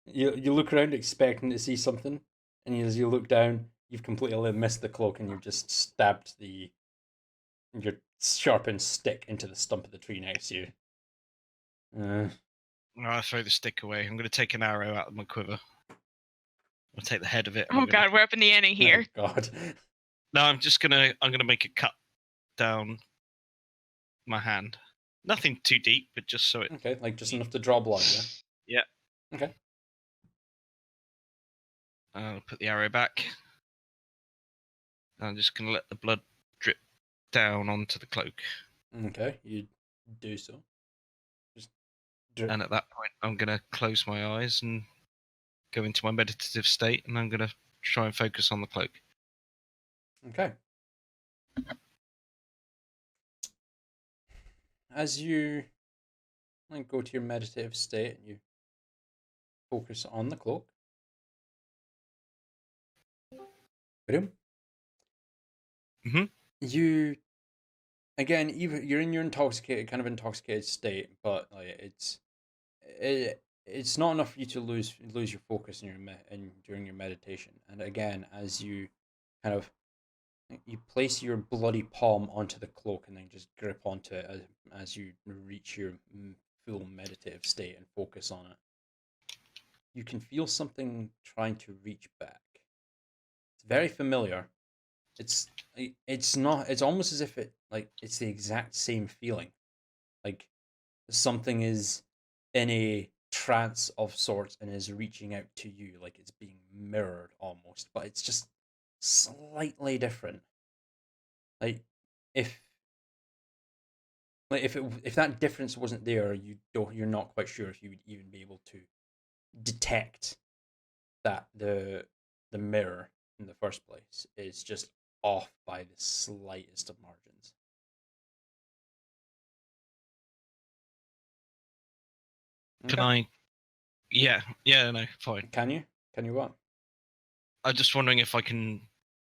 you look around expecting to see something, and as you look down, you've completely missed the cloak, and you've just stabbed your sharpened stick into the stump of the tree next to you. I throw the stick away. I'm gonna take an arrow out of my quiver. I'll take the head of it. Oh god, we're up in the ante here. Oh God. No, I'm gonna make a cut down my hand. Nothing too deep, but just so it. Okay, like just enough to draw blood, yeah? Yeah. Okay. I'll put the arrow back. I'm just gonna let the blood drip down onto the cloak. Okay, you do so. Just And at that point, I'm gonna close my eyes and go into my meditative state, and I'm gonna try and focus on the cloak. Okay. As you like go to your meditative state and you focus on the cloak. Boom. Mhm. You again, even you're in your kind of intoxicated state, but like it's not enough for you to lose your focus in during your meditation. And again, as you kind of you place your bloody palm onto the cloak and then just grip onto it as you reach your full meditative state and focus on it. You can feel something trying to reach back. It's very familiar. It's not. It's almost as if it's the exact same feeling. Like something is in a trance of sorts and is reaching out to you, like it's being mirrored almost, but it's just slightly different. Like if if that difference wasn't there, you're not quite sure if you would even be able to detect that the mirror in the first place is just off by the slightest of margins. Can Okay. I? Yeah. No. Fine. Can you? Can you what? I'm just wondering if I can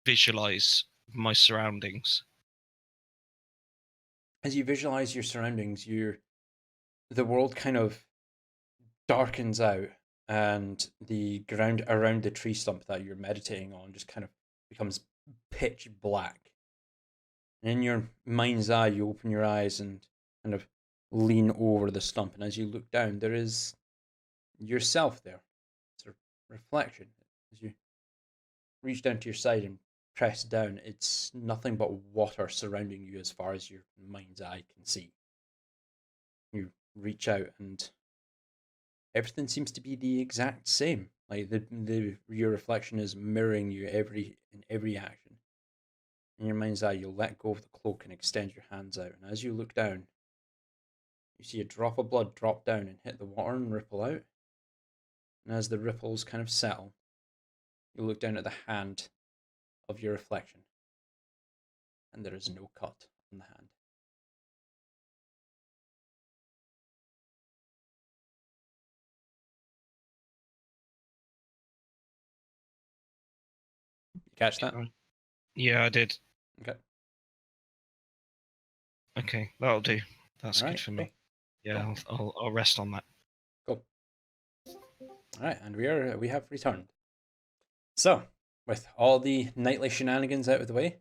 visualize my surroundings. As you visualize your surroundings, the world kind of darkens out, and the ground around the tree stump that you're meditating on just kind of becomes pitch black. And in your mind's eye, you open your eyes and kind of lean over the stump, and as you look down, there is yourself there. It's a reflection. As you reach down to your side and press down, it's nothing but water surrounding you as far as your mind's eye can see. You reach out and everything seems to be the exact same. Like your reflection is mirroring you in every action. In your mind's eye, you'll let go of the cloak and extend your hands out. And as you look down, you see a drop of blood drop down and hit the water and ripple out. And as the ripples kind of settle, you look down at the hand of your reflection. And there is no cut on the hand. You catch that? Yeah, I did. Okay. Okay, that'll do. That's All good right, for cool. me. Yeah, I'll rest on that. Cool. All right, and we have returned. So, with all the nightly shenanigans out of the way,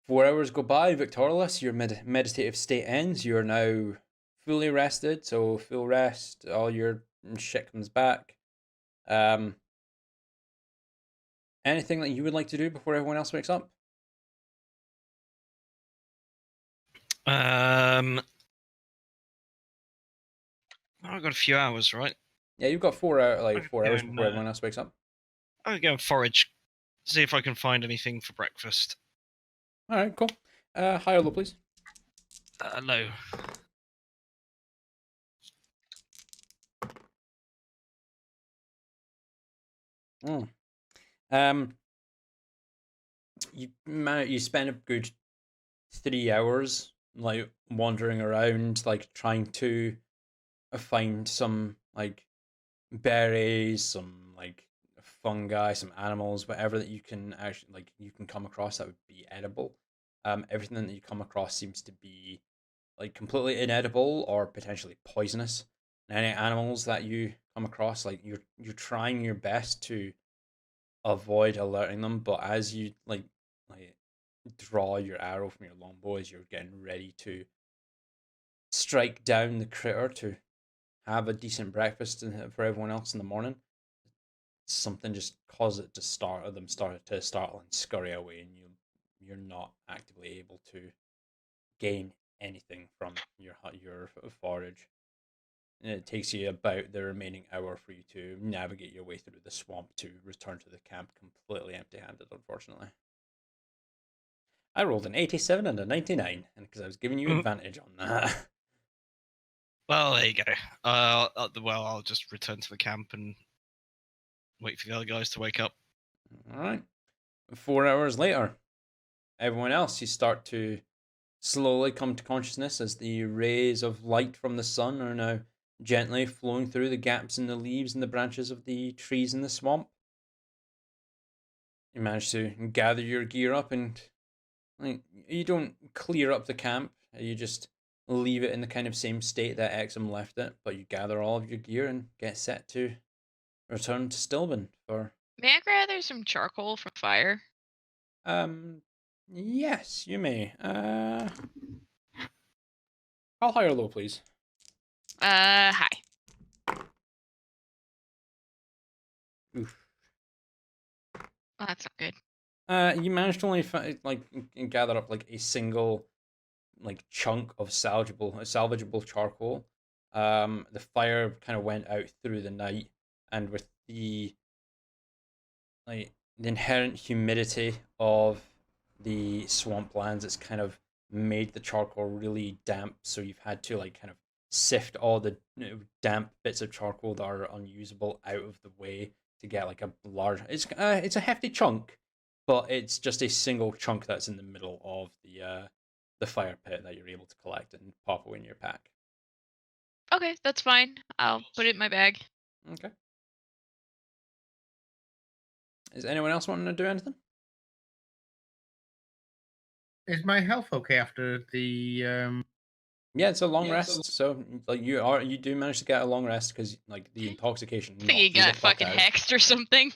4 hours go by, victorious. Your meditative state ends. You're now fully rested, so full rest. All your shit comes back. Anything that you would like to do before everyone else wakes up? I've got a few hours, right? Yeah, you've got 4 hours, 4 hours and, before everyone else wakes up. I'll go and forage, see if I can find anything for breakfast. All right, cool. High or low, please. Low. You spend a good 3 hours like wandering around, like trying to find some like berries, some like fungi, some animals, whatever that you can actually you can come across that would be edible. Everything that you come across seems to be like completely inedible or potentially poisonous. And any animals that you come across, like you're trying your best to avoid alerting them, but as you like draw your arrow from your longbow as you're getting ready to strike down the critter to have a decent breakfast for everyone else in the morning, something just causes it to start to startle and scurry away, and you're not actively able to gain anything from your forage. And it takes you about the remaining hour for you to navigate your way through the swamp to return to the camp completely empty-handed, unfortunately. I rolled an 87 and a 99, and because I was giving you advantage on that. Well, there you go. I'll just return to the camp and wait for the other guys to wake up. All right. 4 hours later, everyone else, you start to slowly come to consciousness as the rays of light from the sun are now gently flowing through the gaps in the leaves and the branches of the trees in the swamp. You manage to gather your gear up, and like, you don't clear up the camp. You just leave it in the kind of same state that Exum left it, but you gather all of your gear and get set to return to Stilben for May I gather some charcoal from fire? yes, you may. How high or low, please? High. Oof. Well, that's not good. You managed to only gather up like a single like chunk of salvageable charcoal. The fire kind of went out through the night, and with the inherent humidity of the swamplands, it's kind of made the charcoal really damp. So you've had to like kind of sift all the damp bits of charcoal that are unusable out of the way to get like a large. It's a hefty chunk, but it's just a single chunk that's in the middle of the fire pit that you're able to collect and pop away in your pack. Okay, that's fine. I'll put it in my bag. Okay. Is anyone else wanting to do anything? Is my health okay after the? Yeah, it's a long rest. So like you do manage to get a long rest because like the intoxication I think he knocked you the got fuck fucking out. hexed or something.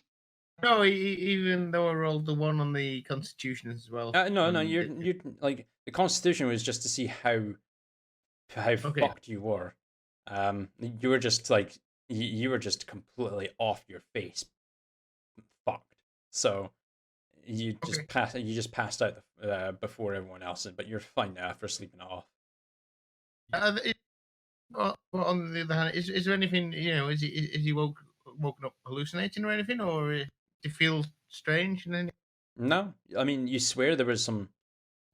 No, even though I rolled the 1 on the Constitution as well. No, and you like the Constitution was just to see how Okay. fucked you were. You were just like you were just completely off your face, fucked. So you just passed out before everyone else, but you're fine now after sleeping it off. Well, on the other hand, is there anything, is he woken up hallucinating or anything, or do you feel strange? And then No, I mean you swear there was some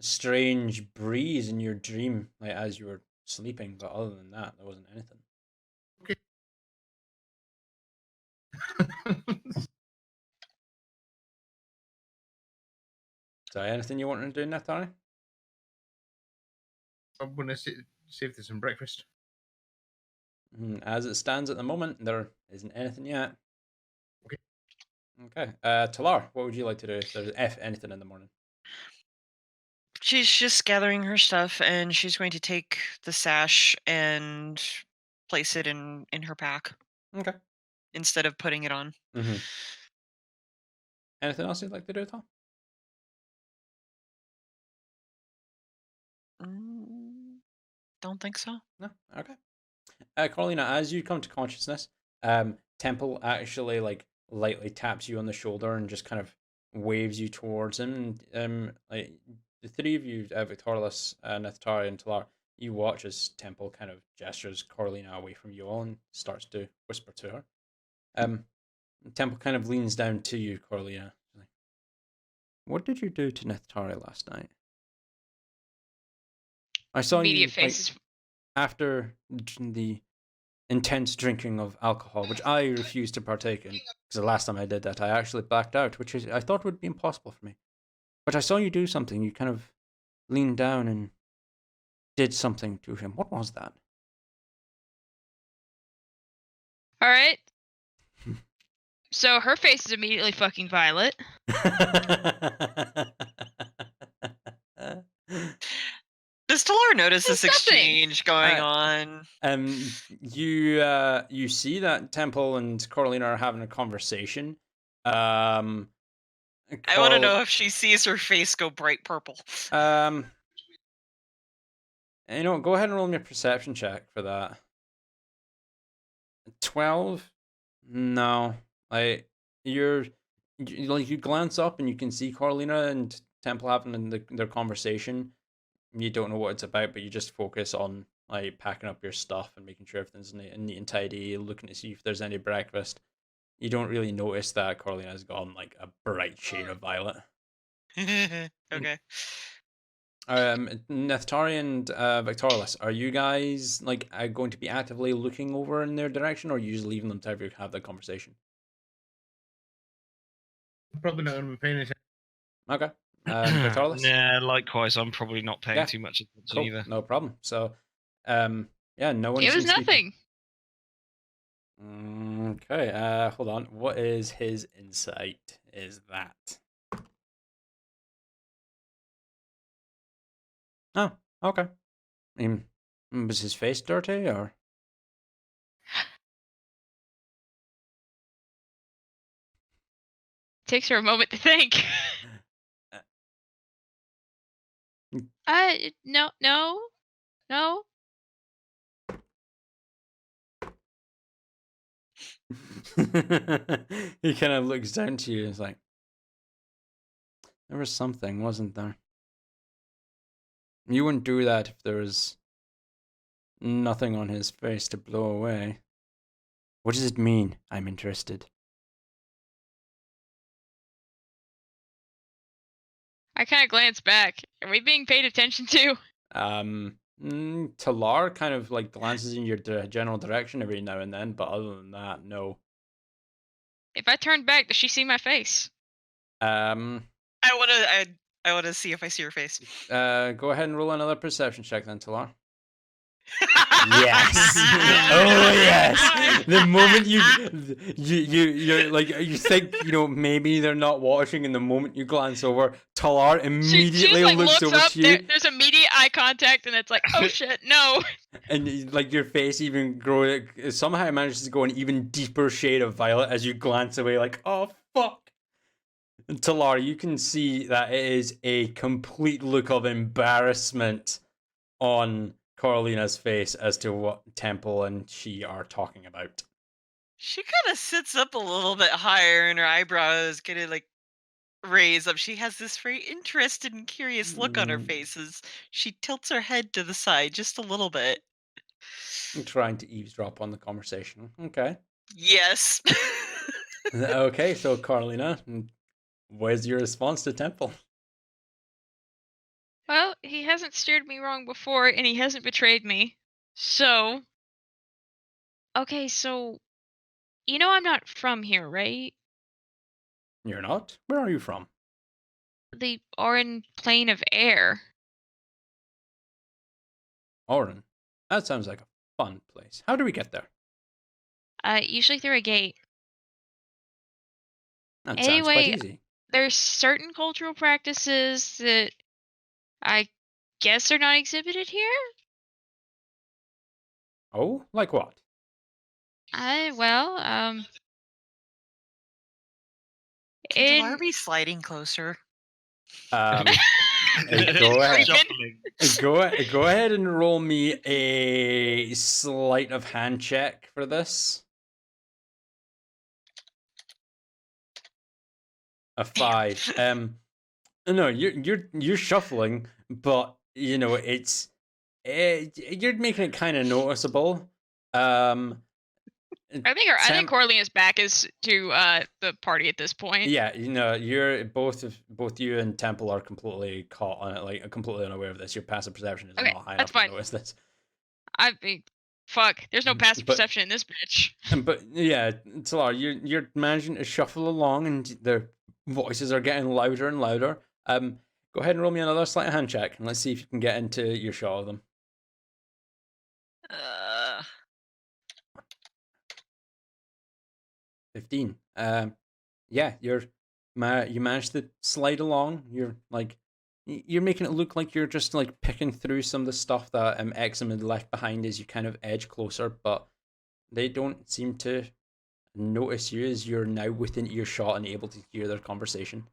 strange breeze in your dream, like as you were sleeping, but other than that, there wasn't anything. So, anything you want to do in that time? I'm gonna see if there's some breakfast. As it stands at the moment, there isn't anything yet. Okay. Okay. Talar, what would you like to do if there's anything in the morning? She's just gathering her stuff, and she's going to take the sash and place it in her pack Okay. instead of putting it on. Mm-hmm. Anything else you'd like to do at all? Don't think so. No. Okay. Carolina, as you come to consciousness, Temple actually like lightly taps you on the shoulder and just kind of waves you towards him. And like the three of you, Victorious, Neftari, and Talar, you watch as Temple kind of gestures Carolina away from you all and starts to whisper to her. Temple kind of leans down to you, Carolina. Like, what did you do to Neftari last night? I saw Immediate you faces. after the intense drinking of alcohol, which I refused to partake in, because the last time I did that, I actually blacked out, which I thought would be impossible for me. But I saw you do something. You kind of leaned down and did something to him. What was that? All right. So her face is immediately fucking violet. Does Talar notice It's this exchange going on? You see that Temple and Coralina are having a conversation. I want to know if she sees her face go bright purple. Go ahead and roll me a perception check for that. 12? No. You glance up and you can see Carolina and Temple having their conversation. You don't know what it's about, but you just focus on like packing up your stuff and making sure everything's neat and tidy, looking to see if there's any breakfast. You don't really notice that Carolina's gone like a bright shade of violet. Okay. Neftari and Victorious, are you guys like going to be actively looking over in their direction, or are you just leaving them to have that conversation? I'm probably not going to be paying attention. Okay. Victorious? Yeah, likewise. I'm probably not paying too much attention Cool. either. No problem. So, yeah, no one. It was seems to be- nothing. Okay. Hold on. What is his insight? Is that? Oh, okay. Was his face dirty or? Takes her a moment to think. No. He kind of looks down to you and is like, there was something, wasn't there? You wouldn't do that if there was nothing on his face to blow away. What does it mean? I'm interested. I kind of glance back. Are we being paid attention to? Talar kind of like glances in your general direction every now and then, but other than that, no. If I turn back, does she see my face? I want to see if I see her face. Go ahead and roll another perception check then, Talar. Yes. Oh yes. The moment you're like you think maybe they're not watching, and the moment you glance over, Talar She immediately just like looks looks over up. to you, There's immediate eye contact, and it's like, oh shit, no. and like your face even grows. Somehow it manages to go an even deeper shade of violet as you glance away, like, oh fuck. And Talar, you can see that it is a complete look of embarrassment on Carolina's face as to what Temple and she are talking about. She kind of sits up a little bit higher, and her eyebrows get like raise up. She has this very interested and curious look on her face as she tilts her head to the side just a little bit. I'm trying to eavesdrop on the conversation. Okay. Yes. Okay, so Carolina, where's your response to Temple? Well, he hasn't steered me wrong before, and he hasn't betrayed me. So, okay, so I'm not from here, right? You're not? Where are you from? The Oran Plane of Air. Oren. That sounds like a fun place. How do we get there? Usually through a gate. That sounds Anyway, quite easy. there's certain cultural practices that I guess are not exhibited here. Oh, like what? Can In be sliding closer? Go It's ahead. creeping. Go ahead and roll me a sleight of hand check for this. A 5. No, you're shuffling, but it's you're making it kind of noticeable. I think Corleone's back is to the party at this point. Yeah, you're both you and Temple are completely caught on it, like completely unaware of this. Your passive perception is Okay, not high enough that's to fine. notice this. I mean, fuck. There's no passive But- perception in this bitch. But yeah, Talar, you're managing to shuffle along, and their voices are getting louder and louder. Go ahead and roll me another sleight of hand check, and let's see if you can get into your shot of them. 15. Yeah, you managed to slide along. You're making it look like you're just like picking through some of the stuff that Exum had left behind as you kind of edge closer, but they don't seem to notice you as you're now within earshot and able to hear their conversation.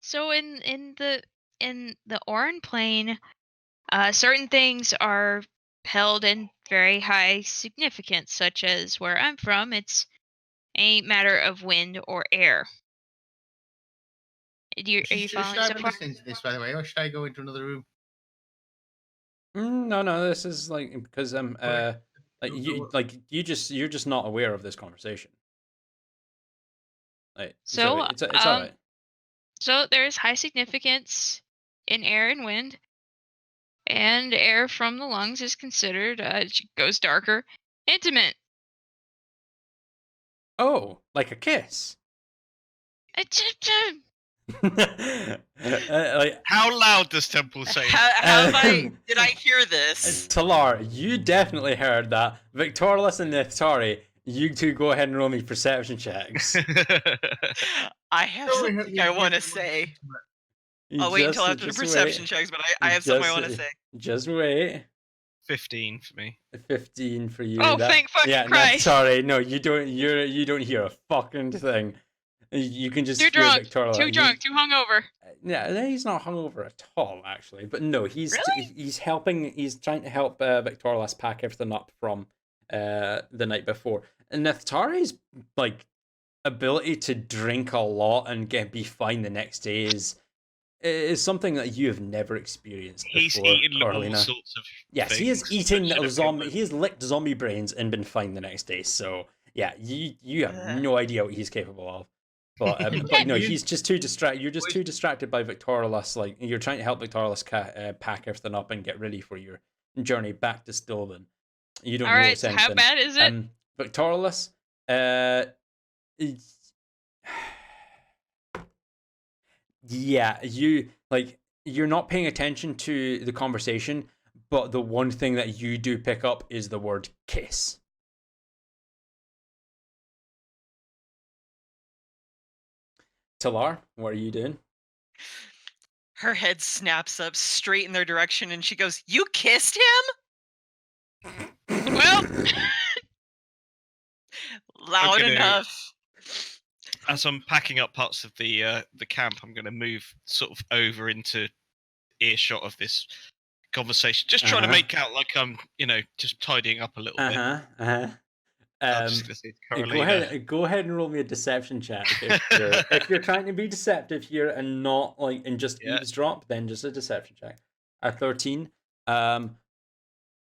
So in the Oran Plane, certain things are held in very high significance, such as where I'm from, it's a matter of wind or air. Are you Should following I so be far? listening to this, by the way, or should I go into another room? No, this is like because Okay. you're just not aware of this conversation. Like, So, it's all right. So there's high significance in air and wind, and air from the lungs is considered, it goes darker, intimate. Oh, like a kiss. Like, How loud does Temple say? Did I hear this? Talar, you definitely heard that. Victorless and Neftari, you two go ahead and roll me perception checks. I have something I want to say. I'll wait until after the perception checks, but I have something I want to say. Just wait. 15 for me. 15 for you. Oh, thank fucking Christ. Sorry, no, you don't. You don't hear a fucking thing. You can just Too hear drunk, Victorla. too drunk, too hungover. Yeah, he's not hungover at all, actually. But no, he's Really? he's helping. He's trying to help Victorlas pack everything up from the night before. And Neftari's like ability to drink a lot and be fine the next day is something that you have never experienced He's before, eaten all Carolina. sorts of Yes, he has things eaten that should have zombie. been- He has licked zombie brains and been fine the next day. So yeah, you have no idea what he's capable of. But but no, he's just too distracted. You're just too distracted by Victorlus. Like you're trying to help Victorlus pack everything up and get ready for your journey back to Stilven. You don't All know right, what's so how anything. bad is it? Victorlus, yeah, you're not paying attention to the conversation, but the one thing that you do pick up is the word kiss. Talar, what are you doing? Her head snaps up straight in their direction, and she goes, "You kissed him?" Well, Loud gonna- enough. As I'm packing up parts of the camp, I'm going to move sort of over into earshot of this conversation, just trying to Uh-huh. make out like I'm, just tidying up a little bit. I'm just gonna say to Carolina, Go ahead and roll me a deception check. If you're trying to be deceptive here and not just Yeah. eavesdrop, then just a deception check. A 13.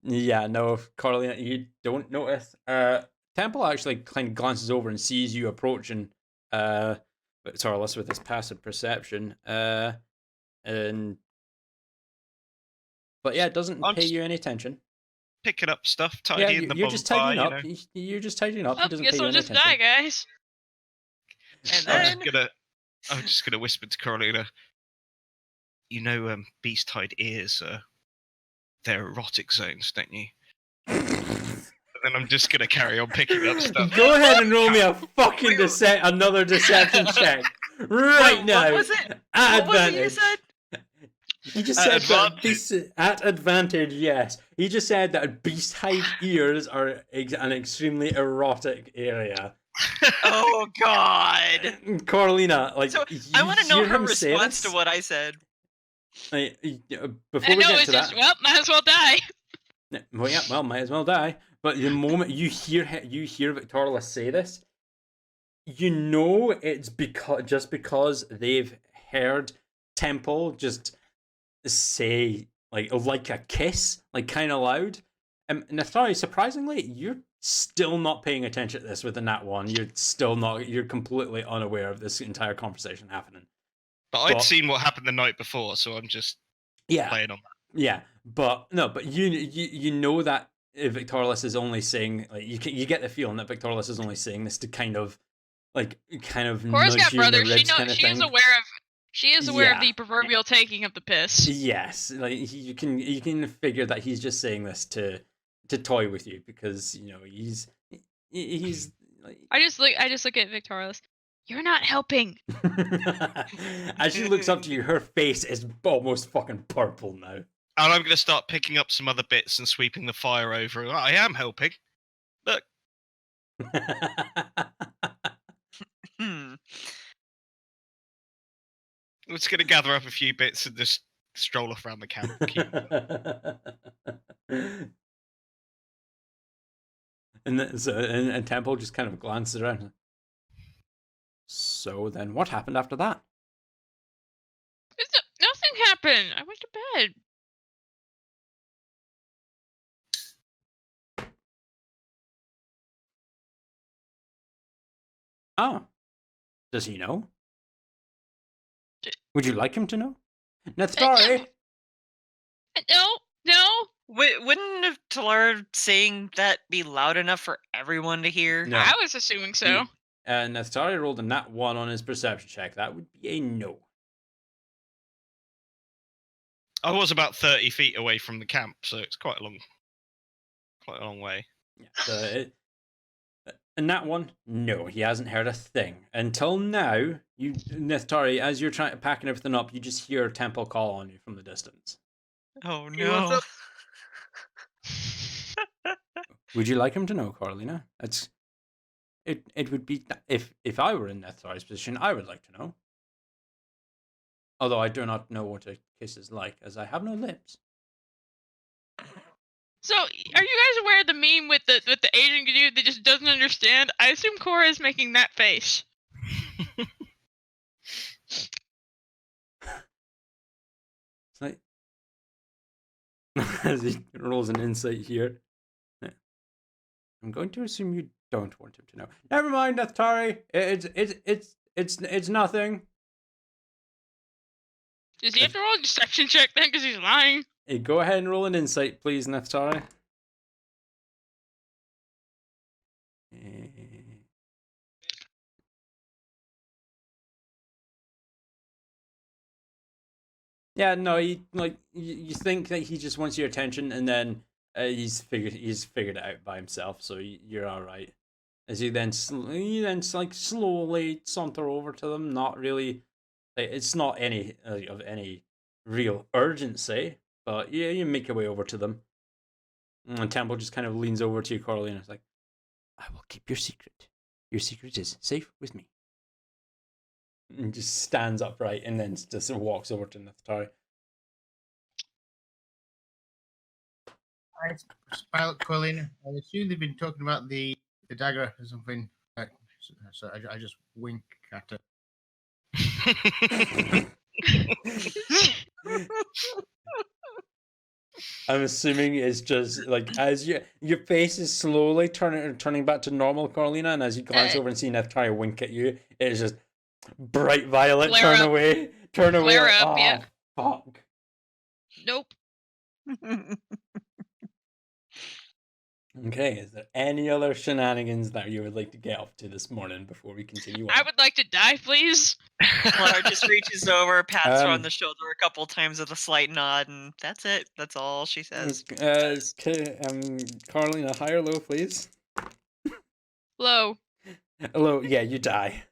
Yeah, no, Carolina, you don't notice. Temple actually kind of glances over and sees you approaching. But Tarlis with his passive perception. But yeah, it doesn't I'm pay just you any attention. picking up stuff, Yeah, tidying the you're just bonfire, tidying up. You're just tidying up. He well, doesn't guess pay you I'll any just attention. die, guys. And I'm then just gonna whisper to Carolina. Beast hide ears they're erotic zones, don't you? And then I'm just gonna carry on picking up stuff. Go ahead and roll me a fucking another deception check right now. What was it? At What was it advantage. you said? He just At said that advantage. at advantage. Yes, he just said that beast hide ears are an extremely erotic area. Oh God! Carolina, So you I want to know hear her him say response this? to what I said. Before I we know get it's to just that, well, might as well die. well, yeah, well, might as well die. But the moment you hear Victorla say this, you know it's because they've heard Temple just say like a kiss, like kind of loud. Nathari, surprisingly, you're still not paying attention to this with the Nat 1. You're still not. You're completely unaware of this entire conversation happening. But I'd But- seen what happened the night before, so I'm just Yeah, playing on that. yeah, but you know that Victorless is only saying you get the feeling that Victorless is only saying this to kind of Cora's nudge got you in the brothers. She ribs knows. kind of She is thing. aware of. She is aware of Yeah. the proverbial taking of the piss. Yes, you can figure that he's just saying this to toy with you because he's like I just look at Victorious. You're not helping. as she looks up to you, her face is almost fucking purple now. And I'm going to start picking up some other bits and sweeping the fire over. I am helping. Look, Hmm. I'm just going to gather up a few bits and just stroll off around the camp. And Temple just kind of glances around. So then, what happened after that? Nothing happened. I went to bed. Oh, does he know? D- Would you like him to know? Nathari! No. Wouldn't Talar saying that be loud enough for everyone to hear? No. I was assuming so. Nathari rolled a nat 1 on his perception check. That would be a no. I was about 30 feet away from the camp, so it's quite a long way. Yeah, so and that one, no, he hasn't heard a thing until now. You, Nathari, as you're packing everything up, you just hear Temple call on you from the distance. Oh Hey, what's no! up? Would you like him to know, Carolina? It would be if I were in Nathari's position, I would like to know. Although I do not know what a kiss is like, as I have no lips. So, are you guys aware of the meme with the Asian dude that just doesn't understand? I assume Cora is making that face. It's like as he rolls an insight here. I'm going to assume you don't want him to know. Never mind, Nathari. It's nothing. Does he have to roll a deception check then because he's lying? Hey, go ahead and roll an insight, please, Nathari. Yeah, no, you think that he just wants your attention, and then he's figured it out by himself. So you're all right. As you then like slowly saunter over to them, not really like it's not any of any real urgency, but yeah, you make your way over to them. And Temple just kind of leans over to you, Corley, and is like, "I will keep your secret. Your secret is safe with me." And just stands upright and then just walks over to Neftari. I smile at Colin. I assume they've been talking about the dagger or something. So I just wink at her. I'm assuming it's just like as your face is slowly turning back to normal, Carlina, and as you glance over and see Neftari wink at you, it is just bright violet. Flare Turn up. away. Turn away. Flare Like, up, oh, yeah. fuck. Nope. Okay, is there any other shenanigans that you would like to get up to this morning before we continue on? I would like to die, please. Laura just reaches over, pats her on Um, the shoulder a couple times with a slight nod, and that's it. That's all she says. Carlina, high or low, please? Low. Low, yeah, you die.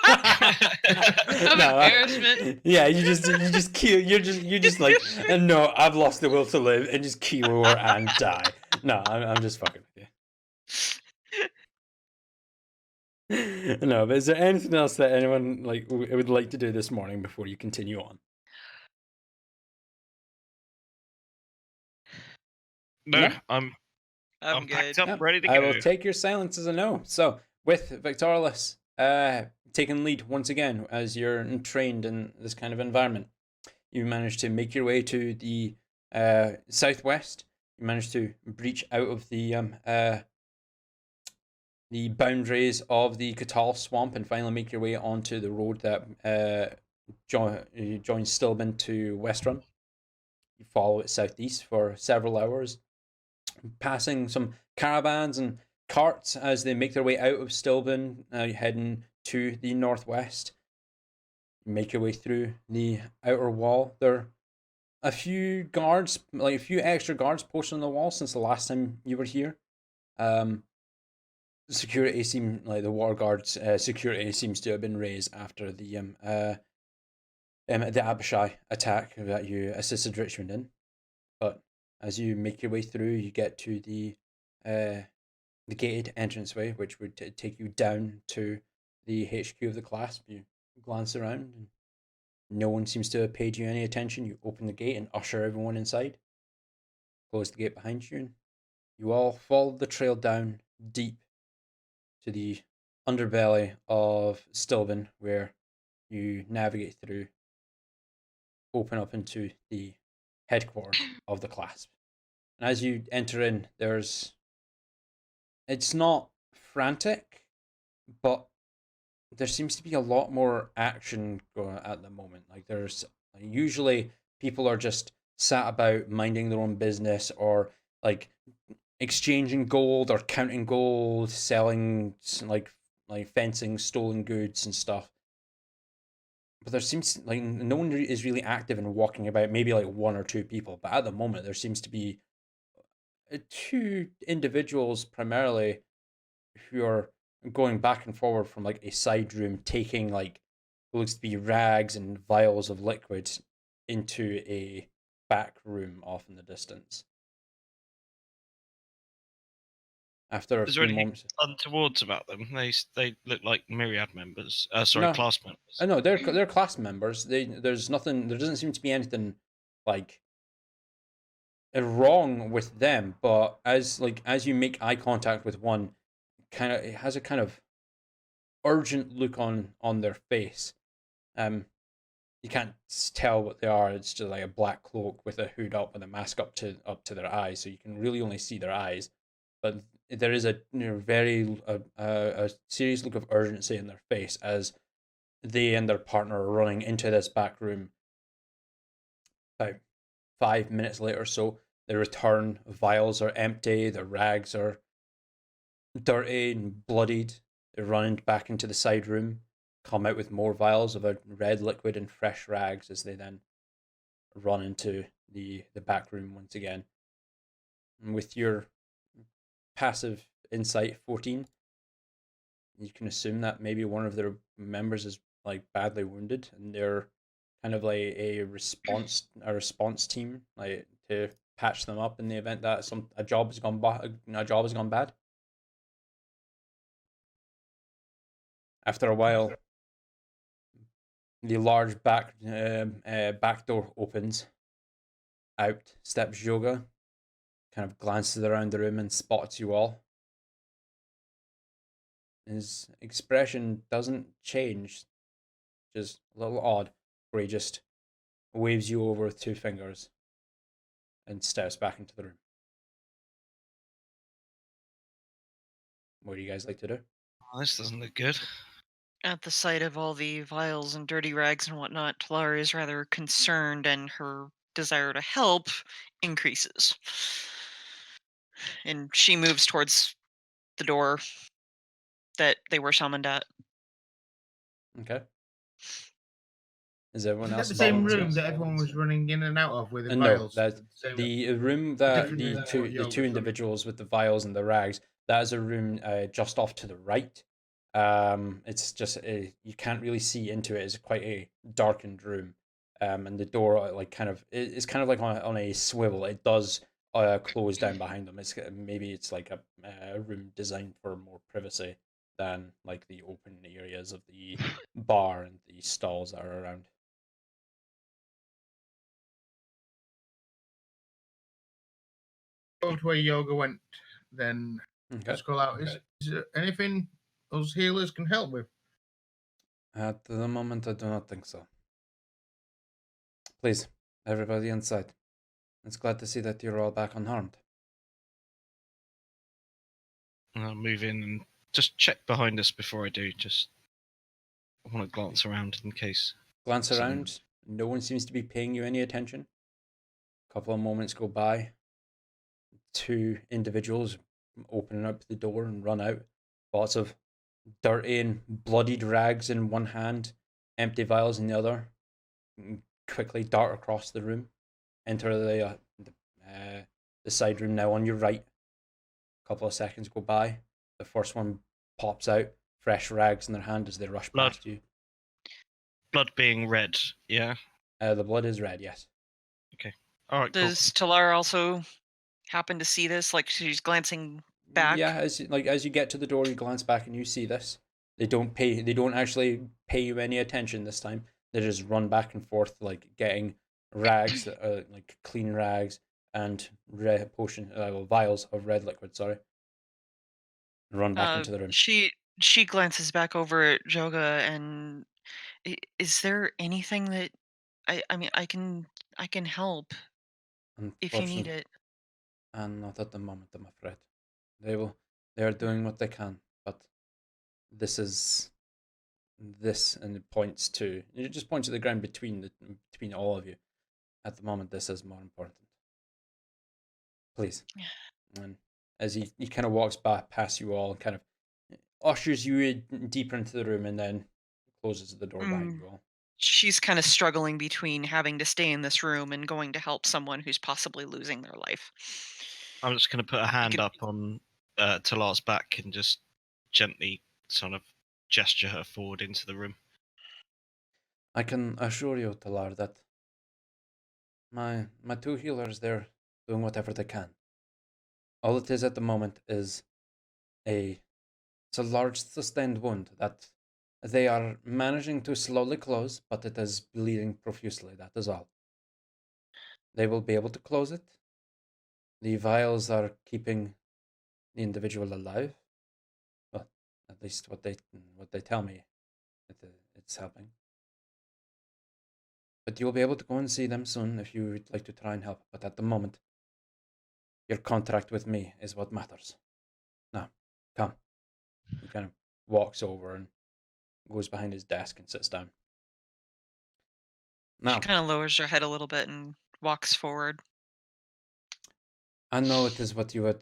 Of embarrassment. Yeah, you just keel. You're just like, no, I've lost the will to live, and just keel over and die. No, I'm just fucking with you. No, but is there anything else that anyone would like to do this morning before you continue on? No, No? I'm I'm packed good. up, Yep. ready to I go. will take your silence as a no. So, with Victorless taking lead once again as you're trained in this kind of environment, you manage to make your way to the southwest. You manage to breach out of the boundaries of the Catal swamp and finally make your way onto the road that joins Stillman to Westrun. You follow it southeast for several hours, passing some caravans and carts as they make their way out of Stillben, heading to the northwest. You make your way through the outer wall. There are a few guards, like a few extra guards posted on the wall since the last time you were here. Security seem like the war guards' security seems to have been raised after the Abishai attack that you assisted Richmond in. But as you make your way through, you get to the gated entranceway, which would take you down to the HQ of the clasp. You glance around, and no one seems to have paid you any attention. You open the gate and usher everyone inside. Close the gate behind you, and you all follow the trail down deep to the underbelly of Stillben, where you navigate through, open up into the headquarters of the clasp. And as you enter in, it's not frantic, but there seems to be a lot more action going at the moment. Like usually people are just sat about minding their own business or like exchanging gold or counting gold, selling like fencing stolen goods and stuff. But there seems like no one is really active in walking about. Maybe like one or two people, but at the moment there seems to be two individuals primarily who are going back and forward from like a side room, taking like what looks to be rags and vials of liquid into a back room off in the distance. After a Is there few anything moments, untowards about them? They look like Myriad members. No. Class members. no, they're class members. There's nothing. There doesn't seem to be anything like wrong with them. But as you make eye contact with one, it has a kind of urgent look on their face. You can't tell what they are. It's just like a black cloak with a hood up and a mask up to their eyes, so you can really only see their eyes. But there is a very a serious look of urgency in their face as they and their partner are running into this back room. About 5 minutes later or so, they return. Vials are empty. The rags are dirty and bloodied. They run back into the side room, come out with more vials of a red liquid and fresh rags as they then run into the back room once again. And with your passive insight 14, you can assume that maybe one of their members is like badly wounded, and they're kind of like a response team, like to patch them up in the event that a job has gone bad. After a while, the large back door opens. Out steps Joga, kind of glances around the room and spots you all. His expression doesn't change, just a little odd, where he just waves you over with 2 fingers and steps back into the room. What do you guys like to do? Oh, this doesn't look good. At the sight of all the vials and dirty rags and whatnot, Talara is rather concerned, and her desire to help increases. And she moves towards the door that they were summoned at. Okay. Is everyone Is that else the same following room suit? that everyone was running in and out of with the No, vials? that's the room that different the room to two what the Yoga's two running. individuals with the vials and the rags. That is a room just off to the right. It's just you can't really see into it. It's quite a darkened room. And the door like it's kind of like on a swivel. It does close down behind them. Maybe it's like a room designed for more privacy than like the open areas of the bar and the stalls that are around. Go to where Yoga went, then Okay. let's call out. Is there anything those healers can help with? At the moment, I do not think so. Please, everybody inside. It's glad to see that you're all back unharmed. I'll move in and just check behind us before I do. Just I want to glance around in case. Glance Something- around. No one seems to be paying you any attention. A couple of moments go by. 2 individuals open up the door and run out. Lots of dirty and bloodied rags in one hand, empty vials in the other. Quickly dart across the room. Enter the side room now on your right. A couple of seconds go by. The first one pops out, fresh rags in their hand as they rush Blood. past you. Blood being red, yeah. The blood is red, yes. All right, cool. Does Talara also happen to see this? Like, she's glancing back? Yeah, as you get to the door, you glance back and you see this. They don't actually pay you any attention this time. They just run back and forth, like getting rags, like clean rags and red vials of red liquid. Sorry. Run back into the room. She glances back over at Joga, and is there anything that I mean I can help if you need Unfortunately, it. and not at the moment, I'm afraid. They are doing what they can, but this, and it just points to the ground between all of you. At the moment, this is more important. Please. And as he kind of walks back past you all, and kind of ushers you deeper into the room, and then closes the door behind you all. She's kind of struggling between having to stay in this room and going to help someone who's possibly losing their life. I'm just going to put a hand up on Talar's back and just gently sort of gesture her forward into the room. I can assure you, Talar, that my 2 healers, they're doing whatever they can. All it is at the moment is it's a large sustained wound that they are managing to slowly close, but it is bleeding profusely, that is all. They will be able to close it. The vials are keeping the individual alive. Well, at least what they tell me, it's helping. But you'll be able to go and see them soon if you would like to try and help. But at the moment, your contract with me is what matters. Now, come. He kind of walks over and goes behind his desk and sits down. Now, She kind of lowers her head a little bit and walks forward. I know it is what you would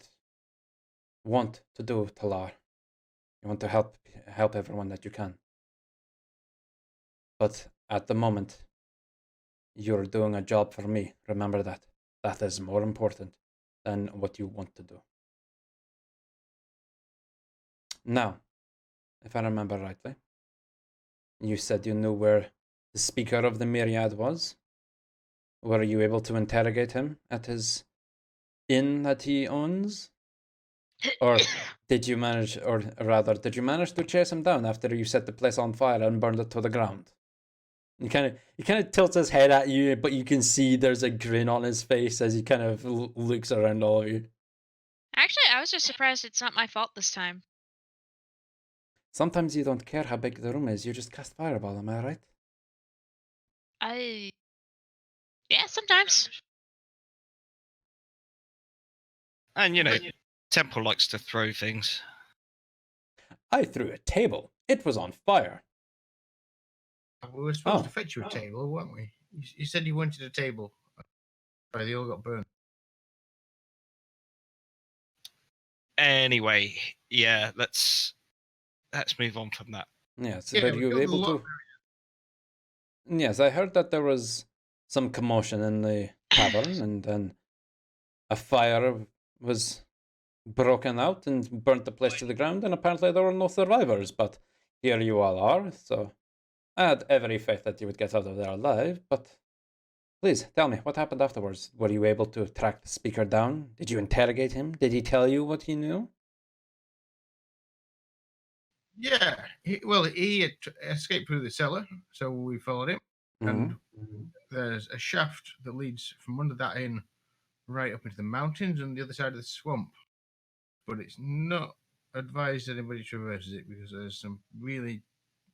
want to do, Talar. You want to help everyone that you can. But at the moment, You're doing a job for me. Remember that. That is more important than what you want to do. Now, if I remember rightly, you said you knew where the Speaker of the Myriad was. Were you able to interrogate him at his inn that he owns? Or did you manage to chase him down after you set the place on fire and burned it to the ground? He kind of tilts his head at you, but you can see there's a grin on his face as he kind of looks around all of you. Actually, I was just surprised it's not my fault this time. Sometimes you don't care how big the room is, you just cast fireball, am I right? Yeah, sometimes. And, Temple likes to throw things. I threw a table. It was on fire. We were supposed to fetch you a table, weren't we? You said you wanted a table. But they all got burned. Anyway, yeah, let's move on from that. Yes, Yeah, were we you killed a able lot to? of Yes, I heard that there was some commotion in the tavern, and then a fire was broken out and burnt the place to the ground, and apparently there were no survivors, but here you all are, so I had every faith that you would get out of there alive, but please, tell me, what happened afterwards? Were you able to track the Speaker down? Did you interrogate him? Did he tell you what he knew? Yeah, he escaped through the cellar, so we followed him. And there's a shaft that leads from under that inn right up into the mountains on the other side of the swamp. But it's not advised anybody traverses it because there's some really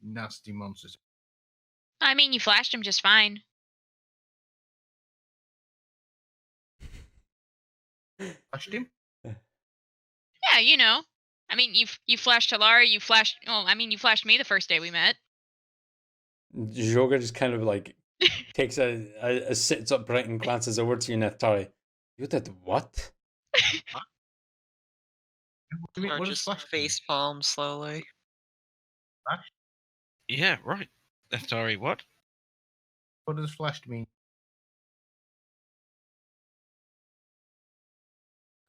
nasty monsters. I mean, you flashed him just fine. Flashed him? Yeah, I mean, you flashed Talara, you flashed me the first day we met. Joga just kind of like takes a sits upright and glances over to you, Neftari. You did what? Or just face palm slowly. Yeah, right. Neftari, what? What does flashed mean?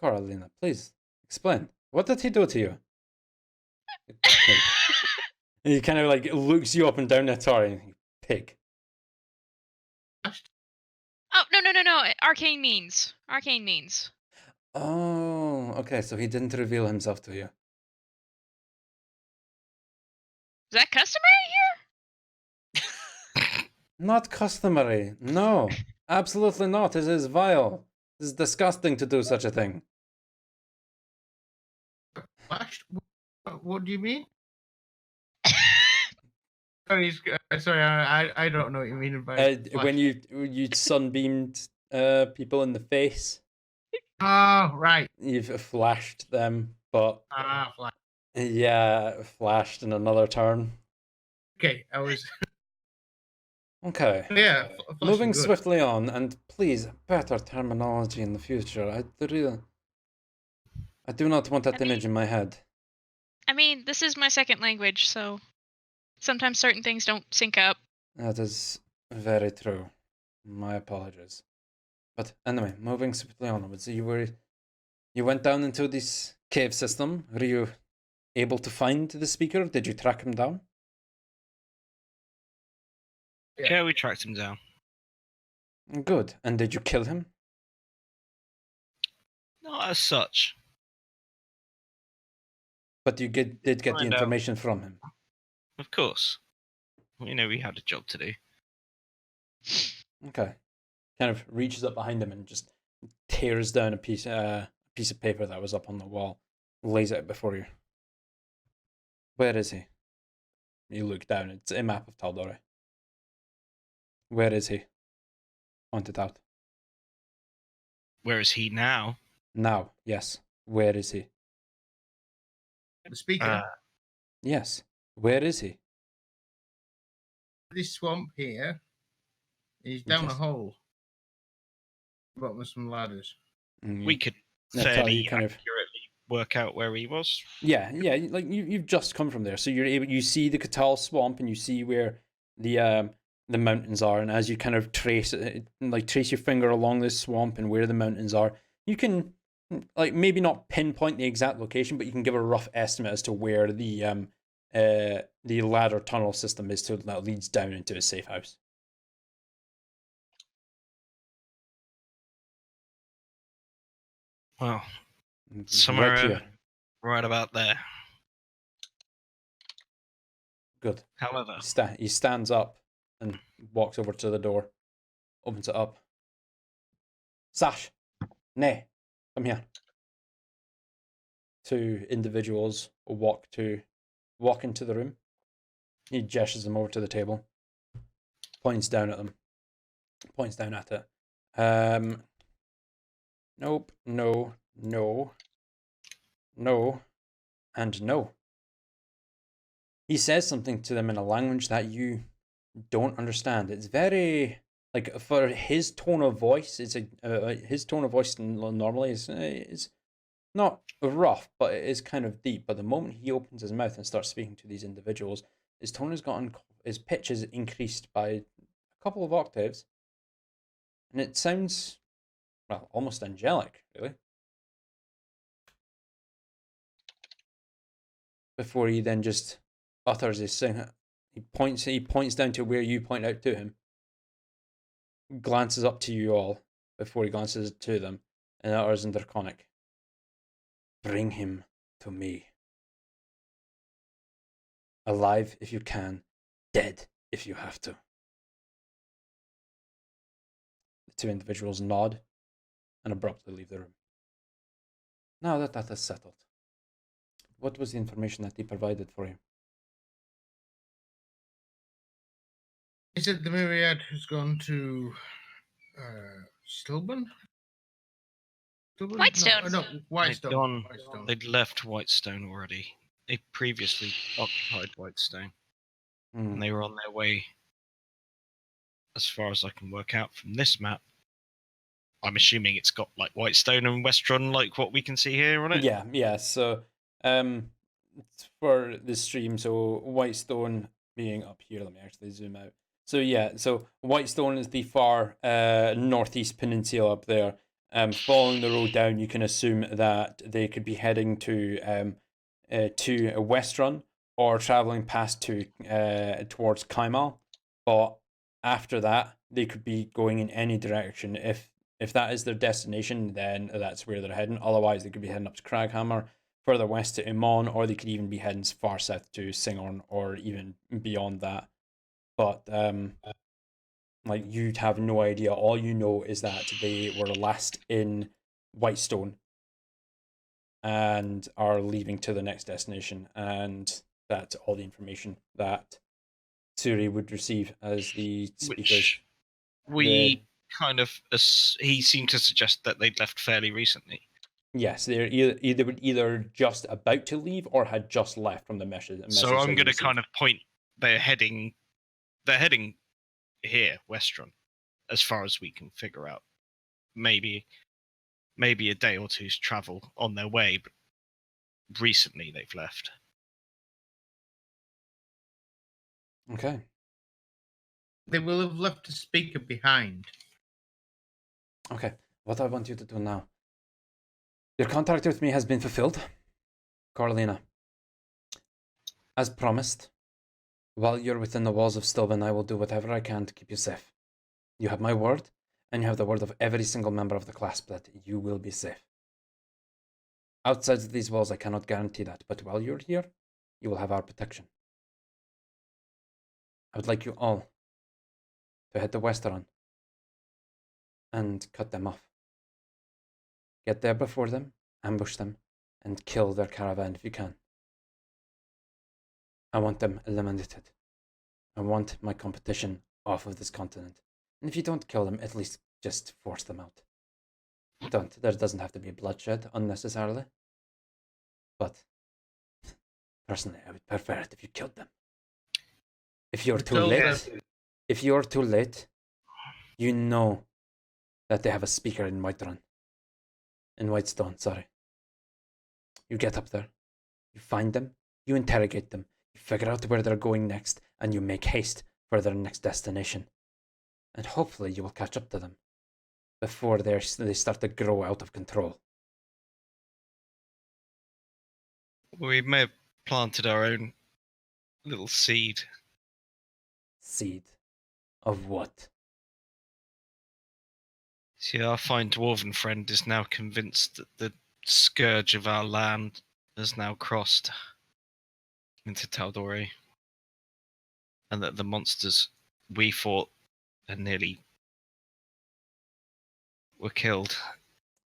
Carolina, please explain. What did he do to you? He kind of like looks you up and down, Neftari. Pig. Oh, no. Arcane means. Oh, okay. So he didn't reveal himself to you. Is that customary here? Not customary. No, absolutely not. It is vile. It is disgusting to do such a thing. Flashed? What do you mean? Sorry, I don't know what you mean by when you sunbeamed people in the face. Oh, right. You've flashed them, but Flash. yeah, flashed in another turn. Okay, I was. Okay. Yeah. Moving swiftly on, and please, better terminology in the future. I do not want that image in my head. I mean, this is my second language, so sometimes certain things don't sync up. That is very true. My apologies. But anyway, moving swiftly onwards, you went down into this cave system. Were you able to find the Speaker? Did you track him down? Yeah, we tracked him down. Good. And did you kill him? Not as such. But you did get the information from him. Of course. We had a job to do. Okay. Kind of reaches up behind him and just tears down a piece of paper that was up on the wall, lays it before you. Where is he? You look down. It's a map of Taldori. Where is he? Point it out. Where is he now? Now, yes. Where is he? The Speaker. Yes. Where is he? This swamp here. He's down a hole. Bottom of some ladders. We could That's fairly kind of accurately work out where he was. Yeah. Like you've just come from there, so you see the Catal swamp, and you see where the the mountains are, and as you kind of trace your finger along this swamp and where the mountains are, you can maybe not pinpoint the exact location, but you can give a rough estimate as to where the ladder tunnel system is that leads down into a safe house. Well, somewhere right here. right about there. Good. However, He stands up and walks over to the door, opens it up. Sash, Nay, come here. 2 individuals walk into the room. He gestures them over to the table, points down at them, points down at it. Nope, no, and no. He says something to them in a language that you don't understand. It's very, for his tone of voice, his tone of voice normally is not rough, but it is kind of deep. But the moment he opens his mouth and starts speaking to these individuals, his pitch has increased by a couple of octaves, and it sounds, well, almost angelic, really. Before he then just utters his sing. He points down to where you point out to him, glances up to you all before he glances to them, and utters in Draconic. Bring him to me. Alive if you can, dead if you have to. The 2 individuals nod and abruptly leave the room. Now that is settled, what was the information that he provided for you? He said the Myriad has gone to Stilburn? Whitestone. No, Whitestone. They'd left Whitestone already. They previously occupied Whitestone. And they were on their way, as far as I can work out from this map. I'm assuming it's got Whitestone and Westron, like what we can see here on it. Yeah. So, for the stream, so Whitestone being up here. Let me actually zoom out. So yeah, so Whitestone is the far northeast peninsula up there. Following the road down, you can assume that they could be heading to Westron or traveling past towards Kaimal. But after that, they could be going in any direction. If that is their destination, then that's where they're heading. Otherwise, they could be heading up to Craghammer, further west to Imon, or they could even be heading far south to Singhorn, or even beyond that. But you'd have no idea. All you know is that they were last in Whitestone and are leaving to the next destination, and that's all the information that Tsuri would receive as the speakers. He seemed to suggest that they'd left fairly recently. Yes, they're either just about to leave or had just left from the message. So I'm going to kind of point. They're heading here, Westron, as far as we can figure out. Maybe a day or two's travel on their way, but recently they've left. Okay. They will have left a speaker behind. Okay, what I want you to do now. Your contract with me has been fulfilled, Carolina. As promised, while you're within the walls of Stilven, I will do whatever I can to keep you safe. You have my word, and you have the word of every single member of the class that you will be safe. Outside of these walls, I cannot guarantee that, but while you're here, you will have our protection. I would like you all to head to Westeron and cut them off. Get there before them, ambush them, and kill their caravan if you can. I want them eliminated. I want my competition off of this continent. And if you don't kill them, at least just force them out. There doesn't have to be bloodshed unnecessarily. But personally, I would prefer it if you killed them. If you're too late, you know that they have a speaker in Whitestone, sorry. You get up there, you find them, you interrogate them, you figure out where they're going next, and you make haste for their next destination. And hopefully you will catch up to them before they start to grow out of control. We may have planted our own little seed. Seed of what? See, our fine dwarven friend is now convinced that the scourge of our land has now crossed into Taldori, and that the monsters we fought and nearly were killed.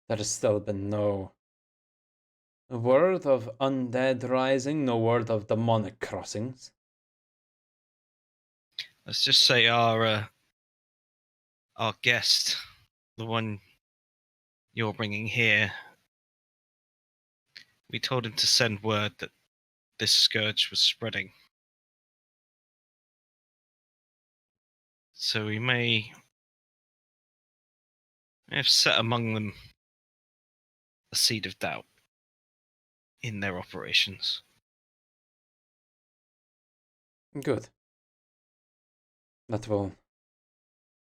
There has still been no word of undead rising, no word of demonic crossings. Let's just say our guest, the one you're bringing here, we told him to send word that this scourge was spreading. So we may have set among them a seed of doubt in their operations. Good. That will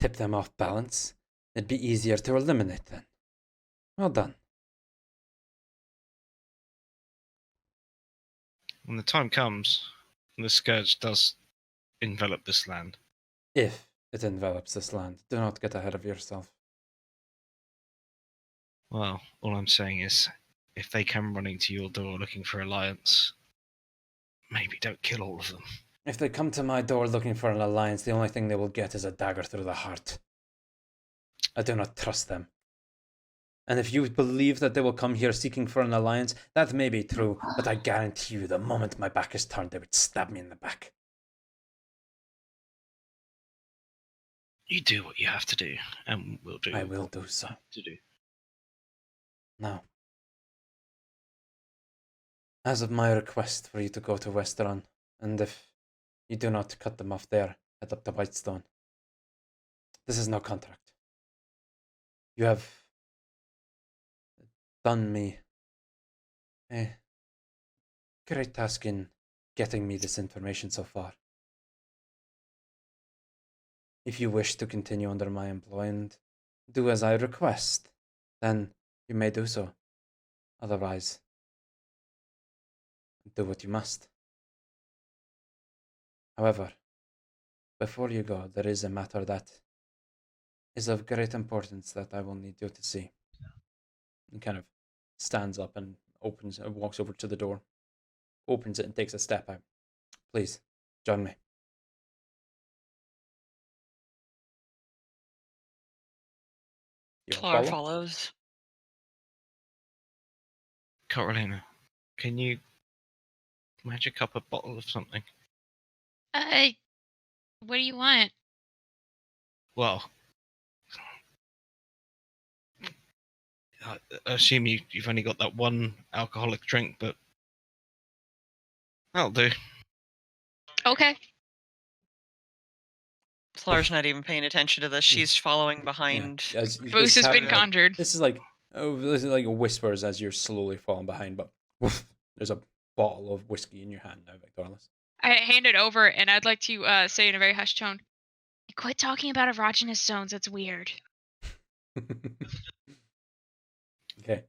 tip them off balance. It'd be easier to eliminate then. Well done. When the time comes, and the scourge does envelop this land, If it envelops this land, do not get ahead of yourself. well, all I'm saying is, if they come running to your door looking for alliance, maybe don't kill all of them. If they come to my door looking for an alliance, the only thing they will get is a dagger through the heart. I do not trust them. And if you believe that they will come here seeking for an alliance, that may be true, but I guarantee you the moment my back is turned, they would stab me in the back. You do what you have to do, and we'll do. I will do so. To do. Now, as of my request for you to go to Westeron, and if you do not cut them off there, head up to Whitestone. This is no contract. You have done me a great task in getting me this information so far. If you wish to continue under my employ and do as I request, then you may do so. Otherwise, do what you must. However, before you go, there is a matter that is of great importance that I will need you to see. He kind of stands up and walks over to the door, opens it and takes a step out. Please, join me. You all Flar follow? follows. Carolina, can you magic up a bottle of something? What do you want? Well, I assume you've only got that one alcoholic drink, but that'll do. Okay. Flar's not even paying attention to this. She's following behind. Yeah, Boost has been conjured. This is like whispers as you're slowly falling behind, but woof, there's a bottle of whiskey in your hand now, Victorless. I hand it over, and I'd like to say in a very hushed tone, quit talking about erogenous zones. That's weird. Okay.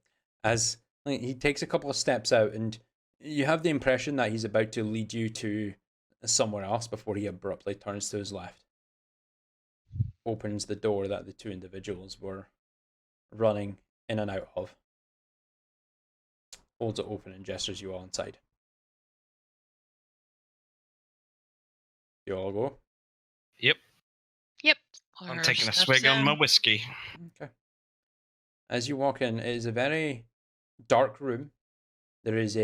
As he takes a couple of steps out, and you have the impression that he's about to lead you to somewhere else before he abruptly turns to his left. Opens the door that the two individuals were running in and out of. Holds it open and gestures you all inside. You all go? Yep. Yep. I'm Flar taking a steps swig on in. my whiskey. Okay. As you walk in, it is a very dark room. There is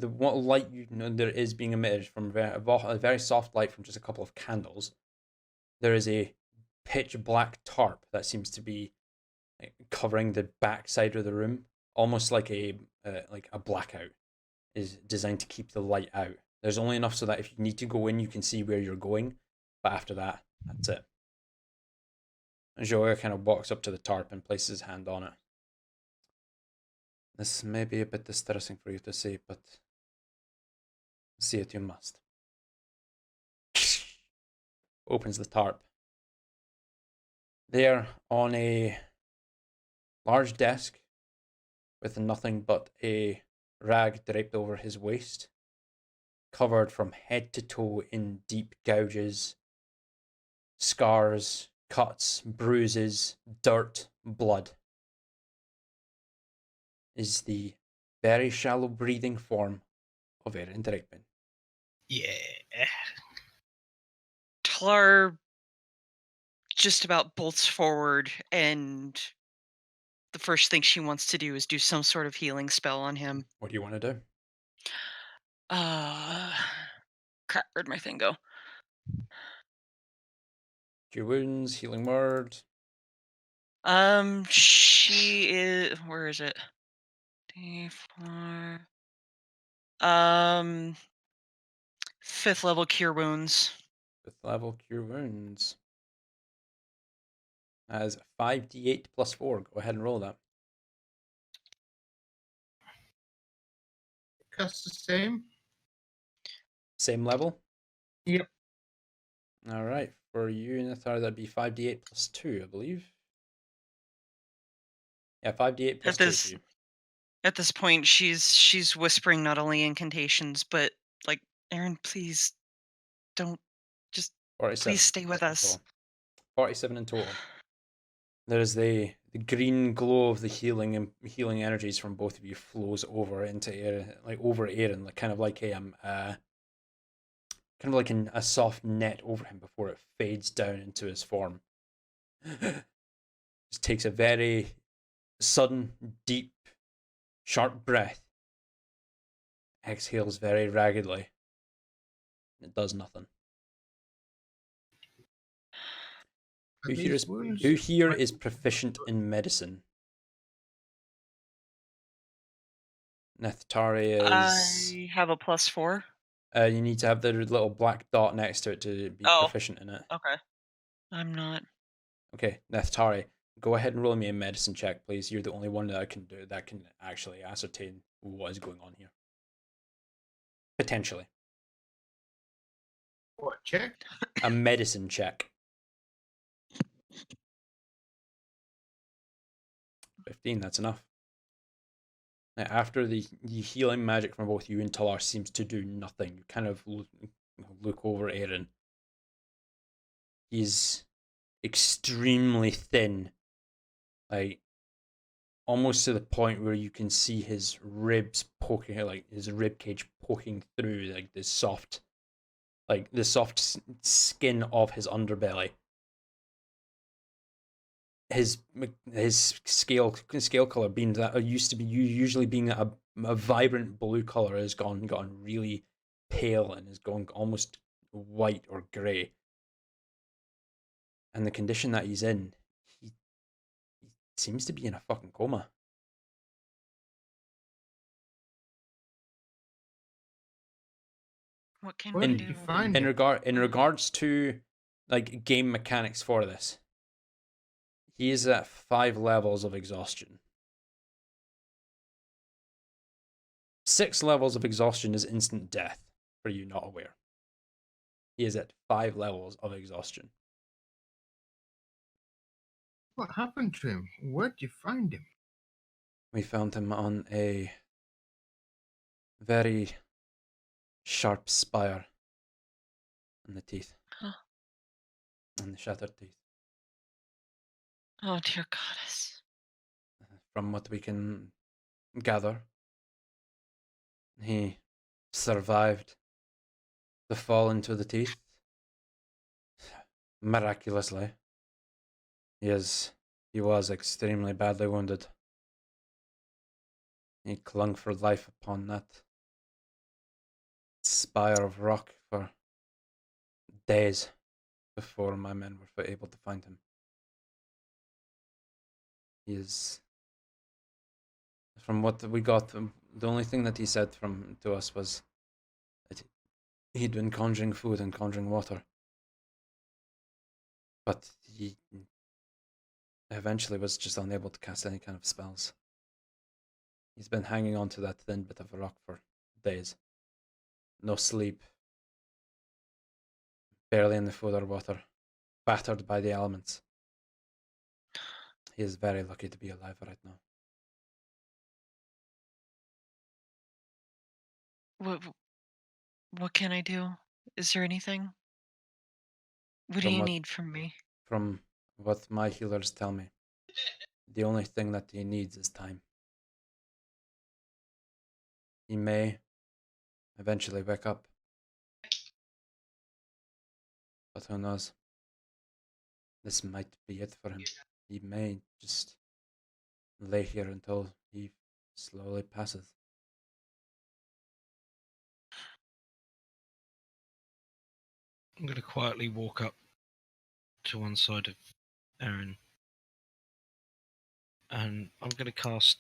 what light there is being emitted from a very soft light from just a couple of candles. There is a pitch black tarp that seems to be covering the back side of the room, almost like a blackout is designed to keep the light out. There's only enough so that if you need to go in, you can see where you're going, but after that, that's it. Joga kind of walks up to the tarp and places his hand on it. This may be a bit distressing for you to see, but see it you must. opens the tarp. There on a large desk with nothing but a rag draped over his waist, covered from head to toe in deep gouges, scars, cuts, bruises, dirt, blood, is the very shallow breathing form of Erin Drakeman. Yeah. Talar just about bolts forward, and the first thing she wants to do is do some sort of healing spell on him. What do you want to do? Crap, where'd my thing go? Cure wounds, healing word. She is. Where is it? D4. 5th level cure wounds. 5th level cure wounds. As 5d8 plus 4. Go ahead and roll that. Costs the same. Same level? Yep. Alright, for you, Nathar, that'd be 5d8 plus 2, I believe. Yeah, 5d8 plus 2 for you. At this point, she's whispering not only incantations, but like, Erin, please don't, just 47 please stay with in us. total. 47 in total. There's the green glow of the healing energies from both of you flows over into Erin, like over Erin, like kind of like a soft net over him before it fades down into his form. Just takes a very sudden, deep, sharp breath. Exhales very raggedly. It does nothing. Who here is proficient in medicine? Neftari is. I have a +4. You need to have the little black dot next to it to be proficient in it. Okay. I'm not. Okay, Neftari, go ahead and roll me a medicine check, please. You're the only one that can actually ascertain what is going on here. Potentially. What check? A medicine check. 15, that's enough. Now, after the healing magic from both you and Talar seems to do nothing, you kind of look over Erin. He's extremely thin, like almost to the point where you can see his ribs poking, like his rib cage poking through, like the soft skin of his underbelly. His scale color being that used to be usually being a vibrant blue color has gotten really pale and has gone almost white or grey. And the condition that he's in, he seems to be in a fucking coma. What can Where we did do? you find In it? regards to like game mechanics for this, he is at 5 levels of exhaustion. 6 levels of exhaustion is instant death, for you not aware. He is at 5 levels of exhaustion. What happened to him? Where'd you find him? We found him on a very sharp spire in the teeth. Huh. On the shattered teeth. Oh, dear goddess. From what we can gather, he survived the fall into the teeth. Miraculously. He was extremely badly wounded. He clung for life upon that spire of rock for days before my men were able to find him. He is, from what we got, the only thing that he said to us was that he'd been conjuring food and conjuring water. But he eventually was just unable to cast any kind of spells. He's been hanging on to that thin bit of a rock for days. No sleep. barely in the food or water, battered by the elements. He is very lucky to be alive right now. What can I do? Is there anything? What do From you what need from me? from what my healers tell me, the only thing that he needs is time. He may eventually wake up, but who knows? This might be it for him. He may just lay here until he slowly passes. I'm going to quietly walk up to one side of Aaron, and I'm going to cast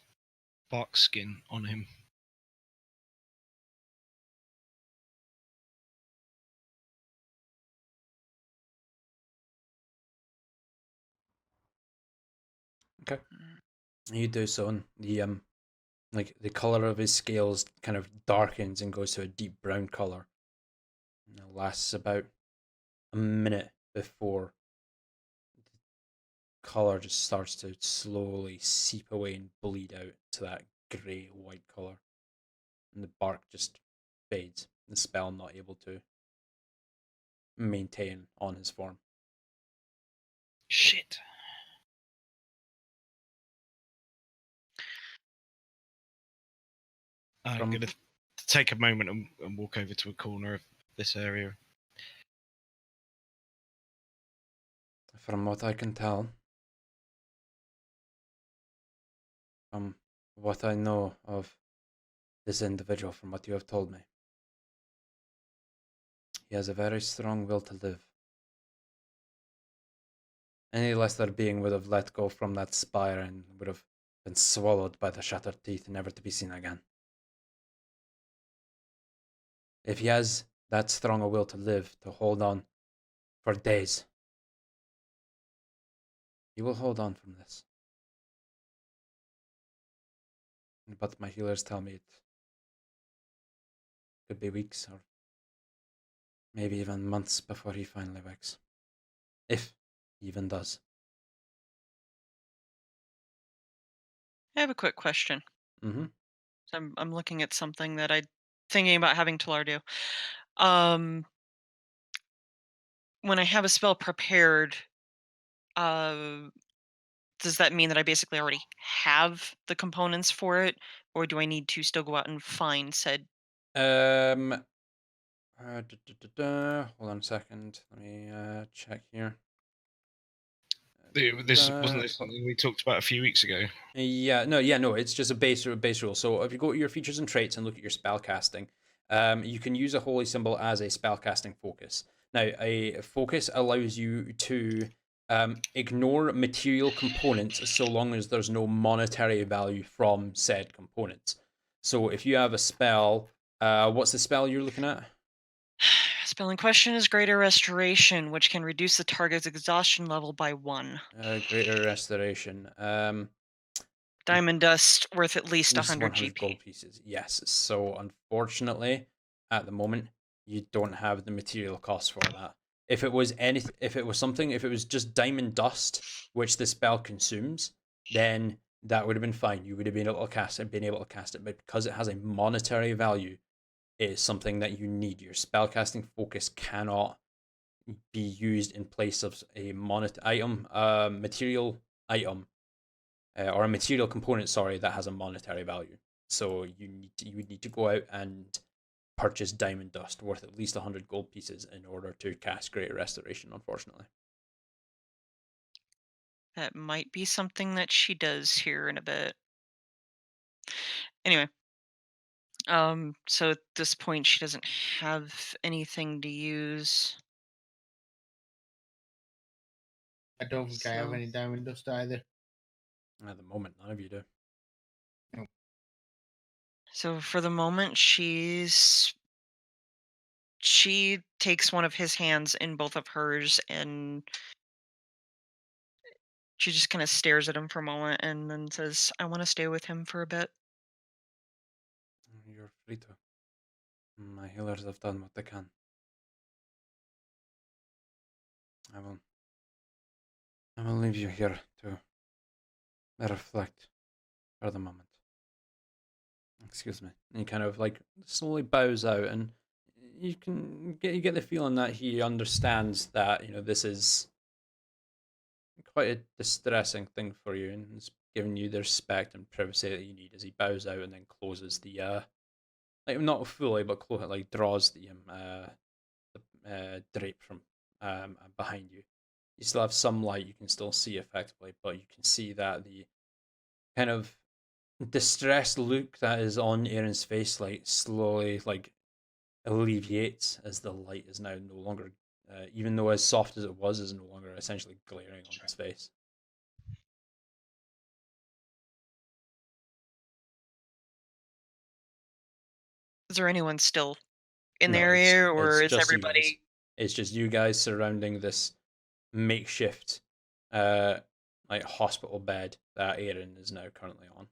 Bark Skin on him. Okay. You do so, and the color of his scales kind of darkens and goes to a deep brown color. And it lasts about a minute before the color just starts to slowly seep away and bleed out to that grey white color, and the bark just fades. The spell not able to maintain on his form. Shit. I'm From- going to take a moment and walk over to a corner of this area. From what I can tell, from what I know of this individual, from what you have told me, he has a very strong will to live. Any lesser being would have let go from that spire and would have been swallowed by the shattered teeth, never to be seen again. If he has that strong a will to live, to hold on for days, he will hold on from this. But my healers tell me it could be weeks or maybe even months before he finally wakes. If he even does. I have a quick question. Mm-hmm. So I'm looking at something that I thinking about having Talar do. Um, when I have a spell prepared, uh, does that mean that I basically already have the components for it, or do I need to still go out and find said? Hold on a second. Let me check here. This wasn't this something we talked about a few weeks ago. No. It's just a base rule. So if you go to your features and traits and look at your spell casting, you can use a holy symbol as a spell casting focus. Now, a focus allows you to ignore material components so long as there's no monetary value from said components. So if you have a spell, what's the spell you're looking at? Spell in question is Greater Restoration, which can reduce the target's exhaustion level by 1. Greater Restoration. Diamond dust worth at least Least 100 100 GP. gold pieces. Yes. So unfortunately, at the moment, you don't have the material cost for that. If it was just diamond dust, which the spell consumes, then that would have been fine. You would have been able to cast it, but because it has a monetary value, it is something that you need. Your spellcasting focus cannot be used in place of a material item or a material component, sorry, that has a monetary value. So you would need to go out and purchase diamond dust worth at least 100 gold pieces in order to cast Greater Restoration, unfortunately. That might be something that she does here in a bit. Anyway, so at this point she doesn't have anything to use. I don't think I have So- any diamond dust either. At the moment, none of you do. So for the moment, she takes one of his hands in both of hers, and she just kind of stares at him for a moment, and then says, "I want to stay with him for a bit." You're free to. My healers have done what they can. I will leave you here to reflect for the moment. Excuse me. And he kind of like slowly bows out, and you get the feeling that he understands that this is quite a distressing thing for you, and he's giving you the respect and privacy that you need as he bows out and then closes the like not fully but like draws the drape from behind you. You still have some light, you can still see effectively, but you can see that the kind of distressed look that is on Aaron's face like slowly like alleviates as the light is now no longer, even though as soft as it was, is no longer essentially glaring on his face. Is there anyone still in the No, area, or it's is just you guys. everybody? It's just you guys surrounding this makeshift, like hospital bed that Aaron is now currently on.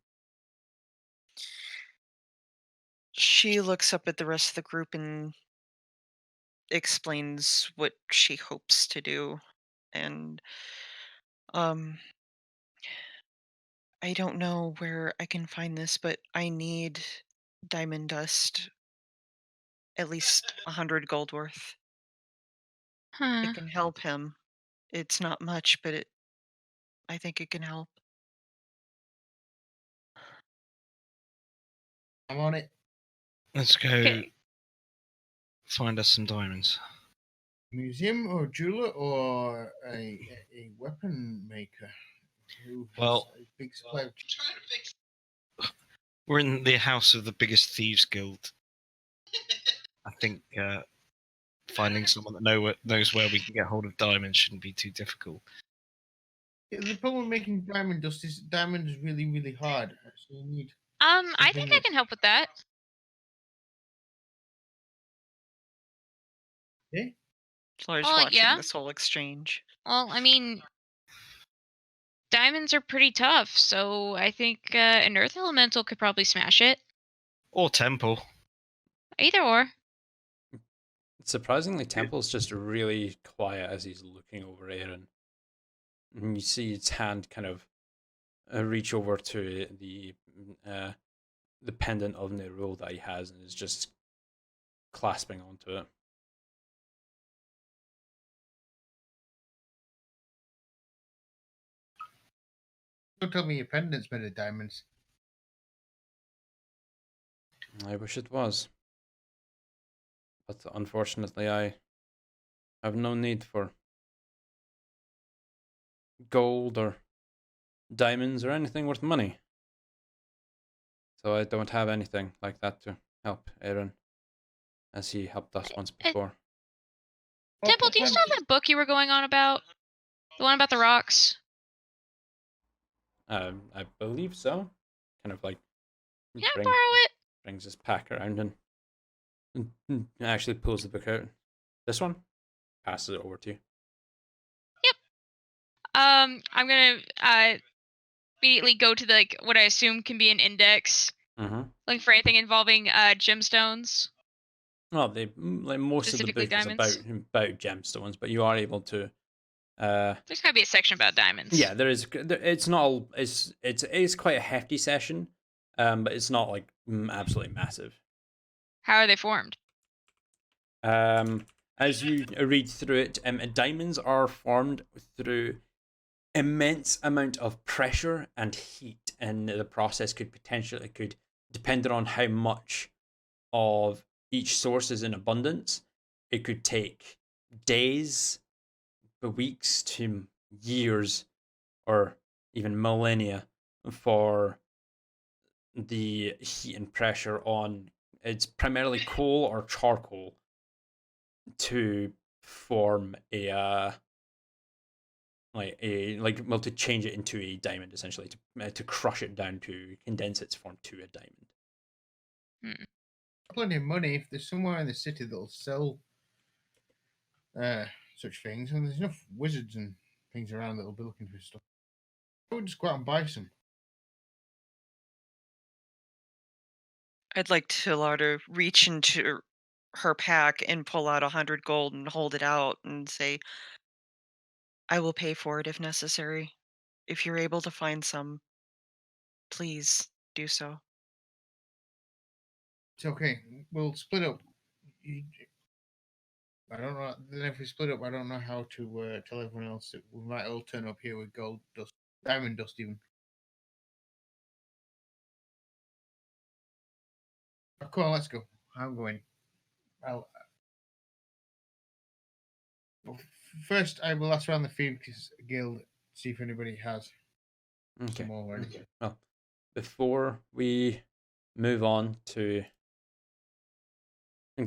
She looks up at the rest of the group and explains what she hopes to do. And I don't know where I can find this, but I need diamond dust, at least 100 gold worth. Huh. It can help him. It's not much, but I think it can help. I'm on it. Let's go Okay. find us some diamonds. Museum or jeweler or a weapon maker who has Well- a big supply of We're in the house of the biggest thieves guild. I think finding someone that knows where we can get hold of diamonds shouldn't be too difficult. The problem with making diamond dust is diamond is really, really hard. So you need I something think I that- can help with that. Laura's Oh, watching yeah. this whole exchange. Well, I mean, diamonds are pretty tough, so I think an earth elemental could probably smash it. Or temple. Either or. Surprisingly, Temple's just really quiet as he's looking over Aaron. And you see his hand kind of reach over to the pendant of Nerul that he has, and is just clasping onto it. Don't tell me your pendant's made of diamonds. I wish it was. But unfortunately, I have no need for gold or diamonds or anything worth money. So I don't have anything like that to help Aaron, as he helped us once before. Temple, do you still have that book you were going on about? The one about the rocks? I believe so. Kind of like Can I borrow it? brings his pack around and actually pulls the book out. This one? Passes it over to you. I'm gonna immediately go to the what I assume can be an index, Mm-hmm. looking for anything involving gemstones. Well, most of the Specifically book is diamonds? about gemstones, but you are able to. There's gotta be a section about diamonds. Yeah, there is. It's not. It's quite a hefty session, but it's not like absolutely massive. How are they formed? As you read through it, diamonds are formed through immense amount of pressure and heat, and the process could depending on how much of each source is in abundance, it could take days, weeks to years, or even millennia for the heat and pressure on it's primarily coal or charcoal to form a to change it into a diamond, essentially to crush it down to condense its form to a diamond. Plenty of money if there's somewhere in the city that'll sell such things, and there's enough wizards and things around that'll be looking for stuff. I would just go out and buy some. I'd like Tilar to reach into her pack and pull out 100 gold and hold it out and say, I will pay for it if necessary. If you're able to find some, please do so. It's okay. We'll split up. I don't know. Then if we split up, I don't know how to tell everyone else that we might all turn up here with gold dust, diamond dust, even. Oh, come on, let's go. I'm going. I'll. First, I will ask around the Phoenix Guild, see if anybody has Okay. some more ready. Well, before we move on to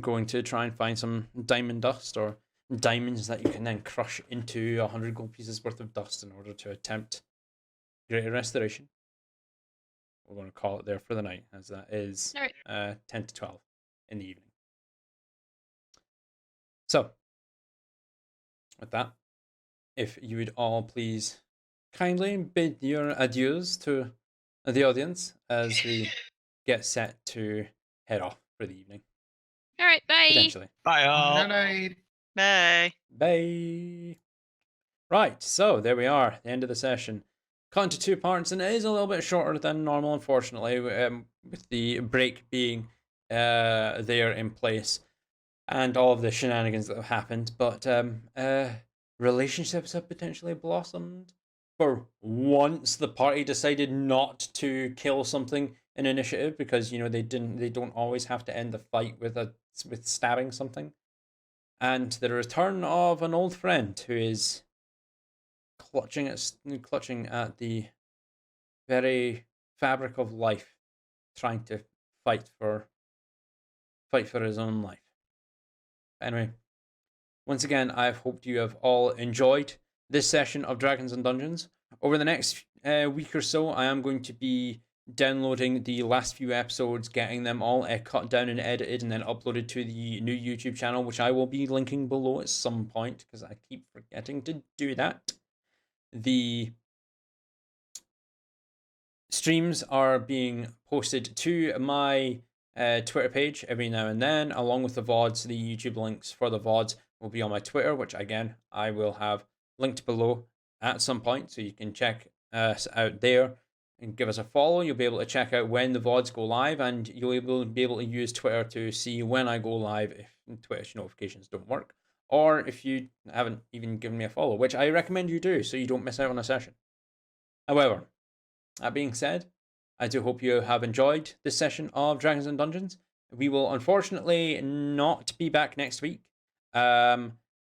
going to try and find some diamond dust or diamonds that you can then crush into 100 gold pieces worth of dust in order to attempt greater restoration, we're going to call it there for the night, as that is All right. 10 to 12 in the evening. So, with that, if you would all please kindly bid your adieus to the audience as we get set to head off for the evening. All right. Bye. Potentially. Bye, all. Good night. Bye. Bye. Right, so there we are, the end of the session. Cut into 2 parts, and it is a little bit shorter than normal, unfortunately, with the break being there in place and all of the shenanigans that have happened. But relationships have potentially blossomed. For once, the party decided not to kill something in initiative because they don't always have to end the fight with stabbing something. And the return of an old friend who is clutching at the very fabric of life, trying to fight for his own life. Anyway, once again, I hope you have all enjoyed this session of Dragons and Dungeons. Over the next week or so, I am going to be downloading the last few episodes, getting them all cut down and edited, and then uploaded to the new YouTube channel, which I will be linking below at some point, because I keep forgetting to do that. The streams are being posted to my Twitter page every now and then, along with the VODs. The YouTube links for the VODs will be on my Twitter, which again, I will have linked below at some point, so you can check us out there and give us a follow. You'll be able to check out when the VODs go live, and you'll be able to use Twitter to see when I go live if Twitch notifications don't work, or if you haven't even given me a follow, which I recommend you do so you don't miss out on a session. However, that being said, I do hope you have enjoyed this session of Dragons and Dungeons. We will unfortunately not be back next week.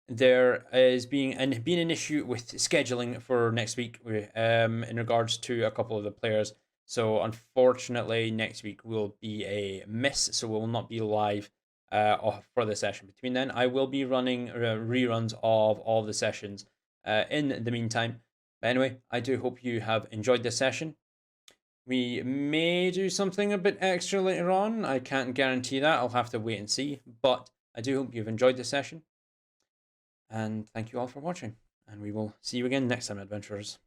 There is being an issue with scheduling for next week in regards to a couple of the players. So unfortunately, next week will be a miss. So we will not be live for the session. Between then, I will be running reruns of all the sessions in the meantime. But anyway, I do hope you have enjoyed this session. We may do something a bit extra later on. I can't guarantee that. I'll have to wait and see. But I do hope you've enjoyed this session. And thank you all for watching. And we will see you again next time, adventurers.